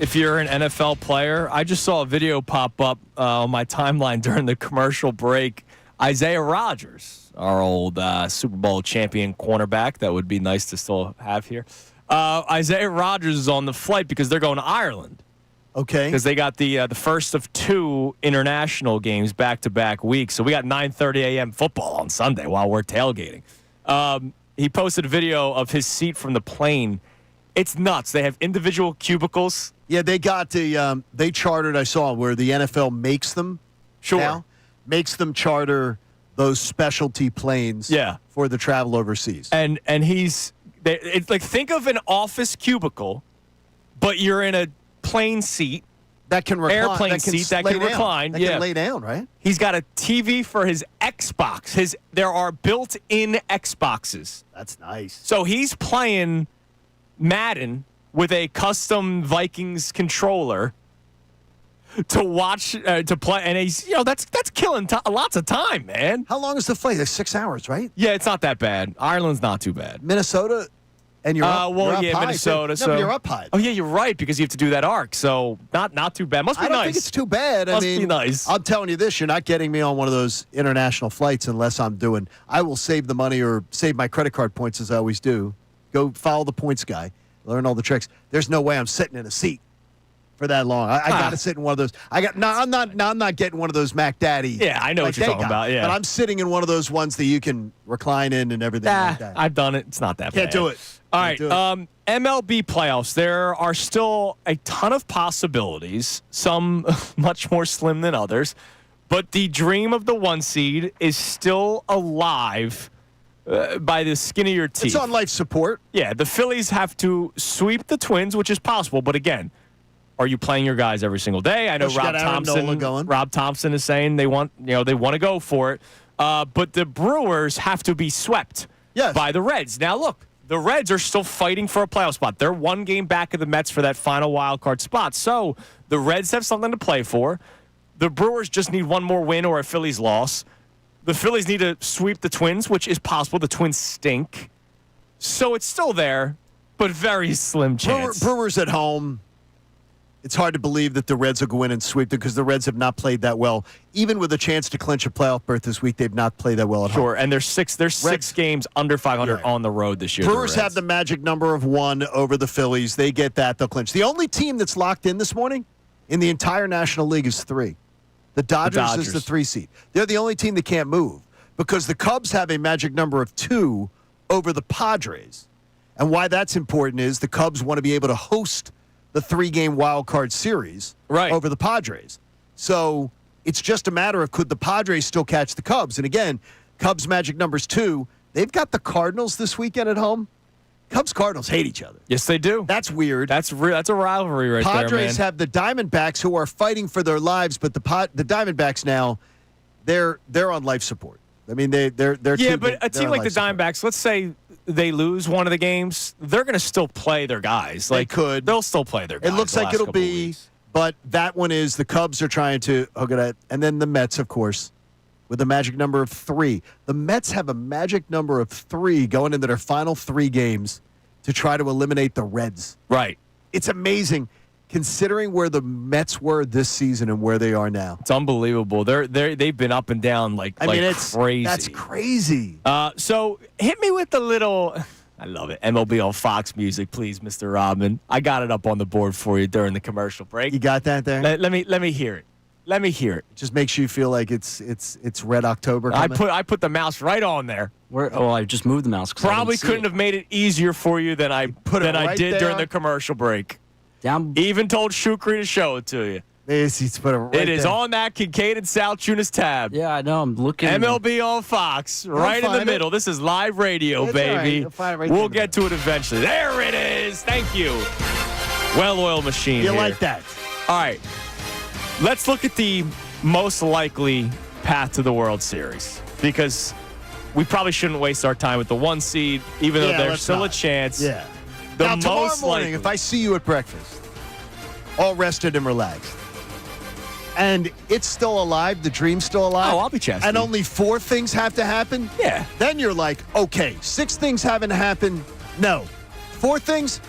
if you're an NFL player. I just saw a video pop up on my timeline during the commercial break. Isaiah Rodgers, our old Super Bowl champion cornerback that would be nice to still have here. Isaiah Rodgers is on the flight because they're going to Ireland. Okay. Because they got the first of 2 international games back-to-back weeks. So we got 9:30 a.m. football on Sunday while we're tailgating. He posted a video of his seat from the plane. It's nuts. They have individual cubicles. Yeah, they got they chartered, I saw, where the NFL makes them. Sure. Now, makes them charter those specialty planes for the travel overseas. And it's like, think of an office cubicle, but you're in a plane seat. That can recline. Airplane seat that can recline. That can lay down, right? He's got a TV for his Xbox. There are built-in Xboxes. That's nice. So he's playing Madden with a custom Vikings controller to watch, to play, and he's, that's killing lots of time, man. How long is the flight? Like 6 hours, right? Yeah, it's not that bad. Ireland's not too bad. Minnesota, and you're up. You're up high, Minnesota. so, but you're up high. Oh yeah, you're right, because you have to do that arc. So not too bad. Must be I don't nice. think it's too bad. Must I mean, be nice. I'm telling you this: you're not getting me on one of those international flights unless I will save the money or save my credit card points as I always do. Go follow the points guy, learn all the tricks. There's no way I'm sitting in a seat for that long. I got to sit in one of those. I'm not getting one of those Mac Daddy. Yeah, I know what you're talking about. Yeah, but I'm sitting in one of those ones that you can recline in and everything like that. I've done it. It's not that bad. Can't do it. All right. MLB playoffs. There are still a ton of possibilities. Some much more slim than others, but the dream of the 1 seed is still alive. By the skin of your teeth. It's on life support. Yeah, the Phillies have to sweep the Twins, which is possible. But again, are you playing your guys every single day? I know Rob Thompson is saying they want to go for it. But the Brewers have to be swept by the Reds. Now look, the Reds are still fighting for a playoff spot. They're 1 game back of the Mets for that final wild card spot. So the Reds have something to play for. The Brewers just need 1 more win or a Phillies loss. The Phillies need to sweep the Twins, which is possible. The Twins stink. So it's still there, but very slim chance. Brewers at home. It's hard to believe that the Reds will go in and sweep them because the Reds have not played that well. Even with a chance to clinch a playoff berth this week, they've not played that well at home. Sure, and there's 6 games under 500 on the road this year. Brewers have the magic number of 1 over the Phillies. They get that, they'll clinch. The only team that's locked in this morning in the entire National League is 3. The Dodgers is the 3 seed. They're the only team that can't move because the Cubs have a magic number of 2 over the Padres. And why that's important is the Cubs want to be able to host the 3-game wild card series over the Padres. So it's just a matter of could the Padres still catch the Cubs? And again, Cubs magic number's 2. They've got the Cardinals this weekend at home. Cubs-Cardinals hate each other. Yes, they do. That's weird. That's a rivalry right there, man. Padres have the Diamondbacks who are fighting for their lives, but the Diamondbacks now, they're on life support. I mean, they're but a team like the Diamondbacks, let's say they lose one of the games, they're going to still play their guys. They'll still play their guys. It looks like it'll be, but that one is the Cubs are trying to hook it at, and then the Mets, of course, with a magic number of 3. The Mets have a magic number of 3 going into their final 3 games to try to eliminate the Reds. Right. It's amazing considering where the Mets were this season and where they are now. It's unbelievable. They've been up and down like crazy. That's crazy. So hit me with the little, I love it, MLB on Fox music, please, Mr. Rodman. I got it up on the board for you during the commercial break. You got that there? Let me hear it. Let me hear it. It just makes you feel like it's Red October coming. I put the mouse right on there. I just moved the mouse. Probably couldn't have made it easier for you than I did during the commercial break. Even told Shukri to show it to you. It is on that Kincade Salciunas tab. Yeah, I know. I'm looking. MLB on Fox, right in the middle. This is live radio, baby. We'll get to it eventually. There it is. Thank you. Well-oiled machine. You like that? All right. Let's look at the most likely path to the World Series because we probably shouldn't waste our time with the 1 seed, even though there's still a chance. Yeah. Now, tomorrow morning, if I see you at breakfast, all rested and relaxed, and it's still alive, the dream's still alive. Oh, I'll be chesty. And only 4 things have to happen? Yeah. Then you're like, okay, 6 things haven't happened. No. 4 things?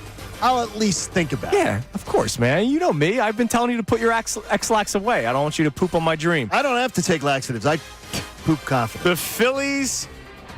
I'll at least think about it. Yeah, of course, man. You know me. I've been telling you to put your X-Lax away. I don't want you to poop on my dream. I don't have to take laxatives. I poop confident. The Phillies,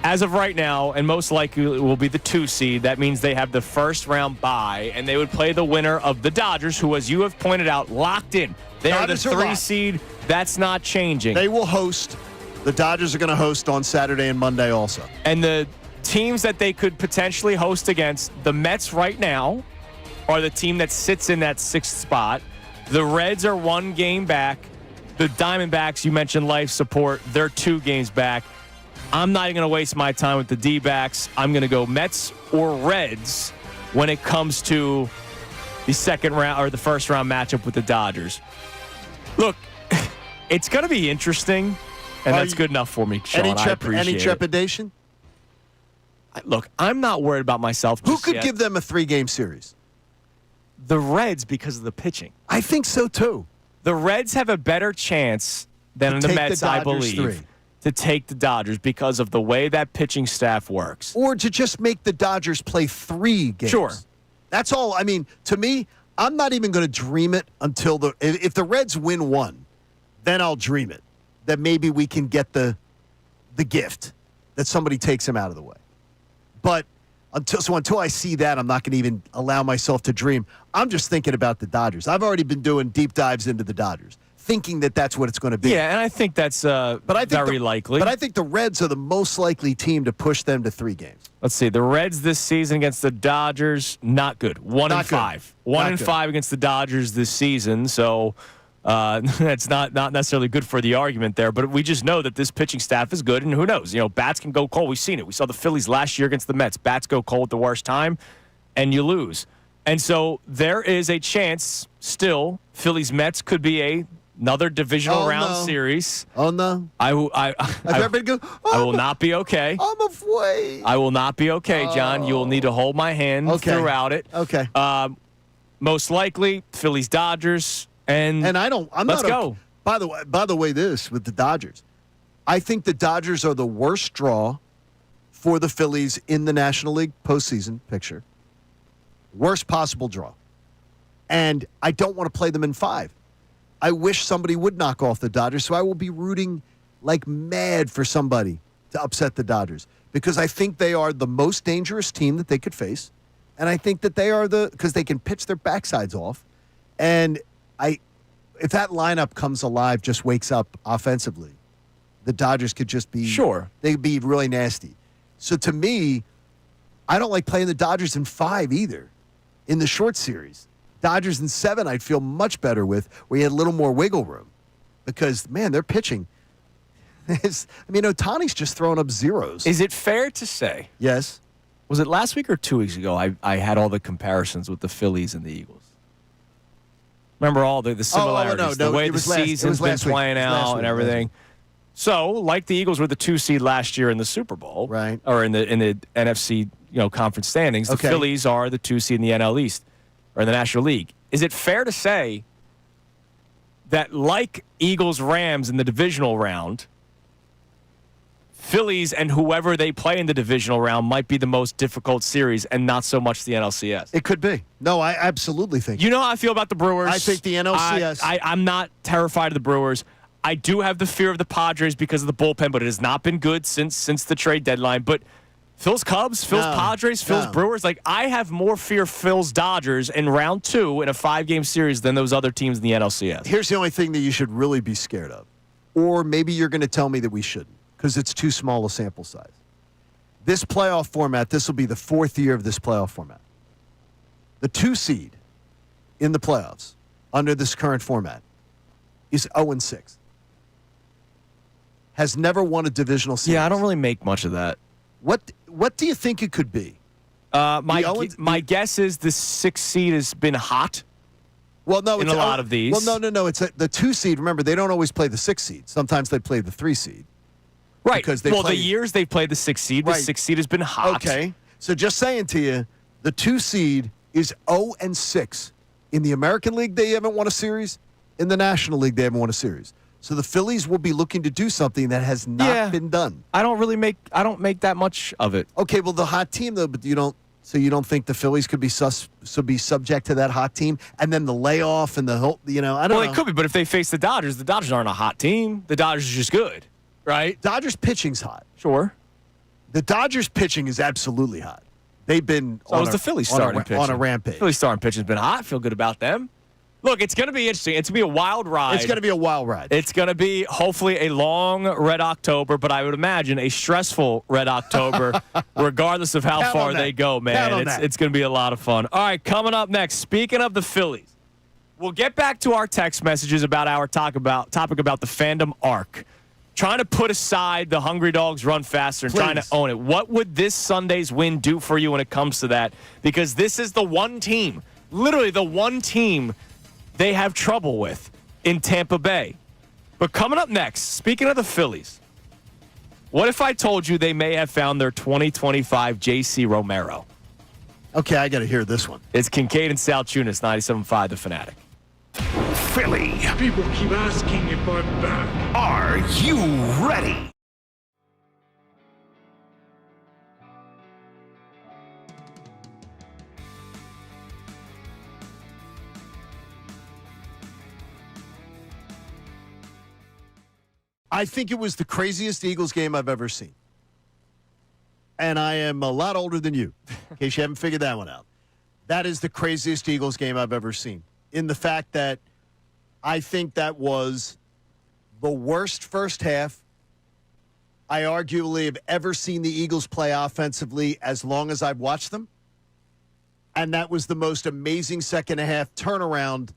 as of right now, and most likely will be the 2 seed. That means they have the first round bye, and they would play the winner of the Dodgers, who, as you have pointed out, locked in. They are the 3 seed. That's not changing. They will host. The Dodgers are going to host on Saturday and Monday also. And the teams that they could potentially host against, the Mets right now are the team that sits in that 6th spot. The Reds are 1 game back. The Diamondbacks, you mentioned life support, they're 2 games back. I'm not even going to waste my time with the D-backs. I'm going to go Mets or Reds when it comes to the second round or the first round matchup with the Dodgers. Look, it's going to be interesting, and that's good enough for me, Sean. I appreciate any trepidation? Look, I'm not worried about myself. Who could give them a 3-game series? The Reds, because of the pitching. I think so, too. The Reds have a better chance than the Mets, I believe, to take the Dodgers because of the way that pitching staff works. Or to just make the Dodgers play 3 games. Sure. That's all. I mean, to me, I'm not even going to dream it until if the Reds win 1, then I'll dream it. That maybe we can get the gift that somebody takes him out of the way. But until I see that, I'm not going to even allow myself to dream. I'm just thinking about the Dodgers. I've already been doing deep dives into the Dodgers, thinking that that's what it's going to be. Yeah, and I think that's very likely. But I think the Reds are the most likely team to push them to 3 games. Let's see. The Reds this season against the Dodgers, not good. 1-5. 1-5 against the Dodgers this season. So that's not necessarily good for the argument there. But we just know that this pitching staff is good, and who knows? You know, bats can go cold. We've seen it. We saw the Phillies last year against the Mets. Bats go cold at the worst time, and you lose. And so there is a chance still Phillies-Mets could be another divisional round series. Oh, no. I will not be okay. I'm afraid. I will not be okay, John. You will need to hold my hand throughout it. Okay. Most likely, Phillies, Dodgers, and let's go. By the way, this with the Dodgers, I think the Dodgers are the worst draw for the Phillies in the National League postseason picture. Worst possible draw. And I don't want to play them in 5. I wish somebody would knock off the Dodgers, so I will be rooting like mad for somebody to upset the Dodgers because I think they are the most dangerous team that they could face, and I think that they are because they can pitch their backsides off, and if that lineup comes alive, just wakes up offensively, the Dodgers could just be they'd be really nasty. So to me, I don't like playing the Dodgers in 5 either, in the short series. Dodgers in 7, I'd feel much better with, where you had a little more wiggle room. Because, man, they're pitching. Ohtani's just throwing up zeros. Is it fair to say? Yes. Was it last week or 2 weeks ago? I had all the comparisons with the Phillies and the Eagles. Remember all the similarities, the way the season's been playing out and everything. So, like the Eagles were the 2 seed last year in the Super Bowl, right? Or in the NFC conference standings, the Phillies are the 2 seed in the NL East. Or in the National League. Is it fair to say that like Eagles-Rams in the divisional round, Phillies and whoever they play in the divisional round might be the most difficult series and not so much the NLCS? It could be. No, I absolutely think. You know how I feel about the Brewers? I think the NLCS. I'm not terrified of the Brewers. I do have the fear of the Padres because of the bullpen, but it has not been good since the trade deadline. But Phil's Cubs, Phil's Padres, Phil's Brewers. Like, I have more fear Phil's Dodgers in round 2 in a 5-game series than those other teams in the NLCS. Here's the only thing that you should really be scared of. Or maybe you're going to tell me that we shouldn't because it's too small a sample size. This playoff format, this will be the 4th year of this playoff format. The 2 seed in the playoffs under this current format is 0-6. Has never won a divisional series. Yeah, I don't really make much of that. What do you think it could be? My guess is the 6th seed has been hot. Well, no, in a lot of these. Well, no. It's the 2 seed. Remember, they don't always play the 6 seed. Sometimes they play the 3 seed. Right. Because the years they've played the 6 seed, the 6th seed has been hot. Okay. So just saying to you, the 2 seed is 0-6. In the American League, they haven't won a series. In the National League, they haven't won a series. So the Phillies will be looking to do something that has not been done. I don't make that much of it. Okay, well, the hot team, though, but you don't So you don't think the Phillies could be subject to that hot team? And then the layoff and the whole, I don't know. Well, it could be, but if they face the Dodgers aren't a hot team. The Dodgers are just good, right? Dodgers pitching's hot. Sure. The Dodgers pitching is absolutely hot. They've been the Phillies starting pitching. On a rampage. Phillies starting pitching's been hot. I feel good about them. Look, it's going to be interesting. It's going to be a wild ride. It's going to be a wild ride. It's going to be hopefully a long Red October, but I would imagine a stressful Red October, regardless of how far they go, man. It's going to be a lot of fun. All right, coming up next, speaking of the Phillies, we'll get back to our text messages about our topic about the Fandom arc. Trying to put aside the Hungry Dogs Run Faster and trying to own it. What would this Sunday's win do for you when it comes to that? Because this is the one team, literally the one team they have trouble with in Tampa Bay. But coming up next, speaking of the Phillies, what if I told you they may have found their 2025 J.C. Romero? Okay, I got to hear this one. It's Kincade and Salciunas, 97.5 The Fanatic. Philly, People keep asking if I'm back. are you ready? I think it was the craziest Eagles game I've ever seen. And I am a lot older than you, in case you haven't figured that one out. That is the craziest Eagles game I've ever seen. In the fact that I think that was the worst first half I arguably have ever seen the Eagles play offensively as long as I've watched them. And that was the most amazing second half turnaround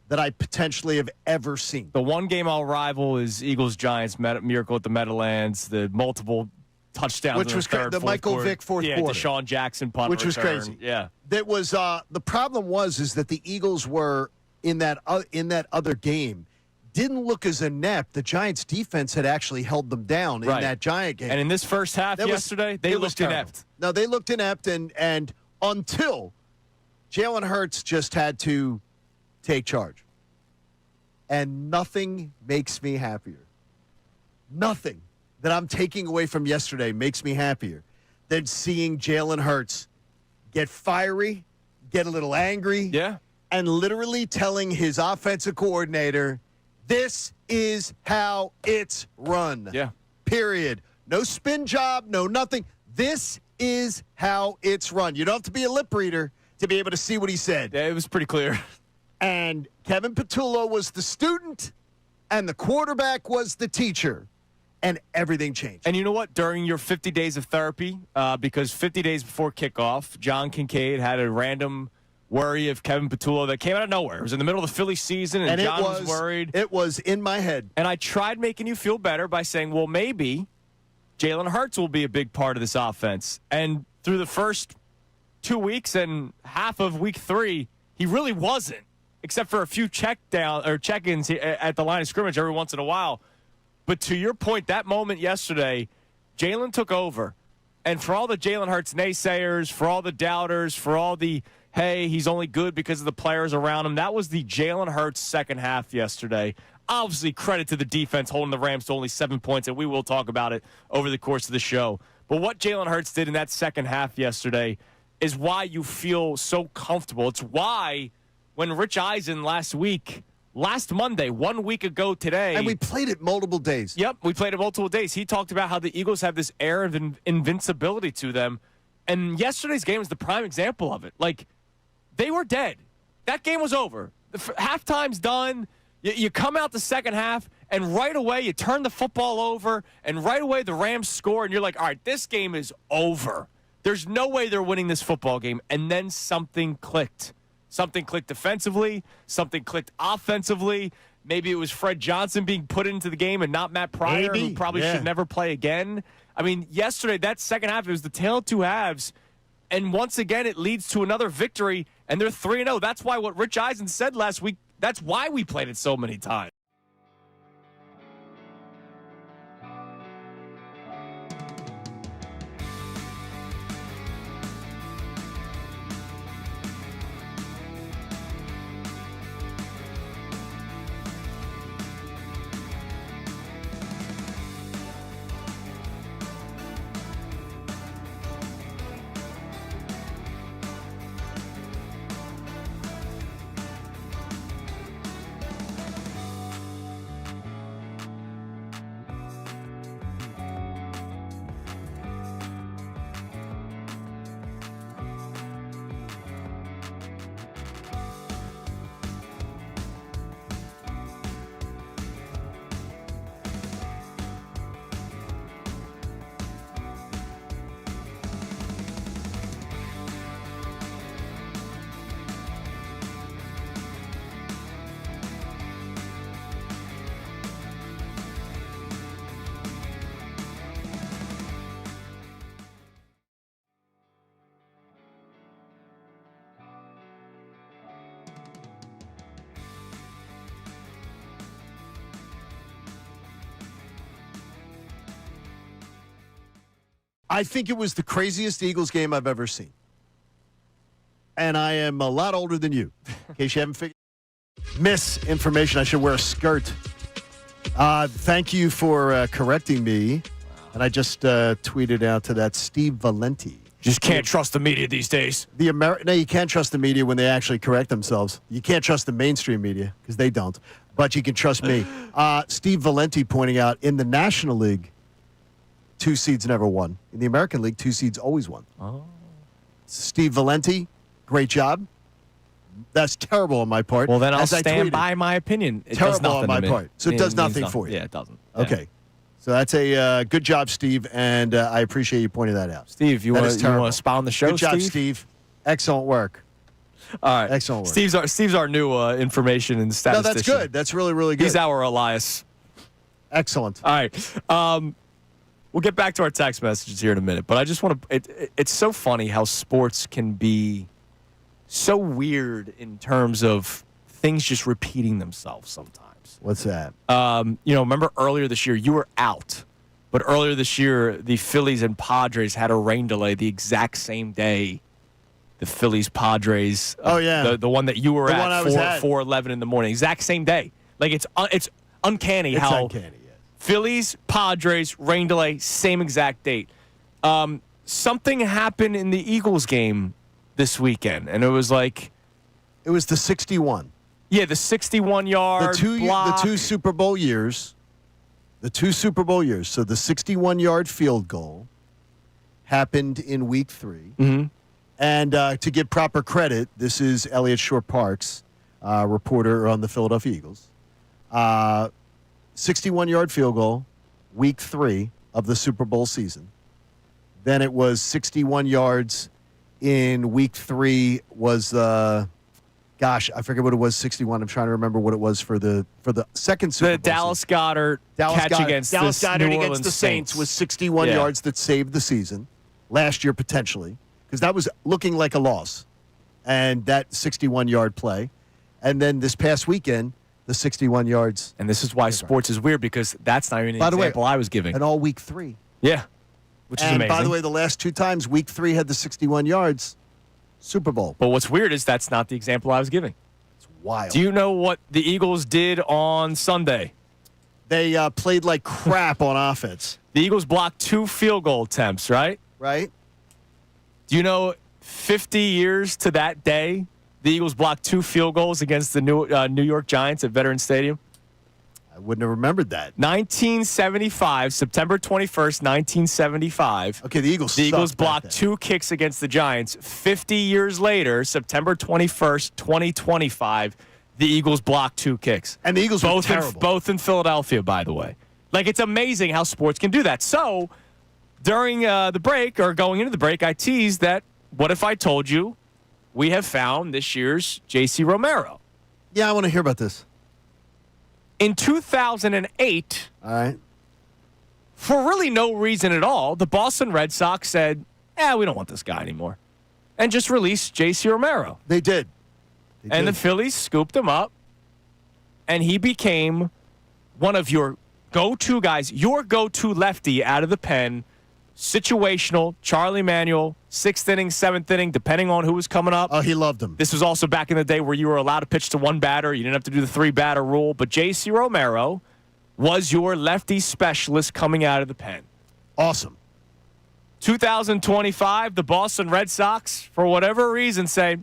that I potentially have ever seen. The one game I'll rival is Eagles-Giants miracle at the Meadowlands, the multiple touchdowns Which in was third, the Michael quarter. Vick fourth quarter. Yeah, Deshaun Jackson punt Which was return. crazy. Yeah. That was the problem is that the Eagles were in that other game didn't look as inept. The Giants defense had actually held them down in that Giant game. And in this first half yesterday, they looked inept. No, they looked inept and until Jalen Hurts just had to take charge. And nothing makes me happier. Nothing that I'm taking away from yesterday makes me happier than seeing Jalen Hurts get fiery, get a little angry, and literally telling his offensive coordinator, this is how it's run. Yeah. Period. No spin job, no nothing. This is how it's run. You don't have to be a lip reader to be able to see what he said. Yeah, it was pretty clear. And Kevin Patullo was the student, and the quarterback was the teacher, and everything changed. And you know what? During your 50 days of therapy, because 50 days before kickoff, John Kincade had a random worry of Kevin Patullo that came out of nowhere. It was in the middle of the Philly season, and John was worried. It was in my head. And I tried making you feel better by saying, well, maybe Jalen Hurts will be a big part of this offense. And through the first 2 weeks and half of week 3, he really wasn't, except for a few check-ins at the line of scrimmage every once in a while. But to your point, that moment yesterday, Jalen took over. And for all the Jalen Hurts naysayers, for all the doubters, for all the, hey, he's only good because of the players around him, that was the Jalen Hurts second half yesterday. Obviously, credit to the defense holding the Rams to only 7 points, and we will talk about it over the course of the show. But what Jalen Hurts did in that second half yesterday is why you feel so comfortable. It's why when Rich Eisen last Monday, 1 week ago today. And we played it multiple days. Yep, we played it multiple days. He talked about how the Eagles have this air of invincibility to them. And yesterday's game is the prime example of it. Like, they were dead. That game was over. The halftime's done. You come out the second half, and right away you turn the football over, and right away the Rams score, and you're like, all right, this game is over. There's no way they're winning this football game. And then something clicked. Something clicked defensively. Something clicked offensively. Maybe it was Fred Johnson being put into the game and not Matt Pryor, who probably should never play again. I mean, yesterday, that second half, it was the tale of two halves. And once again, it leads to another victory, and they're 3-0. That's why what Rich Eisen said last week, that's why we played it so many times. I think it was the craziest Eagles game I've ever seen. And I am a lot older than you, in case you haven't figured. Misinformation. I should wear a skirt. Thank you for correcting me. And I just tweeted out to that Steve Valenti. Just can't trust the media these days. No, you can't trust the media when they actually correct themselves. You can't trust the mainstream media because they don't. But you can trust me. Steve Valenti pointing out in the National League, 2 seeds never won. In the American League, 2 seeds always won. Oh. Steve Valenti, great job. That's terrible on my part. Well, then I'll stand by my opinion. It terrible does nothing on my to me. part. So it does nothing for you. Yeah, it doesn't. Okay. Yeah. So that's a good job, Steve, and I appreciate you pointing that out. Steve, you want to spot on the show, Good job, Steve. Excellent work. All right. Excellent work. Steve's our new information and statistician. No, that's good. That's really, really good. He's our Elias. Excellent. All right. We'll get back to our text messages here in a minute, but I just want to it's so funny how sports can be so weird in terms of things just repeating themselves sometimes. What's that? Remember earlier this year, you were out, but earlier this year, the Phillies and Padres had a rain delay the exact same day. The Phillies Padres. Oh yeah, the one that you were at 4:11 in the morning, exact same day. Like it's uncanny how uncanny, yes. Phillies Padres rain delay same exact date. Something happened in the Eagles game this weekend, and it was the 61. Yeah, the 61-yard block. The two Super Bowl years. So the 61-yard field goal happened in Week 3. Mm-hmm. And to give proper credit, this is Elliot Shore-Parks, reporter on the Philadelphia Eagles. 61-yard field goal, Week 3 of the Super Bowl season. Then it was 61 yards in Week 3 was I forget what it was, 61. I'm trying to remember what it was for the second Super Bowl. The Dallas Goedert catch against the Saints was 61 yards that saved the season last year potentially, because that was looking like a loss, and that 61-yard play. And then this past weekend, the 61 yards. And this is why sports is weird, because that's not even an example I was giving. And all Week 3. Yeah, which is amazing. And by the way, the last 2 times, Week 3 had the 61 yards. Super Bowl. But what's weird is that's not the example I was giving. It's wild. Do you know what the Eagles did on Sunday? They played like crap on offense. The Eagles blocked 2 field goal attempts, right? Right. Do you know 50 years to that day, the Eagles blocked 2 field goals against the New York Giants at Veterans Stadium? I wouldn't have remembered that. 1975, September 21st, 1975. Okay, the Eagles blocked 2 kicks against the Giants. 50 years later, September 21st, 2025, the Eagles blocked 2 kicks. And the Eagles were terrible. Both in Philadelphia, by the way. Like, it's amazing how sports can do that. So, during the break, or going into the break, I teased that, what if I told you we have found this year's J.C. Romero? Yeah, I want to hear about this. In 2008, all right, for really no reason at all, the Boston Red Sox said, we don't want this guy anymore, and just released J.C. Romero. They did. The Phillies scooped him up, and he became one of your go-to guys, your go-to lefty out of the pen, situational, Charlie Manuel, 6th inning, 7th inning, depending on who was coming up. Oh, he loved him. This was also back in the day where you were allowed to pitch to 1 batter. You didn't have to do the 3-batter rule. But J.C. Romero was your lefty specialist coming out of the pen. Awesome. 2025, the Boston Red Sox, for whatever reason, say,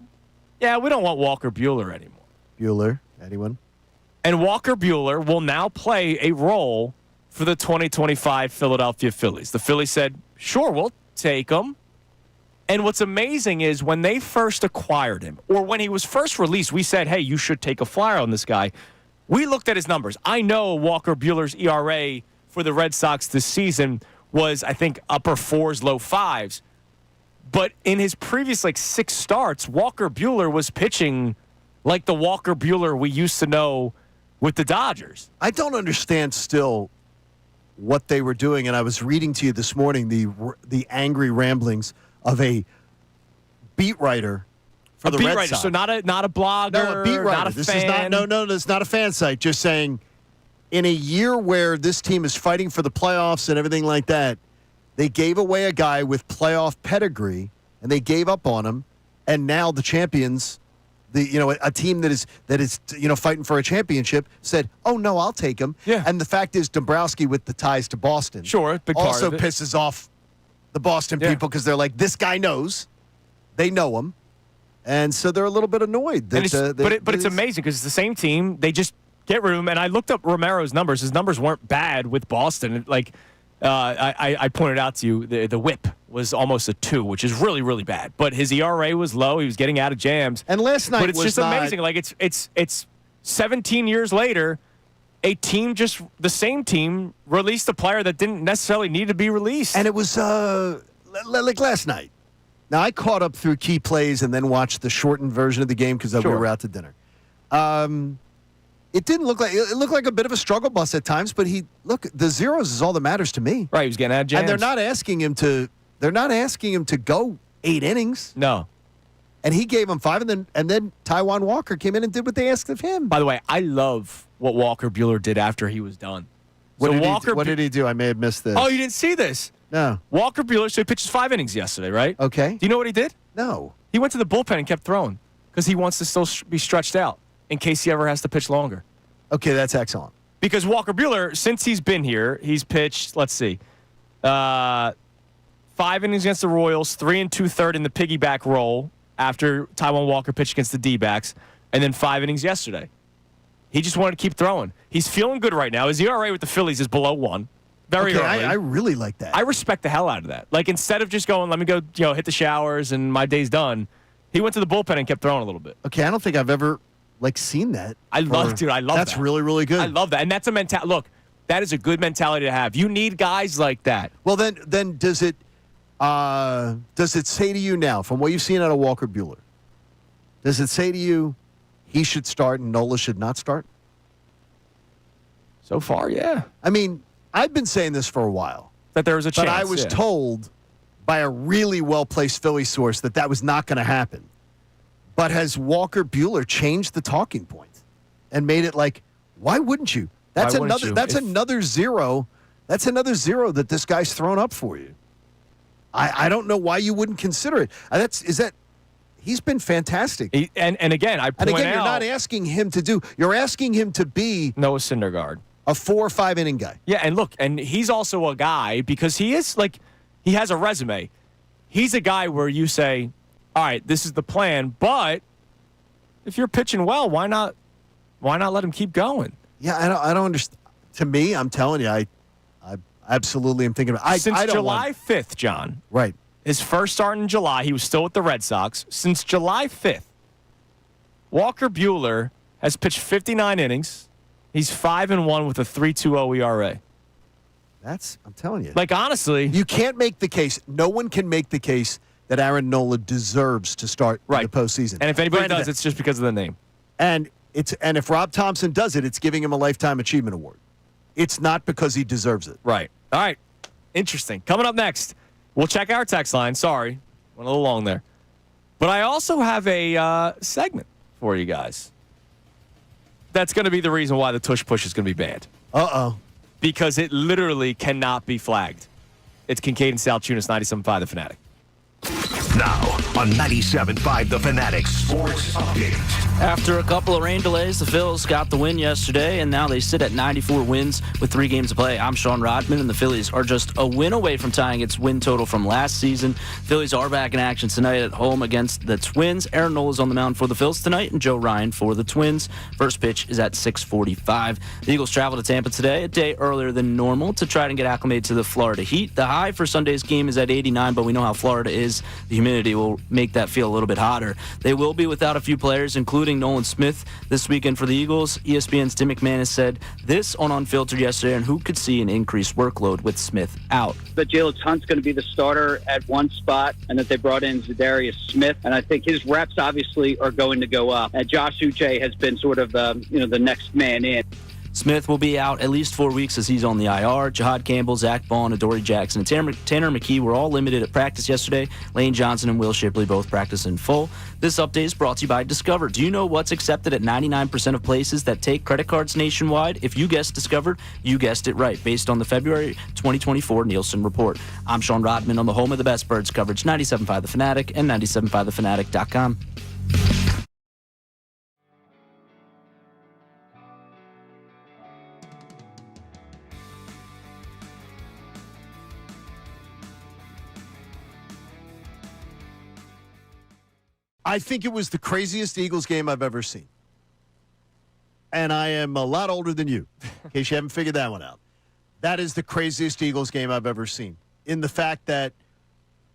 we don't want Walker Buehler anymore. Buehler, anyone? And Walker Buehler will now play a role for the 2025 Philadelphia Phillies. The Phillies said, sure, we'll take him. And what's amazing is when they first acquired him, or when he was first released, we said, hey, you should take a flyer on this guy. We looked at his numbers. I know Walker Buehler's ERA for the Red Sox this season was, I think, upper 4s, low 5s. But in his previous, 6 starts, Walker Buehler was pitching like the Walker Buehler we used to know with the Dodgers. I don't understand still what they were doing, and I was reading to you this morning the angry ramblings of a beat writer for the Red Sox. So not a blogger, no, a beat writer. Not a this fan. Is not, it's not a fan site. Just saying, in a year where this team is fighting for the playoffs and everything like that, They gave away a guy with playoff pedigree, and they gave up on him. And now the champions, a team that is fighting for a championship, said, "Oh no, I'll take him." Yeah. And the fact is, Dombrowski with the ties to Boston, Sure, big part also of it. pisses off the Boston people because they're like, "This guy knows." They know him, and so they're a little bit annoyed. That, But it's amazing because it's the same team. They just get rid of him. And I looked up Romero's numbers. His numbers weren't bad with Boston. Like I pointed out to you, the WHIP was almost a 2, which is really, really bad. But his ERA was low. He was getting out of jams. And last night but it's was just not, amazing. Like it's 17 years later, the same team released a player that didn't necessarily need to be released. And it was like last night. Now, I caught up through key plays and then watched the shortened version of the game because we were out to dinner. It didn't look like it looked like a bit of a struggle bus at times, but the zeros is all that matters to me. Right, he was getting out of jams. And they're not asking him to go 8 innings. No. And he gave him 5, and then Taijuan Walker came in and did what they asked of him. By the way, I love what Walker Buehler did after he was done. What did he do? I may have missed this. Oh, you didn't see this? No. Walker Buehler, so he pitches 5 innings yesterday, right? Okay. Do you know what he did? No. He went to the bullpen and kept throwing because he wants to still be stretched out in case he ever has to pitch longer. Okay, that's excellent. Because Walker Buehler, since he's been here, he's pitched, 5 innings against the Royals, 3 2/3 in the piggyback role after Taijuan Walker pitched against the D-backs, and then 5 innings yesterday. He just wanted to keep throwing. He's feeling good right now. His ERA with the Phillies is below 1. Very early. I really like that. I respect the hell out of that. Like, instead of just going, let me go, hit the showers and my day's done, he went to the bullpen and kept throwing a little bit. Okay, I don't think I've ever seen that. I love that. That's really, really good. I love that. And that's a mentality. Look, that is a good mentality to have. You need guys like that. Well, then does it say to you now, from what you've seen out of Walker Buehler, does it say to you he should start and Nola should not start? So far, yeah. I mean, I've been saying this for a while. That there was a chance. But I was told by a really well-placed Philly source that was not going to happen. But has Walker Buehler changed the talking point and made it like, why wouldn't you? That's another zero. That's another zero that this guy's thrown up for you. I don't know why you wouldn't consider it. He's been fantastic. And again, you're not asking him to do. You're asking him to be Noah Syndergaard, a 4 or 5 inning guy. Yeah, and look, and he's also a guy because he is he has a resume. He's a guy where you say, all right, this is the plan, but if you're pitching well, why not let him keep going? Yeah, I don't understand. To me, I'm telling you, I absolutely am thinking about it. Since July 5th, John. Right. His first start in July, he was still with the Red Sox. Since July 5th, Walker Buehler has pitched 59 innings. He's 5-1 with a 3.20 ERA. I'm telling you. Like, honestly. You can't make the case. No one can make the case that Aaron Nola deserves to start in the postseason. And if anybody does, it's just because of the name. And if Rob Thompson does it, it's giving him a Lifetime Achievement Award. It's not because he deserves it. Right. All right. Interesting. Coming up next, we'll check our text line. Sorry. Went a little long there. But I also have a segment for you guys. That's going to be the reason why the tush push is going to be banned. Uh-oh. Because it literally cannot be flagged. It's Kincade Salciunas, 97.5 The Fanatic. Now on 97.5 The Fanatic Sports Update. After a couple of rain delays, the Phils got the win yesterday, and now they sit at 94 wins with 3 games to play. I'm Sean Rodman, and the Phillies are just a win away from tying its win total from last season. Phillies are back in action tonight at home against the Twins. Aaron Nola's on the mound for the Phils tonight, and Joe Ryan for the Twins. First pitch is at 6:45. The Eagles travel to Tampa today, a day earlier than normal, to try and get acclimated to the Florida heat. The high for Sunday's game is at 89, but we know how Florida is. The humidity will make that feel a little bit hotter. They will be without a few players, including Nolan Smith, this weekend for the Eagles. ESPN's Tim McManus said this on Unfiltered yesterday, and who could see an increased workload with Smith out. But Jalen Hunt's going to be the starter at one spot, and that they brought in Zadarius Smith, and I think his reps obviously are going to go up. And Josh Uche has been sort of the next man in. Smith will be out at least 4 weeks as he's on the IR. Jahad Campbell, Zach Bond, Adoree Jackson, and Tanner McKee were all limited at practice yesterday. Lane Johnson and Will Shipley both practice in full. This update is brought to you by Discover. Do you know what's accepted at 99% of places that take credit cards nationwide? If you guessed Discover, you guessed it right, based on the February 2024 Nielsen report. I'm Sean Rodman on the home of the best Birds coverage, 97.5 The Fanatic and 97.5thefanatic.com. I think it was the craziest Eagles game I've ever seen. And I am a lot older than you, in case you haven't figured that one out. That is the craziest Eagles game I've ever seen. In the fact that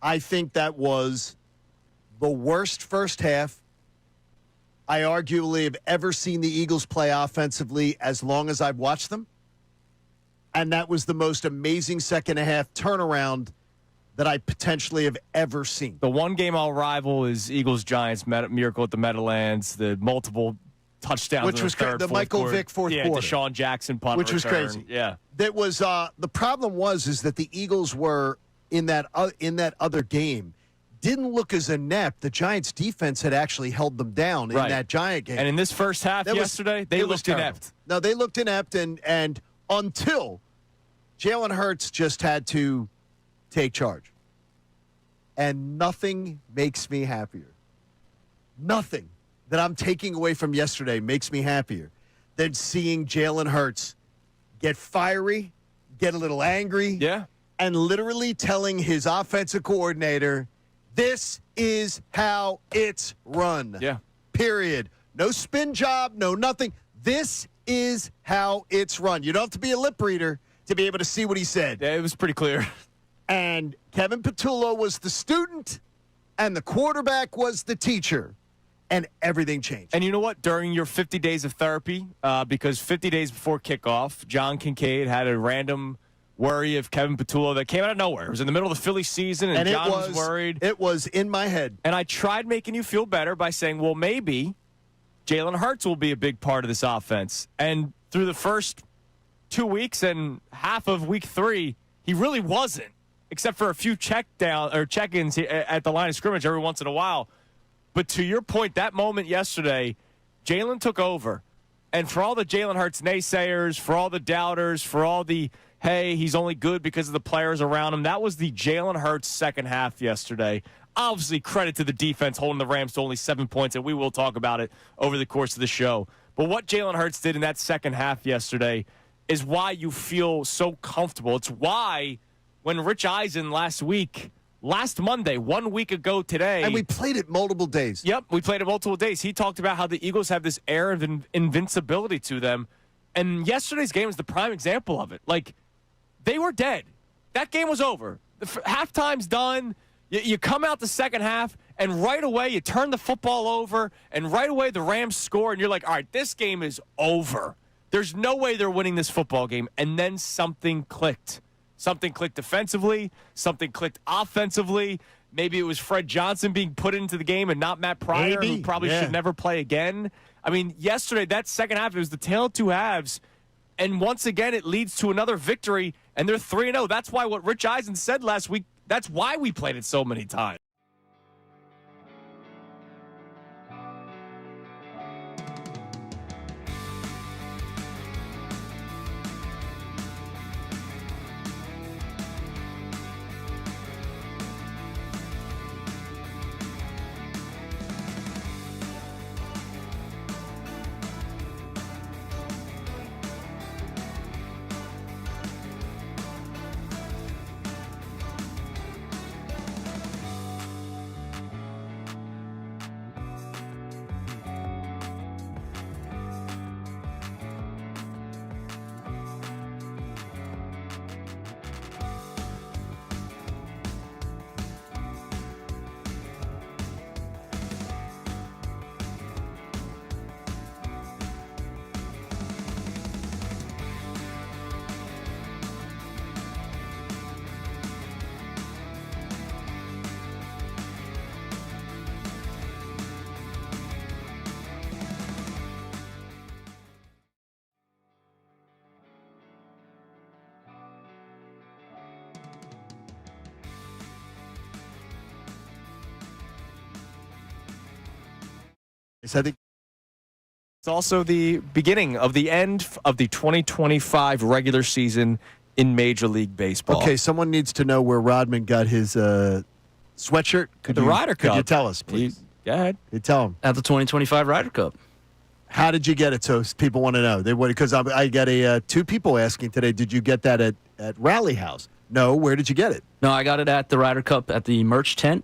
I think that was the worst first half I arguably have ever seen the Eagles play offensively as long as I've watched them. And that was the most amazing second half turnaround that I potentially have ever seen. The one game I'll rival is Eagles-Giants miracle at the Meadowlands, the multiple touchdowns, which was the Michael quarter. Vick fourth quarter, Deshaun Jackson punt which return. was crazy. Yeah, that was the problem is that the Eagles were in that other game didn't look as inept. The Giants defense had actually held them down in that Giant game. And in this first half yesterday, they looked inept. No, they looked inept, and until Jalen Hurts just had to take charge. And nothing makes me happier. Nothing that I'm taking away from yesterday makes me happier than seeing Jalen Hurts get fiery, get a little angry, and literally telling his offensive coordinator, this is how it's run. Yeah. Period. No spin job, no nothing. This is how it's run. You don't have to be a lip reader to be able to see what he said. Yeah, it was pretty clear. And Kevin Patullo was the student, and the quarterback was the teacher, and everything changed. And you know what? During your 50 days of therapy, because 50 days before kickoff, John Kincade had a random worry of Kevin Patullo that came out of nowhere. It was in the middle of the Phillies season, and John was worried. It was in my head. And I tried making you feel better by saying, well, maybe Jalen Hurts will be a big part of this offense. And through the first 2 weeks and half of week 3, he really wasn't, except for a few check-ins at the line of scrimmage every once in a while. But to your point, that moment yesterday, Jalen took over. And for all the Jalen Hurts naysayers, for all the doubters, for all the, hey, he's only good because of the players around him, that was the Jalen Hurts second half yesterday. Obviously, credit to the defense holding the Rams to only 7 points, and we will talk about it over the course of the show. But what Jalen Hurts did in that second half yesterday is why you feel so comfortable. It's why when Rich Eisen last Monday, 1 week ago today. And we played it multiple days. Yep, we played it multiple days. He talked about how the Eagles have this air of invincibility to them. And yesterday's game is the prime example of it. Like, they were dead. That game was over. Halftime's done. You come out the second half, and right away you turn the football over, and right away the Rams score, and you're like, all right, this game is over. There's no way they're winning this football game. And then something clicked. Something clicked defensively. Something clicked offensively. Maybe it was Fred Johnson being put into the game and not Matt Pryor, who probably should never play again. I mean, yesterday, that second half, it was the tale of two halves. And once again, it leads to another victory, and they're 3-0. That's why what Rich Eisen said last week, that's why we played it so many times. I think It's also the beginning of the end of the 2025 regular season in Major League Baseball. Okay, someone needs to know where Rodman got his sweatshirt. The Ryder Cup. Could you tell us, please? Go ahead. You tell them. At the 2025 Ryder Cup. How did you get it? So people want to know. They would because I got two people asking today. Did you get that at Rally House? No. Where did you get it? No, I got it at the Ryder Cup at the merch tent.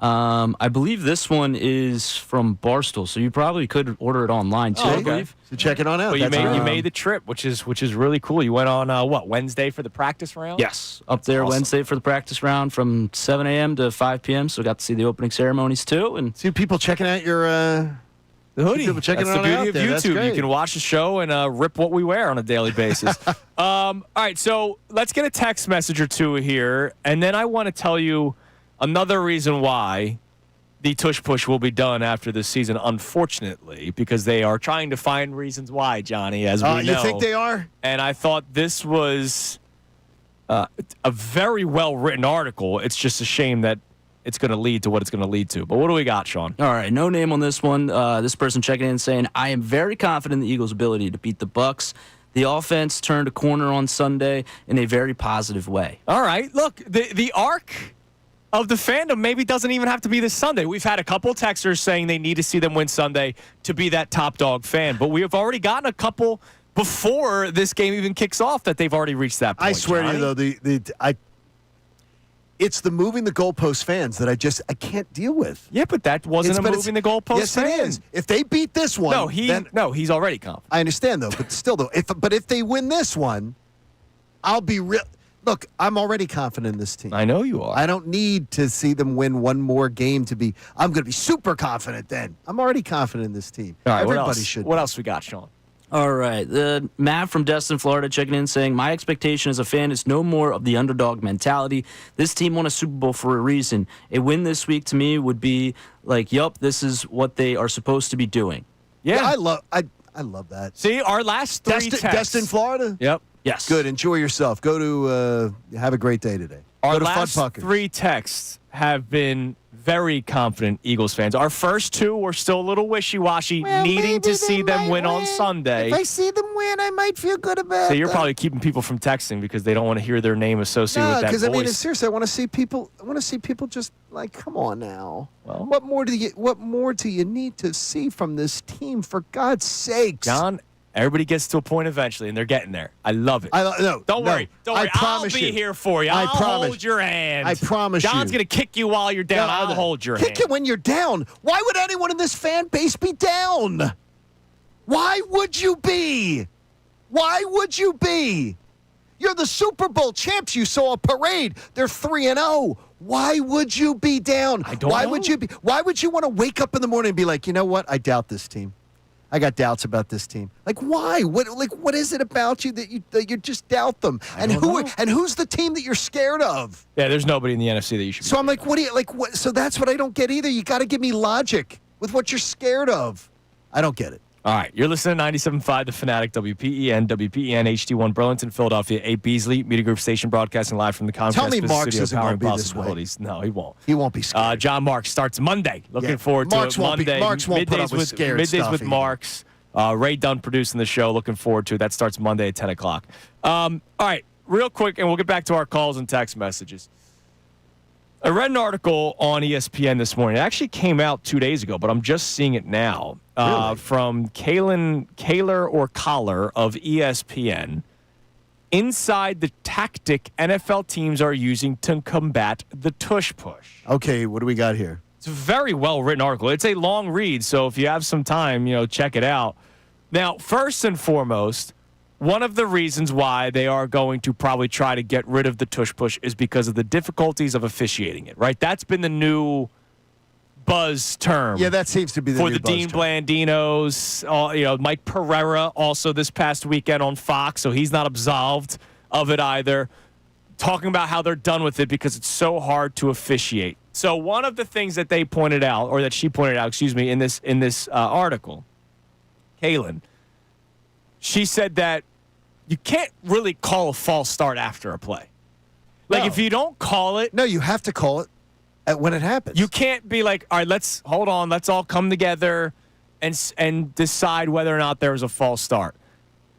I believe this one is from Barstool, so you probably could order it online too. Oh, I okay. believe. So check it on out. Well, you That's made the trip, which is really cool. You went on Wednesday for the practice round? Yes, up there awesome. Wednesday for the practice round from 7 a.m. to 5 p.m. So got to see the opening ceremonies too. And See people checking out your The hoodie. People checking That's it the out beauty there. of That's YouTube. great. You can watch the show and rip what we wear on a daily basis. All right, so let's get a text message or two here, and then I want to tell you another reason why the tush push will be done after this season, unfortunately, because they are trying to find reasons why, Johnny, as we know. You think they are? And I thought this was a very well-written article. It's just a shame that it's going to lead to what it's going to lead to. But what do we got, Sean? all right, no name on this one. This person checking in saying, I am very confident in the Eagles' ability to beat the Bucs. The offense turned a corner on Sunday in a very positive way. All right, look, the arc of the fandom maybe doesn't even have to be this Sunday. We've had a couple texters saying they need to see them win Sunday to be that top dog fan, but we have already gotten a couple before this game even kicks off that they've already reached that point. I swear Johnny. to you, though, it's the moving the goalpost fans that I can't deal with. Yeah, but that wasn't a moving the goalpost Yes, fan. it is. If they beat this one, No, he's already confident. I understand though, but still though, if they win this one, I'll be real. Look, I'm already confident in this team. I know you are. I don't need to see them win one more game to be. I'm going to be super confident. Then I'm already confident in this team. All right, Everybody what else? should. What be. else we got, Sean? All right. Matt from Destin, Florida, checking in saying, my expectation as a fan is no more of the underdog mentality. This team won a Super Bowl for a reason. A win this week to me would be like, yup, this is what they are supposed to be doing. Yeah, I love that. See, our last three texts. Destin, Florida. Yep. Yes. Good. Enjoy yourself. Go to have a great day today. Our Go to last Fun Puckers. three texts have been very confident Eagles fans. Our first two were still a little wishy-washy, needing to see them win on Sunday. If I see them win, I might feel good about it. So you're probably keeping people from texting because they don't want to hear their name associated with that because voice. I mean, seriously, I want to see people. I want to see people just like, come on now. Well- what more do you need to see from this team? For God's sakes, John, everybody gets to a point eventually, and they're getting there. I love it. No, Don't worry. Don't worry. I promise I'll be you. here for you. I I'll promise. hold your hand. I promise you. John's going to kick you while you're down. I'll hold your Kick hand. you when you're down. Why would anyone in this fan base be down? Why would you be? Why would you be? You're the Super Bowl champs. You saw a parade. They're 3-0. Why would you be down? I don't Why know. would you be? Why would you want to wake up in the morning and be like, you know what? I doubt this team. I got doubts about this team. Like, why? What is it about you that you just doubt them? And who's the team that you're scared of? Yeah, there's nobody in the NFC that you should be. So I'm like, what do you like? What? So that's what I don't get either. You got to give me logic with what you're scared of. I don't get it. All right, you're listening to 97.5 The Fanatic, WPEN HD1 Burlington, Philadelphia, 8 Beasley, Media Group Station, broadcasting live from the Comcast Tell me Business Marks Studio, isn't gonna powering be this way. possibilities. No, he won't. He won't be scared. John Marks starts Monday. Looking Yeah, forward to Marks it. won't be- Monday. Marks won't put up with scared Middays stuff with either. Marks. Ray Dunn producing the show. Looking forward to it. That starts Monday at 10 o'clock. All right, real quick, and we'll get back to our calls and text messages. I read an article on ESPN this morning. It actually came out 2 days ago, but I'm just seeing it now. Really? From Kaler or Collar of ESPN. Inside the tactic NFL teams are using to combat the tush push. Okay, what do we got here? It's a very well-written article. It's a long read, so if you have some time, check it out. Now, first and foremost, one of the reasons why they are going to probably try to get rid of the tush push is because of the difficulties of officiating it, right? That's been the new buzz term. Yeah, that seems to be the for new the buzz Dean term. Blandinos, Mike Pereira also this past weekend on Fox, so he's not absolved of it either. Talking about how they're done with it because it's so hard to officiate. So one of the things that they pointed out, or that she pointed out, in this article, Kaylin, she said that you can't really call a false start after a play. Like, No. if you don't call it, No, you have to call it when it happens. you can't be like, all right, let's all come together and decide whether or not there was a false start.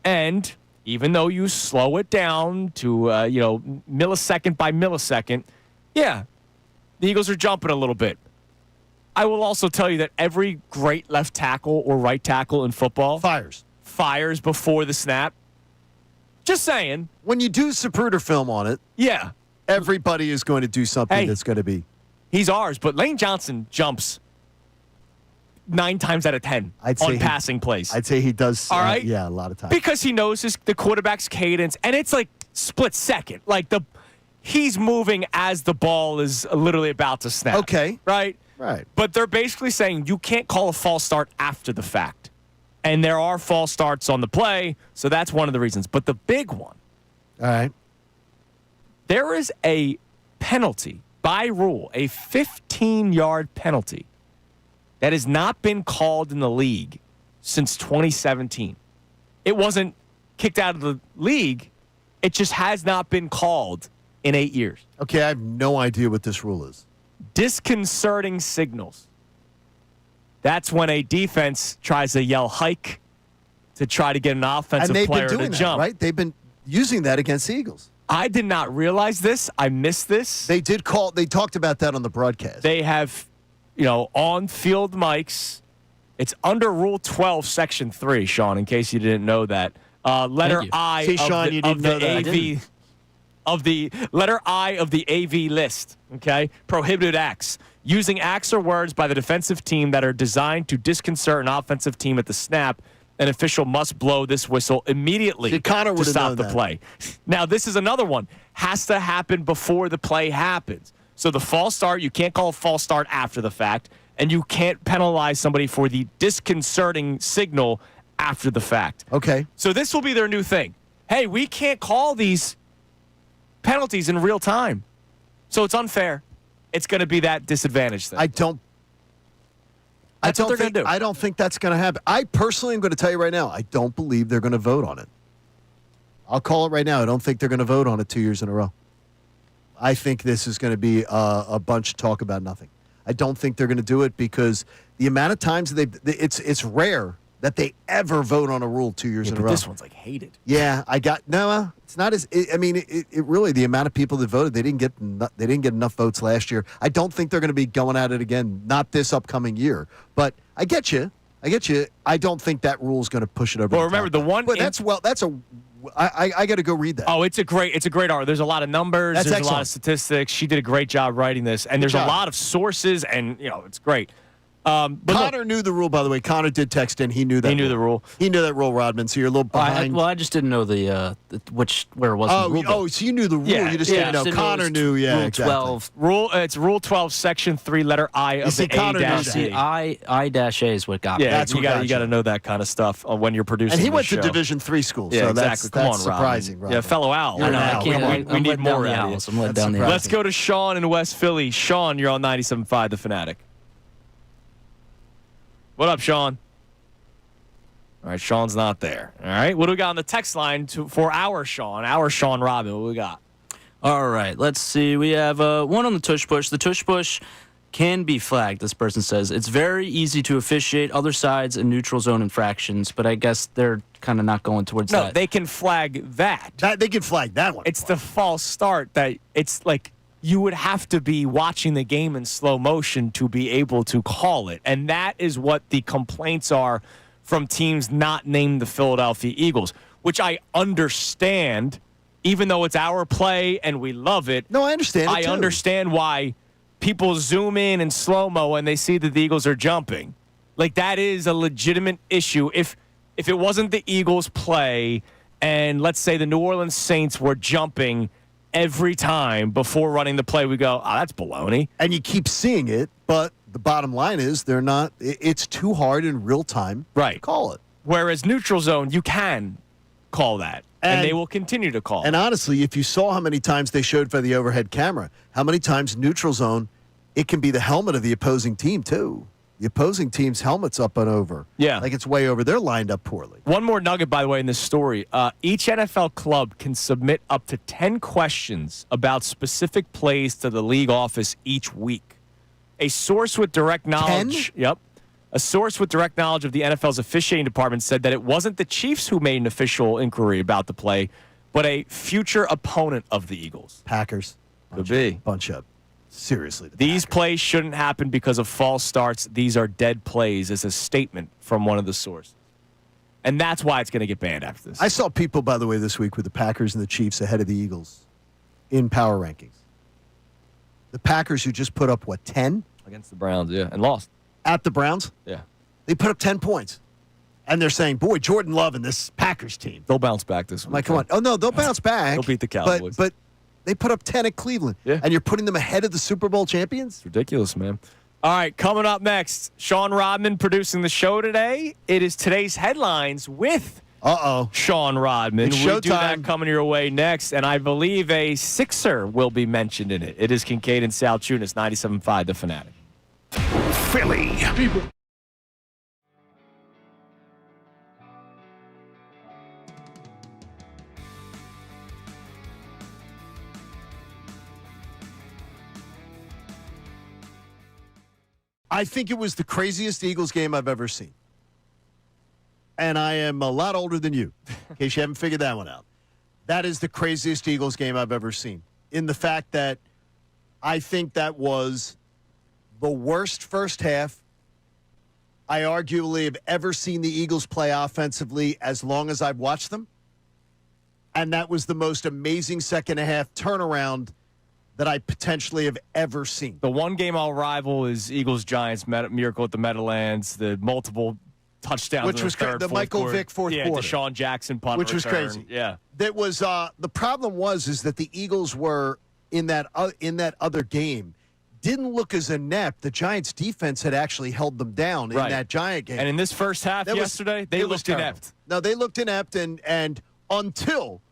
And even though you slow it down to millisecond by millisecond, yeah, the Eagles are jumping a little bit. I will also tell you that every great left tackle or right tackle in football fires before the snap. Just saying. When you do Zapruder film on it, yeah, everybody is going to do something that's going to be. He's ours, but Lane Johnson jumps 9 times out of 10 on passing plays. I'd say he does. All right? Yeah, a lot of times. Because he knows the quarterback's cadence, and it's like split second. Like he's moving as the ball is literally about to snap. Okay. Right? Right. But they're basically saying you can't call a false start after the fact. And there are false starts on the play, so that's one of the reasons. But the big one. All right. There is a penalty by rule, a 15-yard penalty that has not been called in the league since 2017. It wasn't kicked out of the league. It just has not been called in 8 years. Okay, I have no idea what this rule is. Disconcerting signals. That's when a defense tries to yell hike to try to get an offensive player to jump. Right? They've been using that against the Eagles. I did not realize this. I missed this. They talked about that on the broadcast. They have, on-field mics. It's under Rule 12, Section 3, Sean, in case you didn't know that. Letter I See, Sean, you didn't know that. AV of the letter I of the AV list, okay? Prohibited acts. Using acts or words by the defensive team that are designed to disconcert an offensive team at the snap, an official must blow this whistle immediately to stop the play. Now, this is another one. Has to happen before the play happens. So the false start, you can't call a false start after the fact, and you can't penalize somebody for the disconcerting signal after the fact. Okay. So this will be their new thing. Hey, we can't call these penalties in real time. So it's unfair. It's going to be that disadvantage thing. I don't think that's going to happen. I personally am going to tell you right now, I don't believe they're going to vote on it. I'll call it right now. I don't think they're going to vote on it 2 years in a row. I think this is going to be a bunch of talk about nothing. I don't think they're going to do it because the amount of times it's rare that they ever vote on a rule 2 years in a row. This one's like hated. Yeah, it's not as. It really the amount of people that voted they didn't get enough votes last year. I don't think they're going to be going at it again. Not this upcoming year. But I get you. I don't think that rule is going to push it over. Well, remember the one. But I got to go read that. Oh, it's a great art. There's a lot of numbers. That's there's excellent. A lot of statistics. She did a great job writing this, and there's a lot of sources, and it's great. But Connor knew the rule, by the way. Connor did text in. He knew that. He knew the rule. He knew that rule, Rodman. So you're a little behind. I just didn't know where it was. In the rule book. So you knew the rule. Yeah, you just didn't know. Connor knew. Yeah, Rule exactly. 12. It's Rule 12, Section 3, letter I of the A-A. I-A is what got me. Yeah, you got to know that kind of stuff when you're producing. And he the went show. to Division III school. Yeah, so exactly. That's Come on, surprising. Robin. Yeah, fellow Owl. I know. I can't. We need more out out of you. I'm let down the Let's go to Sean in West Philly. Sean, you're on 97.5 The Fanatic. What up, Sean? All right, Sean's not there. All right, what do we got on the text line for our Sean Robin? What do we got? All right, let's see. We have one on the tush push. The tush push can be flagged, this person says. It's very easy to officiate other sides and neutral zone infractions, but I guess they're kind of not going towards that. No, they can flag that. They can flag that one. It's the false start that it's like you would have to be watching the game in slow motion to be able to call it. And that is what the complaints are from teams not named the Philadelphia Eagles, which I understand, even though it's our play and we love it. No, I understand it I too. understand why people zoom in slow-mo and they see that the Eagles are jumping. Like, that is a legitimate issue. If it wasn't the Eagles' play and, let's say, the New Orleans Saints were jumping every time before running the play, we go, oh, that's baloney. And you keep seeing it, but the bottom line is they're not. It's too hard in real time to call it. Whereas neutral zone, you can call that, and they will continue to call. And honestly, if you saw how many times they showed for the overhead camera, how many times neutral zone, it can be the helmet of the opposing team too. The opposing team's helmet's up and over. Yeah. Like it's way over. They're lined up poorly. One more nugget, by the way, in this story. Each NFL club can submit up to 10 questions about specific plays to the league office each week. A source with direct knowledge. 10? Yep. A source with direct knowledge of the NFL's officiating department said that it wasn't the Chiefs who made an official inquiry about the play, but a future opponent of the Eagles. Packers. Could be. Bunch up. Seriously. These Packers. plays shouldn't happen because of false starts. These are dead plays, is a statement from one of the sources. And that's why it's going to get banned after this. I saw people, by the way, this week with the Packers and the Chiefs ahead of the Eagles in power rankings. The Packers, who just put up, 10? Against the Browns, yeah, and lost. At the Browns? Yeah. They put up 10 points. And they're saying, boy, Jordan Love and this Packers team. They'll bounce back this week. I'm like, come on. Oh, no, they'll bounce back. They'll beat the Cowboys. But they put up 10 at Cleveland. Yeah. And you're putting them ahead of the Super Bowl champions? It's ridiculous, man. All right, coming up next, Sean Rodman producing the show today. It is today's headlines with Sean Rodman. It's we do showtime. that coming your way next, and I believe a Sixer will be mentioned in it. It is Kincade and Salciunas, 97.5, The Fanatic. Philly. People. I think it was the craziest Eagles game I've ever seen. And I am a lot older than you, in case you haven't figured that one out. That is the craziest Eagles game I've ever seen. In the fact that I think that was the worst first half I arguably have ever seen the Eagles play offensively as long as I've watched them. And that was the most amazing second half turnaround that I potentially have ever seen. The one game I'll rival is Eagles-Giants miracle at the Meadowlands, the multiple touchdowns Which in was third, the fourth Michael quarter. Vick fourth yeah, quarter. Deshaun Jackson punt Which was return. crazy. Yeah. That was the problem is that the Eagles were in that other game didn't look as inept. The Giants defense had actually held them down in that Giant game. And in this first half yesterday, they looked inept. No, they looked inept and until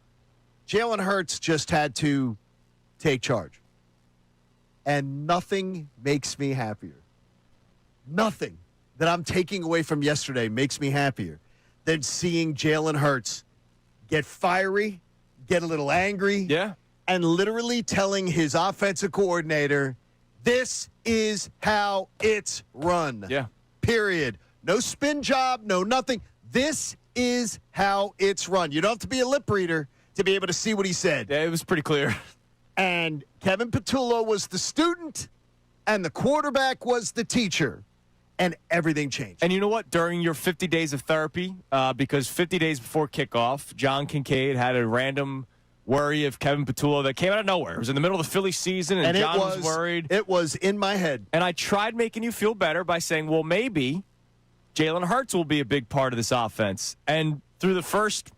Jalen Hurts just had to take charge. And nothing makes me happier. Nothing that I'm taking away from yesterday makes me happier than seeing Jalen Hurts get fiery, get a little angry, and literally telling his offensive coordinator, this is how it's run. Yeah. Period. No spin job, no nothing. This is how it's run. You don't have to be a lip reader to be able to see what he said. Yeah, it was pretty clear. And Kevin Patullo was the student, and the quarterback was the teacher, and everything changed. And you know what? During your 50 days of therapy, because 50 days before kickoff, John Kincade had a random worry of Kevin Patullo that came out of nowhere. It was in the middle of the Phillies season, and John was worried. It was in my head. And I tried making you feel better by saying, well, maybe Jalen Hurts will be a big part of this offense. And through the first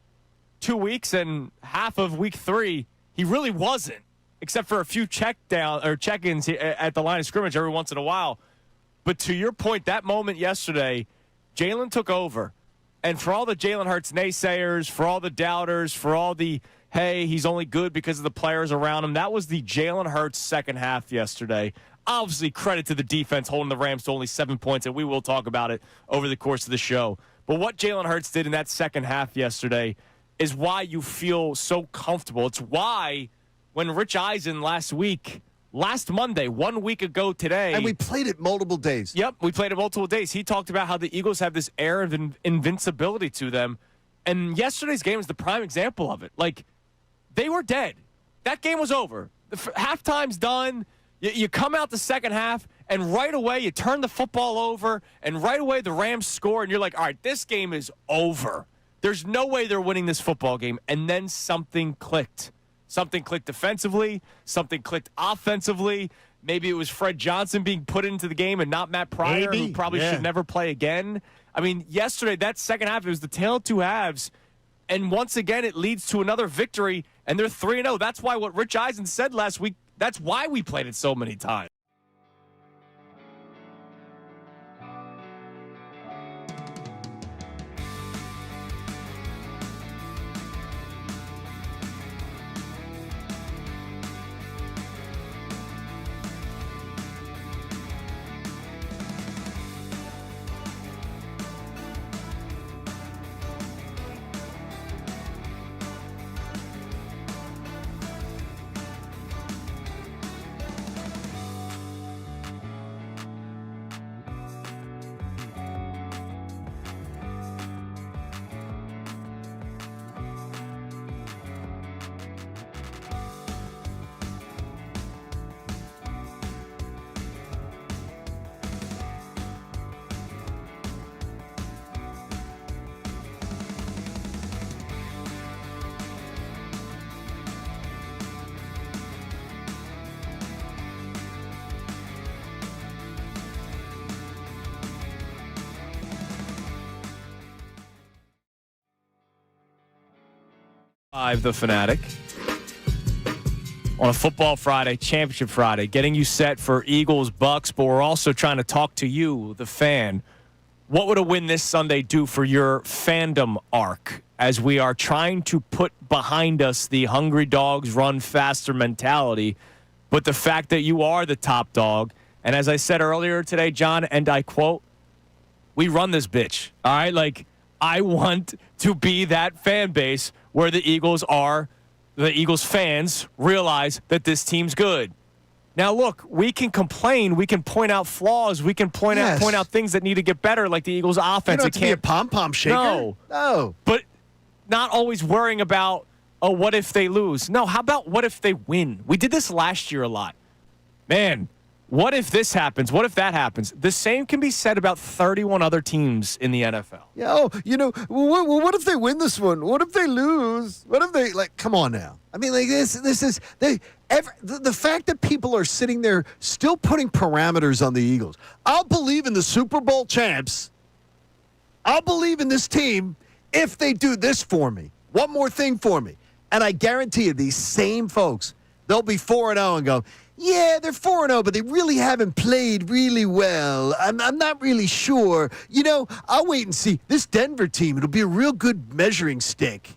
2 weeks and half of week 3, he really wasn't, except for a few check-ins at the line of scrimmage every once in a while. But to your point, that moment yesterday, Jalen took over. And for all the Jalen Hurts naysayers, for all the doubters, for all the, hey, he's only good because of the players around him, that was the Jalen Hurts second half yesterday. Obviously, credit to the defense holding the Rams to only 7 points, and we will talk about it over the course of the show. But what Jalen Hurts did in that second half yesterday is why you feel so comfortable. It's why when Rich Eisen last Monday, 1 week ago today. And we played it multiple days. Yep, we played it multiple days. He talked about how the Eagles have this air of invincibility to them. And yesterday's game is the prime example of it. Like, they were dead. That game was over. Halftime's done. You come out the second half, and right away you turn the football over, and right away the Rams score, and you're like, all right, this game is over. There's no way they're winning this football game. And then something clicked. Something clicked defensively. Something clicked offensively. Maybe it was Fred Johnson being put into the game and not Matt Pryor, who probably should never play again. I mean, yesterday, that second half, it was the tale of two halves. And once again, it leads to another victory, and they're 3-0. That's why what Rich Eisen said last week, that's why we played it so many times. Live, the Fanatic. On a football Friday, championship Friday, getting you set for Eagles, Bucks, but we're also trying to talk to you, the fan. What would a win this Sunday do for your fandom arc as we are trying to put behind us the hungry dogs run faster mentality, but the fact that you are the top dog, and as I said earlier today, John, and I quote, we run this bitch, all right? Like, I want to be that fan base where the Eagles fans realize that this team's good. Now, look, we can complain. We can point out flaws. We can point out things that need to get better, like the Eagles' offense. You don't have to be a pom-pom shaker. No. But not always worrying about, oh, what if they lose? No, how about what if they win? We did this last year a lot. Man, what if this happens? What if that happens? The same can be said about 31 other teams in the NFL. Yeah, what if they win this one? What if they lose? What if they, come on now. I mean, the fact that people are sitting there still putting parameters on the Eagles. I'll believe in the Super Bowl champs. I'll believe in this team if they do this for me. One more thing for me. And I guarantee you, these same folks, they'll be 4-0 and go, yeah, they're 4-0, but they really haven't played really well. I'm not really sure. I'll wait and see. This Denver team, it'll be a real good measuring stick.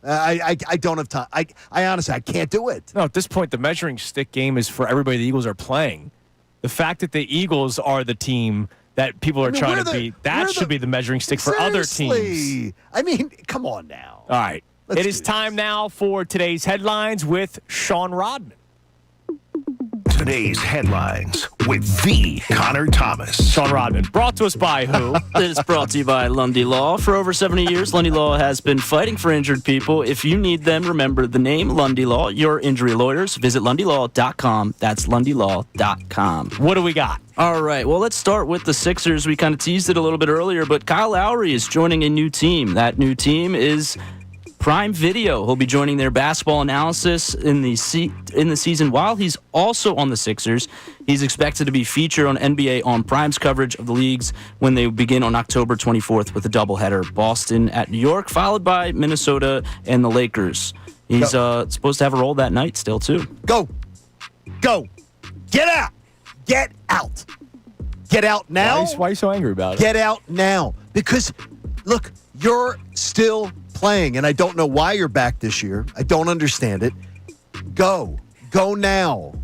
I don't have time. I honestly, I can't do it. No, at this point, the measuring stick game is for everybody the Eagles are playing. The fact that the Eagles are the team that people are trying to beat, that should be the measuring stick for other teams. I mean, come on now. All right. It is time now for today's headlines with Sean Rodman. Today's headlines with the Connor Thomas. Sean Rodman, brought to us by who? It is brought to you by Lundy Law. For over 70 years, Lundy Law has been fighting for injured people. If you need them, remember the name Lundy Law, your injury lawyers. Visit LundyLaw.com. That's LundyLaw.com. What do we got? All right, well, let's start with the Sixers. We kind of teased it a little bit earlier, but Kyle Lowry is joining a new team. That new team is Prime Video. He'll be joining their basketball analysis in the season while he's also on the Sixers. He's expected to be featured on NBA On Prime's coverage of the leagues when they begin on October 24th with a doubleheader. Boston at New York, followed by Minnesota and the Lakers. He's supposed to have a role that night still, too. Go. Get out. Get out. Get out now. Why are you so angry about it? Get out now. Because, look, you're still playing, and I don't know why you're back this year. I don't understand it. Go now.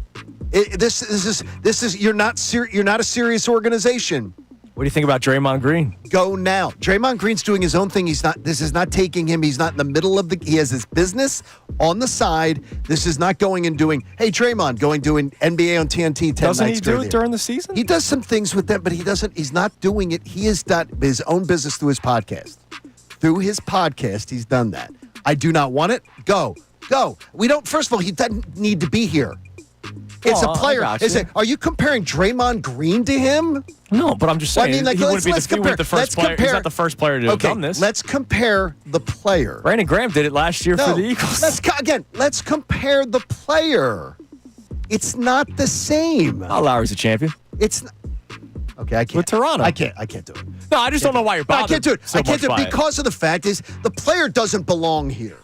This is you're not a serious organization. What do you think about Draymond Green? Go now. Draymond Green's doing his own thing. This is not taking him. He's not in the middle of he has his business on the side. This is not going and doing, hey, Draymond, going doing NBA on TNT 10 Doesn't nights. Doesn't he do it during the season? He does some things with them, but he's not doing it. He has done his own business through his podcast. Through his podcast, he's done that. I do not want it. Go. We don't, first of all, he doesn't need to be here. It's a player. Are you comparing Draymond Green to him? No, but I'm just saying. He wouldn't be the first player. He's not the first player to have done this. Let's compare the player. Brandon Graham did it last year for the Eagles. Let's compare the player. It's not the same. Oh, Lowry's a champion. It's not. Okay, I can't. With Toronto. I can't do it. No, I just don't know why you're bothered. I can't do it. I can't do it because of the fact is the player doesn't belong here.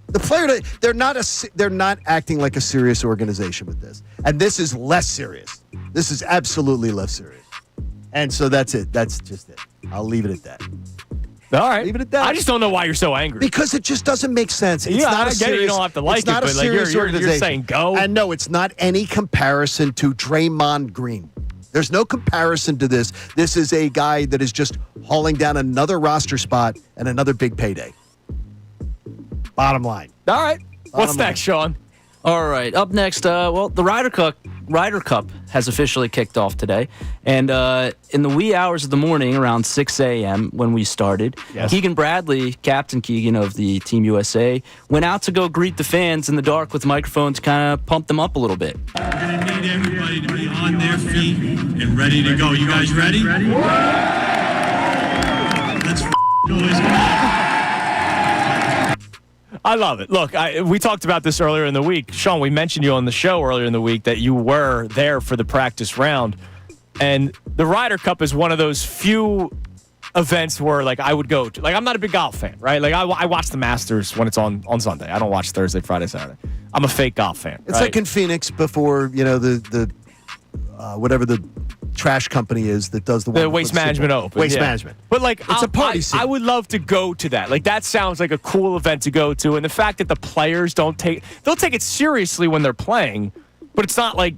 The player, they're not acting like a serious organization with this. And this is less serious. This is absolutely less serious. And so that's it. That's just it. I'll leave it at that. All right. Leave it at that. I just don't know why you're so angry. Because it just doesn't make sense. It's not I get it. You don't have to like it, but you're saying go. And no, it's not any comparison to Draymond Green. There's no comparison to this. This is a guy that is just hauling down another roster spot and another big payday. Bottom line. All right. What's next, Sean? All right. Up next, the Ryder Cup has officially kicked off today. And in the wee hours of the morning, around 6 a.m. when we started, Keegan Bradley, Captain Keegan of the Team USA, went out to go greet the fans in the dark with microphones to kind of pump them up a little bit. We're going to need everybody to be on their feet and ready to go. You guys ready? Let's go. I love it. Look, we talked about this earlier in the week. Sean, we mentioned you on the show earlier in the week that you were there for the practice round. And the Ryder Cup is one of those few events where like I would go to. Like I'm not a big golf fan, right? Like I watch the Masters when it's on Sunday. I don't watch Thursday, Friday, Saturday. I'm a fake golf fan. It's like in Phoenix before the whatever the trash company is that does the Waste Management Open. Waste Management. But like it's a party scene. I would love to go to that. Like that sounds like a cool event to go to. And the fact that the players they'll take it seriously when they're playing, but it's not like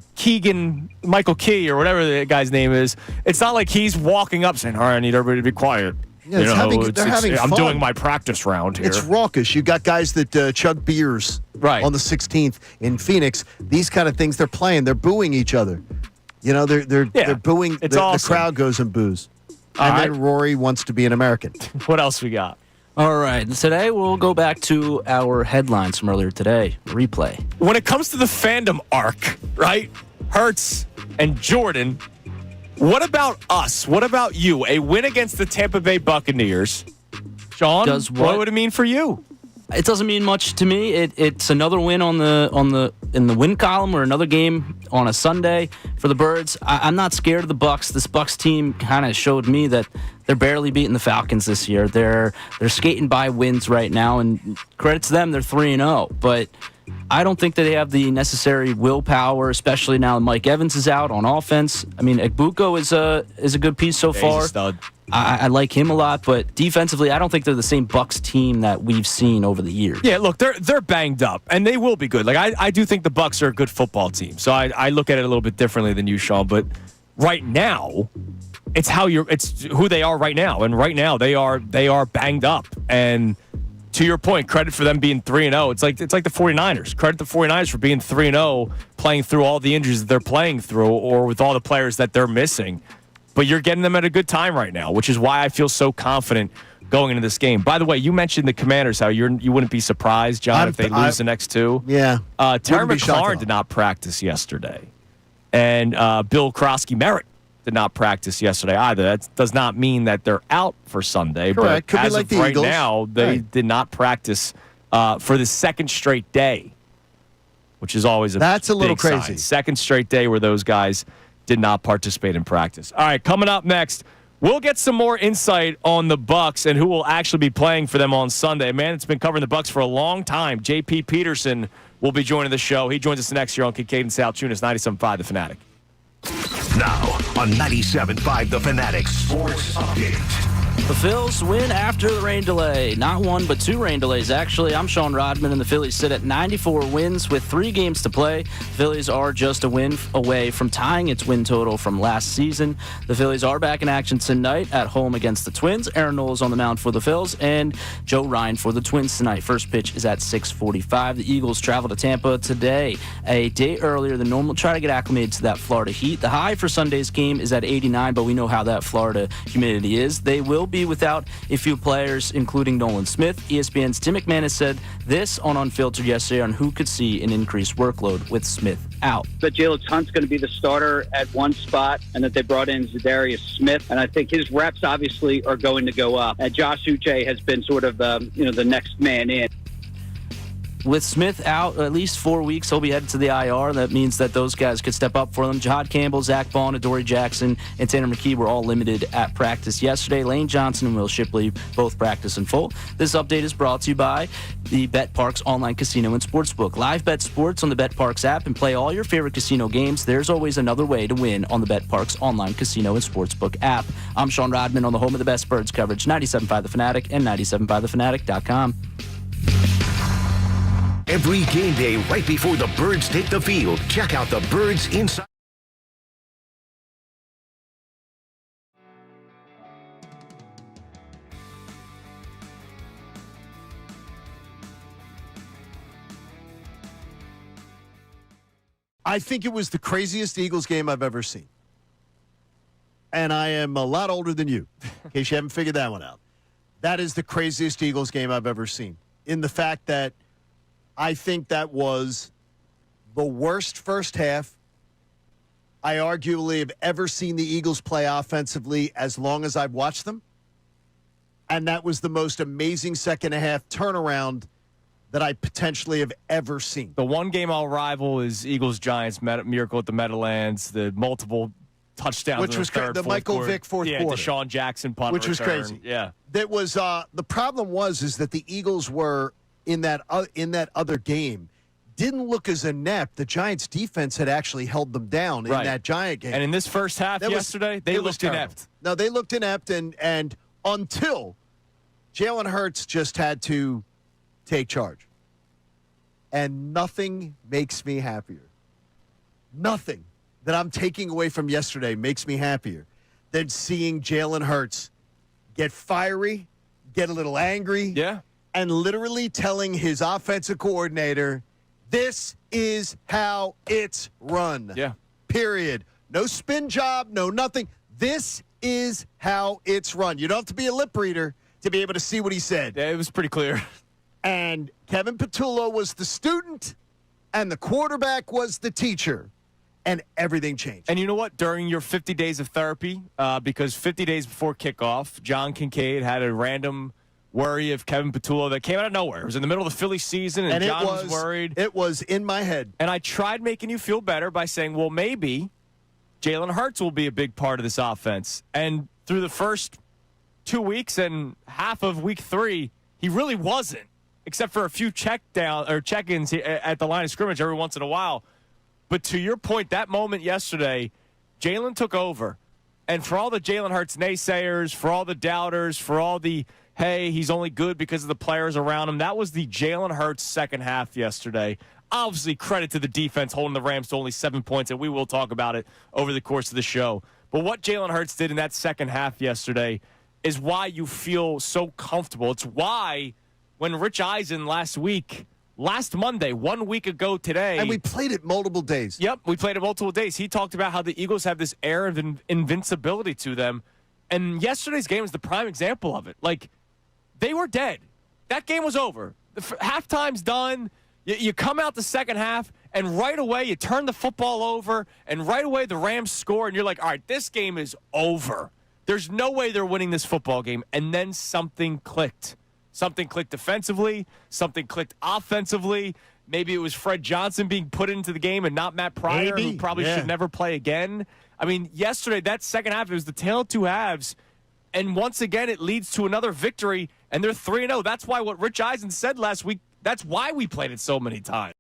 Michael Key or whatever the guy's name is. It's not like he's walking up saying, all right, I need everybody to be quiet. Yeah, they're having fun. I'm doing my practice round here. It's raucous. You got guys that chug beers on the 16th in Phoenix. These kind of things they're playing. They're booing each other. They're booing. It's the crowd goes and boos. Then Rory wants to be an American. What else we got? All right. Today, we'll go back to our headlines from earlier today. Replay. When it comes to the Fandom arc, right? Hurts and Jordan, what about us? What about you? A win against the Tampa Bay Buccaneers. Sean, what would it mean for you? It doesn't mean much to me. It's another win in the win column or another game on a Sunday for the Birds. I'm not scared of the Bucs. This Bucs team kind of showed me that they're barely beating the Falcons this year. They're skating by wins right now, and credit to them, they're 3-0. But I don't think that they have the necessary willpower, especially now that Mike Evans is out on offense. I mean, Egbuka is a good piece so far. He's a stud. I like him a lot, but defensively, I don't think they're the same Bucs team that we've seen over the years. Yeah, look, they're banged up, and they will be good. Like I do think the Bucs are a good football team, so I look at it a little bit differently than you, Sean. But right now, it's who they are right now, and right now they are banged up. And to your point, credit for them being 3-0. It's like the 49ers. Credit the 49ers for being 3-0, playing through all the injuries that they're playing through, or with all the players that they're missing. But you're getting them at a good time right now, which is why I feel so confident going into this game. By the way, you mentioned the Commanders, how you wouldn't be surprised, John, if they lose the next two. Yeah. Terry McLaurin did not practice yesterday. And Bill Krosky-Merritt did not practice yesterday either. That does not mean that they're out for Sunday. Correct. But Could as be like of the right Eagles. now, they did not practice for the second straight day, which is always That's a little big sign. crazy. Second straight day where those guys did not participate in practice. All right, coming up next, we'll get some more insight on the Bucs and who will actually be playing for them on Sunday. Man, it's been covering the Bucs for a long time. J.P. Peterson will be joining the show. He joins us next year on Kincade Salciunas, 97.5 The Fanatic. Now on 97.5 The Fanatic Sports Update. The Phils win after the rain delay. Not one, but two rain delays, actually. I'm Sean Rodman, and the Phillies sit at 94 wins with 3 games to play. The Phillies are just a win away from tying its win total from last season. The Phillies are back in action tonight at home against the Twins. Aaron Nola is on the mound for the Phils, and Joe Ryan for the Twins tonight. First pitch is at 6:45. The Eagles travel to Tampa today, a day earlier than normal. Try to get acclimated to that Florida heat. The high for Sunday's game is at 89, but we know how that Florida humidity is. They will be without a few players, including Nolan Smith. ESPN's Tim McManus said this on Unfiltered yesterday on who could see an increased workload with Smith out. That Jalen Hunt's going to be the starter at one spot, and that they brought in Zadarius Smith, and I think his reps obviously are going to go up. And Josh Uche has been sort of the next man in. With Smith out at least 4 weeks, he'll be headed to the IR. That means that those guys could step up for them. Jahad Campbell, Zach Vaughn, Adoree Jackson, and Tanner McKee were all limited at practice yesterday. Lane Johnson and Will Shipley both practice in full. This update is brought to you by the BetParx online casino and sportsbook. Live bet sports on the BetParx app and play all your favorite casino games. There's always another way to win on the BetParx online casino and sportsbook app. I'm Sean Rodman on the home of the best Birds coverage, 97.5 The Fanatic and 97.5thefanatic.com. Every game day right before the Birds take the field. Check out the Birds Inside. I think it was the craziest Eagles game I've ever seen. And I am a lot older than you, in case you haven't figured that one out. That is the craziest Eagles game I've ever seen. In the fact that I think that was the worst first half I arguably have ever seen the Eagles play offensively as long as I've watched them. And that was the most amazing second half turnaround that I potentially have ever seen. The one game I'll rival is Eagles-Giants, Miracle at the Meadowlands, the multiple touchdowns which in was the third, the fourth Michael quarter. Vick fourth yeah, quarter. Deshaun Jackson punt Which was return. crazy. Yeah. That was the problem is that the Eagles were in that other game didn't look as inept. The Giants defense had actually held them down in Right. that Giant game. And in this first half yesterday, they looked inept. No, they looked inept, and until Jalen Hurts just had to take charge. And nothing makes me happier. Nothing that I'm taking away from yesterday makes me happier than seeing Jalen Hurts get fiery, get a little angry, Yeah. and literally telling his offensive coordinator, this is how it's run. Yeah. Period. No spin job, no nothing. This is how it's run. You don't have to be a lip reader to be able to see what he said. Yeah, it was pretty clear. And Kevin Patullo was the student, and the quarterback was the teacher, and everything changed. And you know what? During your 50 days of therapy, because 50 days before kickoff, John Kincade had a random worry of Kevin Patullo that came out of nowhere. It was in the middle of the Phillies season, and John was worried. It was in my head. And I tried making you feel better by saying, well, maybe Jalen Hurts will be a big part of this offense. And through the first 2 weeks and half of week 3, he really wasn't, except for a few check-ins at the line of scrimmage every once in a while. But to your point, that moment yesterday, Jalen took over. And for all the Jalen Hurts naysayers, for all the doubters, for all the, hey, he's only good because of the players around him, that was the Jalen Hurts second half yesterday. Obviously, credit to the defense holding the Rams to only 7 points, and we will talk about it over the course of the show. But what Jalen Hurts did in that second half yesterday is why you feel so comfortable. It's why when Rich Eisen last Monday, 1 week ago today. And we played it multiple days. Yep, we played it multiple days. He talked about how the Eagles have this air of invincibility to them. And yesterday's game is the prime example of it. Like, they were dead. That game was over. The halftime's done. You come out the second half, and right away you turn the football over, and right away the Rams score, and you're like, all right, this game is over. There's no way they're winning this football game. And then something clicked. Something clicked defensively. Something clicked offensively. Maybe it was Fred Johnson being put into the game and not Matt Pryor, who probably should never play again. I mean, yesterday, that second half, it was the tale of two halves. And once again, it leads to another victory, and they're 3-0. That's why what Rich Eisen said last week, that's why we played it so many times.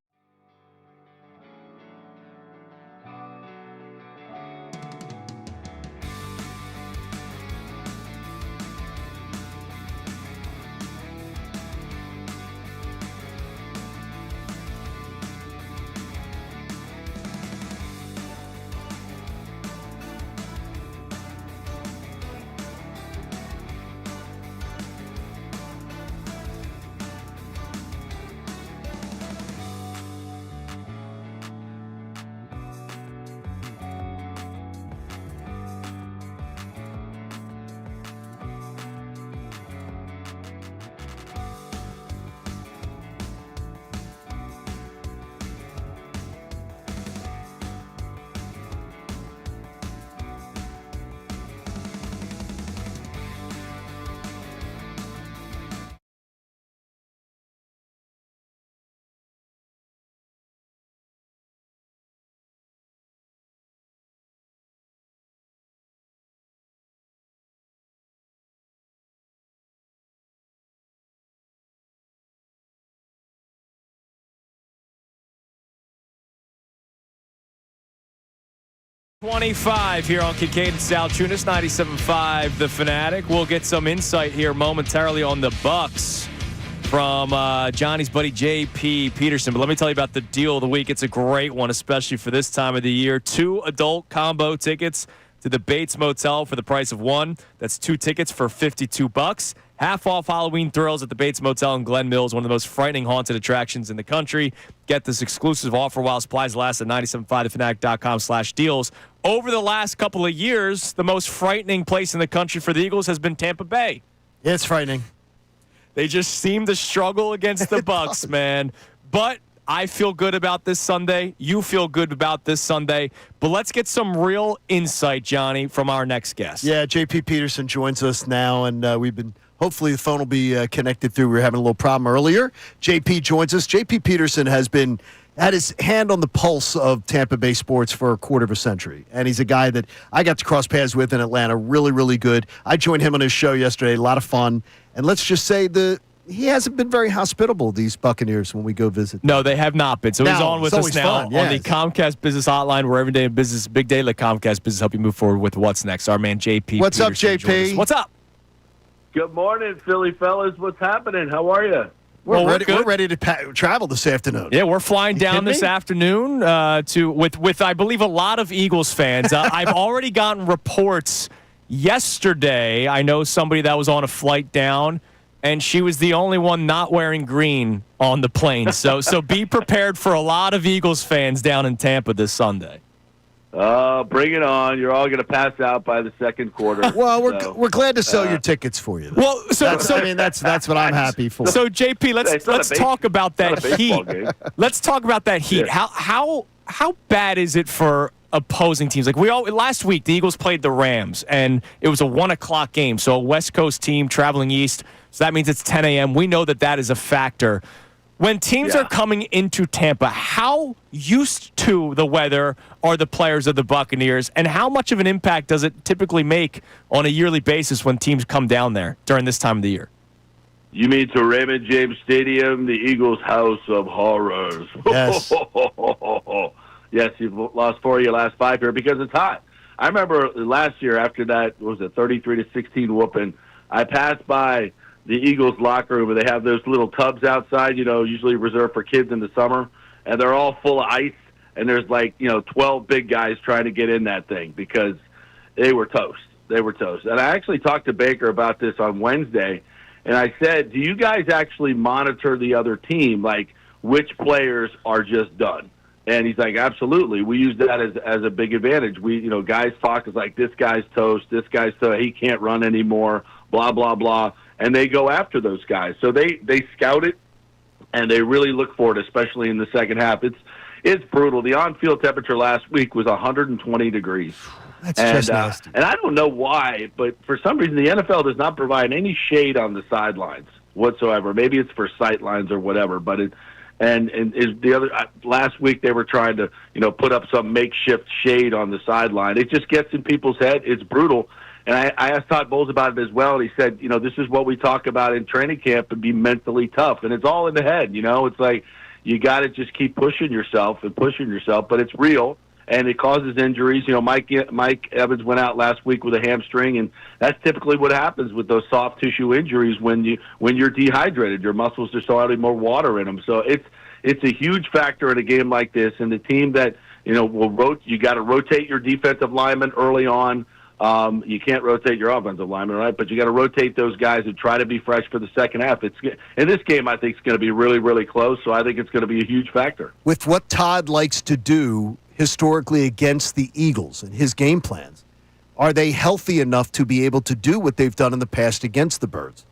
.25 here on Kincade Salciunas, 97.5 The Fanatic. We'll get some insight here momentarily on the Bucs from Johnny's buddy J.P. Peterson. But let me tell you about the deal of the week. It's a great one, especially for this time of the year. 2 adult combo tickets to the Bates Motel for the price of 1. That's 2 tickets for $52. Half off Halloween thrills at the Bates Motel in Glen Mills, one of the most frightening haunted attractions in the country. Get this exclusive offer while supplies last at 975thefanatic.com/deals. Over the last couple of years, the most frightening place in the country for the Eagles has been Tampa Bay. Yeah, it's frightening. They just seem to struggle against the Bucs, man. But I feel good about this Sunday. You feel good about this Sunday. But let's get some real insight, Johnny, from our next guest. Yeah, J.P. Peterson joins us now, and we've been hopefully the phone will be connected through. We were having a little problem earlier. J.P. joins us. J.P. Peterson has been had his hand on the pulse of Tampa Bay sports for a quarter of a century. And he's a guy that I got to cross paths with in Atlanta. Really, really good. I joined him on his show yesterday. A lot of fun. And let's just say he hasn't been very hospitable, these Buccaneers, when we go visit them. No, they have not been. So he's on with us now fun, yes. on the Comcast Business Hotline, where every day in business, big day, let Comcast Business help you move forward with what's next. Our man, JP. What's up, Peterson joins us. JP? What's up? Good morning, Philly fellas. What's happening? How are you? We're ready to travel this afternoon. Yeah, we're flying down this afternoon with I believe a lot of Eagles fans. I've already gotten reports yesterday. I know somebody that was on a flight down, and she was the only one not wearing green on the plane. So be prepared for a lot of Eagles fans down in Tampa this Sunday. Bring it on. You're all going to pass out by the second quarter. Well, we're glad to sell your tickets for you. Well, that's what I'm happy for. So JP, let's talk about that heat. Let's talk about that heat. Yeah. How bad is it for opposing teams? Like last week, the Eagles played the Rams, and it was a 1:00 game. So a West Coast team traveling east. So that means it's 10 a.m. We know that is a factor. When teams are coming into Tampa, how used to the weather are the players of the Buccaneers, and how much of an impact does it typically make on a yearly basis when teams come down there during this time of the year? You mean to Raymond James Stadium, the Eagles' house of horrors? Yes. Yes, you've lost 4 of your last 5 here because it's hot. I remember last year after that, what was it, 33-16 whooping, I passed by the Eagles locker room where they have those little tubs outside, usually reserved for kids in the summer, and they're all full of ice, and there's 12 big guys trying to get in that thing because they were toast. They were toast. And I actually talked to Baker about this on Wednesday, and I said, do you guys actually monitor the other team, like which players are just done? And he's like, absolutely. We use that as a big advantage. Guys talk is like, this guy's toast, he can't run anymore, blah, blah, blah. And they go after those guys. So they scout it, and they really look for it, especially in the second half. It's brutal. The on-field temperature last week was 120 degrees. That's just nasty. And I don't know why, but for some reason the NFL does not provide any shade on the sidelines whatsoever. Maybe it's for sight lines or whatever, but last week they were trying to put up some makeshift shade on the sideline. It just gets in people's head. It's brutal. And I asked Todd Bowles about it as well, and he said, this is what we talk about in training camp, and be mentally tough. And it's all in the head, It's like you got to just keep pushing yourself, but it's real, and it causes injuries. Mike Evans went out last week with a hamstring, and that's typically what happens with those soft tissue injuries when you're dehydrated. Your muscles just don't have more water in them. So it's a huge factor in a game like this, and the team that, you got to rotate your defensive linemen early on. You can't rotate your offensive lineman, right? But you got to rotate those guys and try to be fresh for the second half. In this game, I think it's going to be really, really close, so I think it's going to be a huge factor. With what Todd likes to do historically against the Eagles and his game plans, are they healthy enough to be able to do what they've done in the past against the Birds?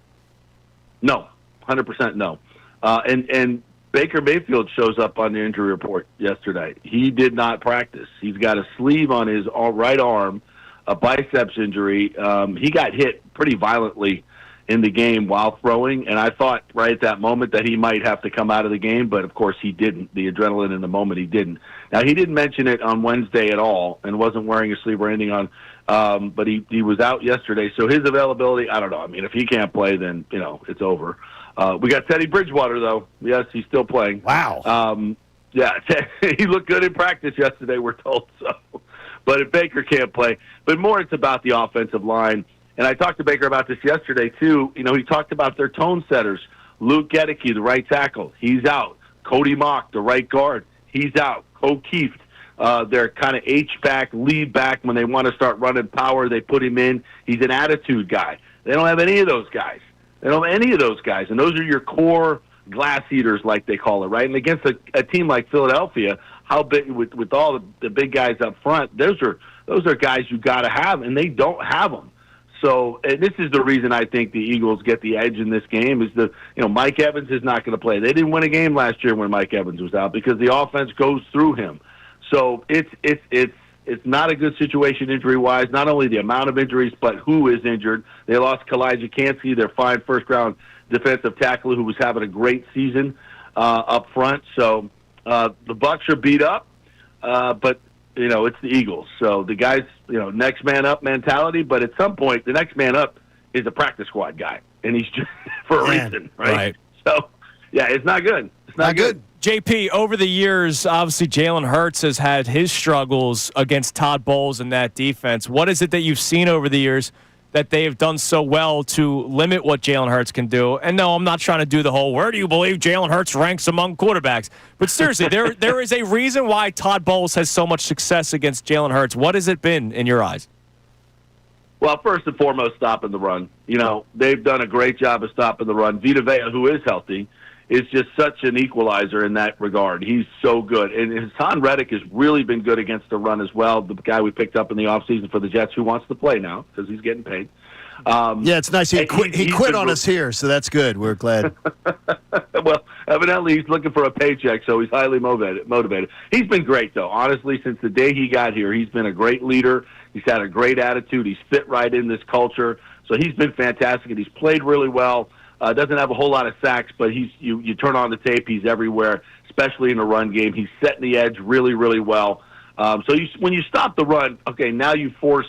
No, 100% no. And Baker Mayfield shows up on the injury report yesterday. He did not practice. He's got a sleeve on his right arm, a biceps injury. He got hit pretty violently in the game while throwing, and I thought right at that moment that he might have to come out of the game, but of course he didn't. The adrenaline in the moment, he didn't. Now, he didn't mention it on Wednesday at all and wasn't wearing a sleeve or anything on, but he was out yesterday, so his availability, I don't know. I mean, if he can't play, then, it's over. We got Teddy Bridgewater, though. Yes, he's still playing. Wow. Yeah, he looked good in practice yesterday, we're told, so. But if Baker can't play, but more it's about the offensive line. And I talked to Baker about this yesterday, too. He talked about their tone setters. Luke Gedeke, the right tackle, he's out. Cody Mock, the right guard, he's out. O'Keefe, their kind of H-back, lead back. When they want to start running power, they put him in. He's an attitude guy. They don't have any of those guys. And those are your core glass eaters, like they call it, right? And against a team like Philadelphia, how big with all the big guys up front, those are guys you got to have, and they don't have them. So this is the reason I think the Eagles get the edge in this game is Mike Evans is not going to play. They didn't win a game last year when Mike Evans was out because the offense goes through him. So it's not a good situation injury-wise, not only the amount of injuries, but who is injured. They lost Kalijah Kancey, their fine first-round defensive tackle who was having a great season up front. So The Bucs are beat up, but it's the Eagles. So the guys, next man up mentality. But at some point, the next man up is a practice squad guy, and he's just for a reason, right? So yeah, it's not good. It's not good. JP, over the years, obviously Jalen Hurts has had his struggles against Todd Bowles and that defense. What is it that you've seen over the years that they have done so well to limit what Jalen Hurts can do? And no, I'm not trying to do the whole, where do you believe Jalen Hurts ranks among quarterbacks? But seriously, there is a reason why Todd Bowles has so much success against Jalen Hurts. What has it been in your eyes? Well, first and foremost, stopping the run. They've done a great job of stopping the run. Vita Vea, who is healthy, is just such an equalizer in that regard. He's so good. And Hassan Reddick has really been good against the run as well, the guy we picked up in the offseason for the Jets who wants to play now because he's getting paid. It's nice. He quit on us here, so that's good. We're glad. Well, evidently he's looking for a paycheck, so he's highly motivated. He's been great, though. Honestly, since the day he got here, he's been a great leader. He's had a great attitude. He's fit right in this culture. So he's been fantastic, and he's played really well. Doesn't have a whole lot of sacks, but you turn on the tape, he's everywhere, especially in the run game. He's setting the edge really, really well. When you stop the run, okay, now you force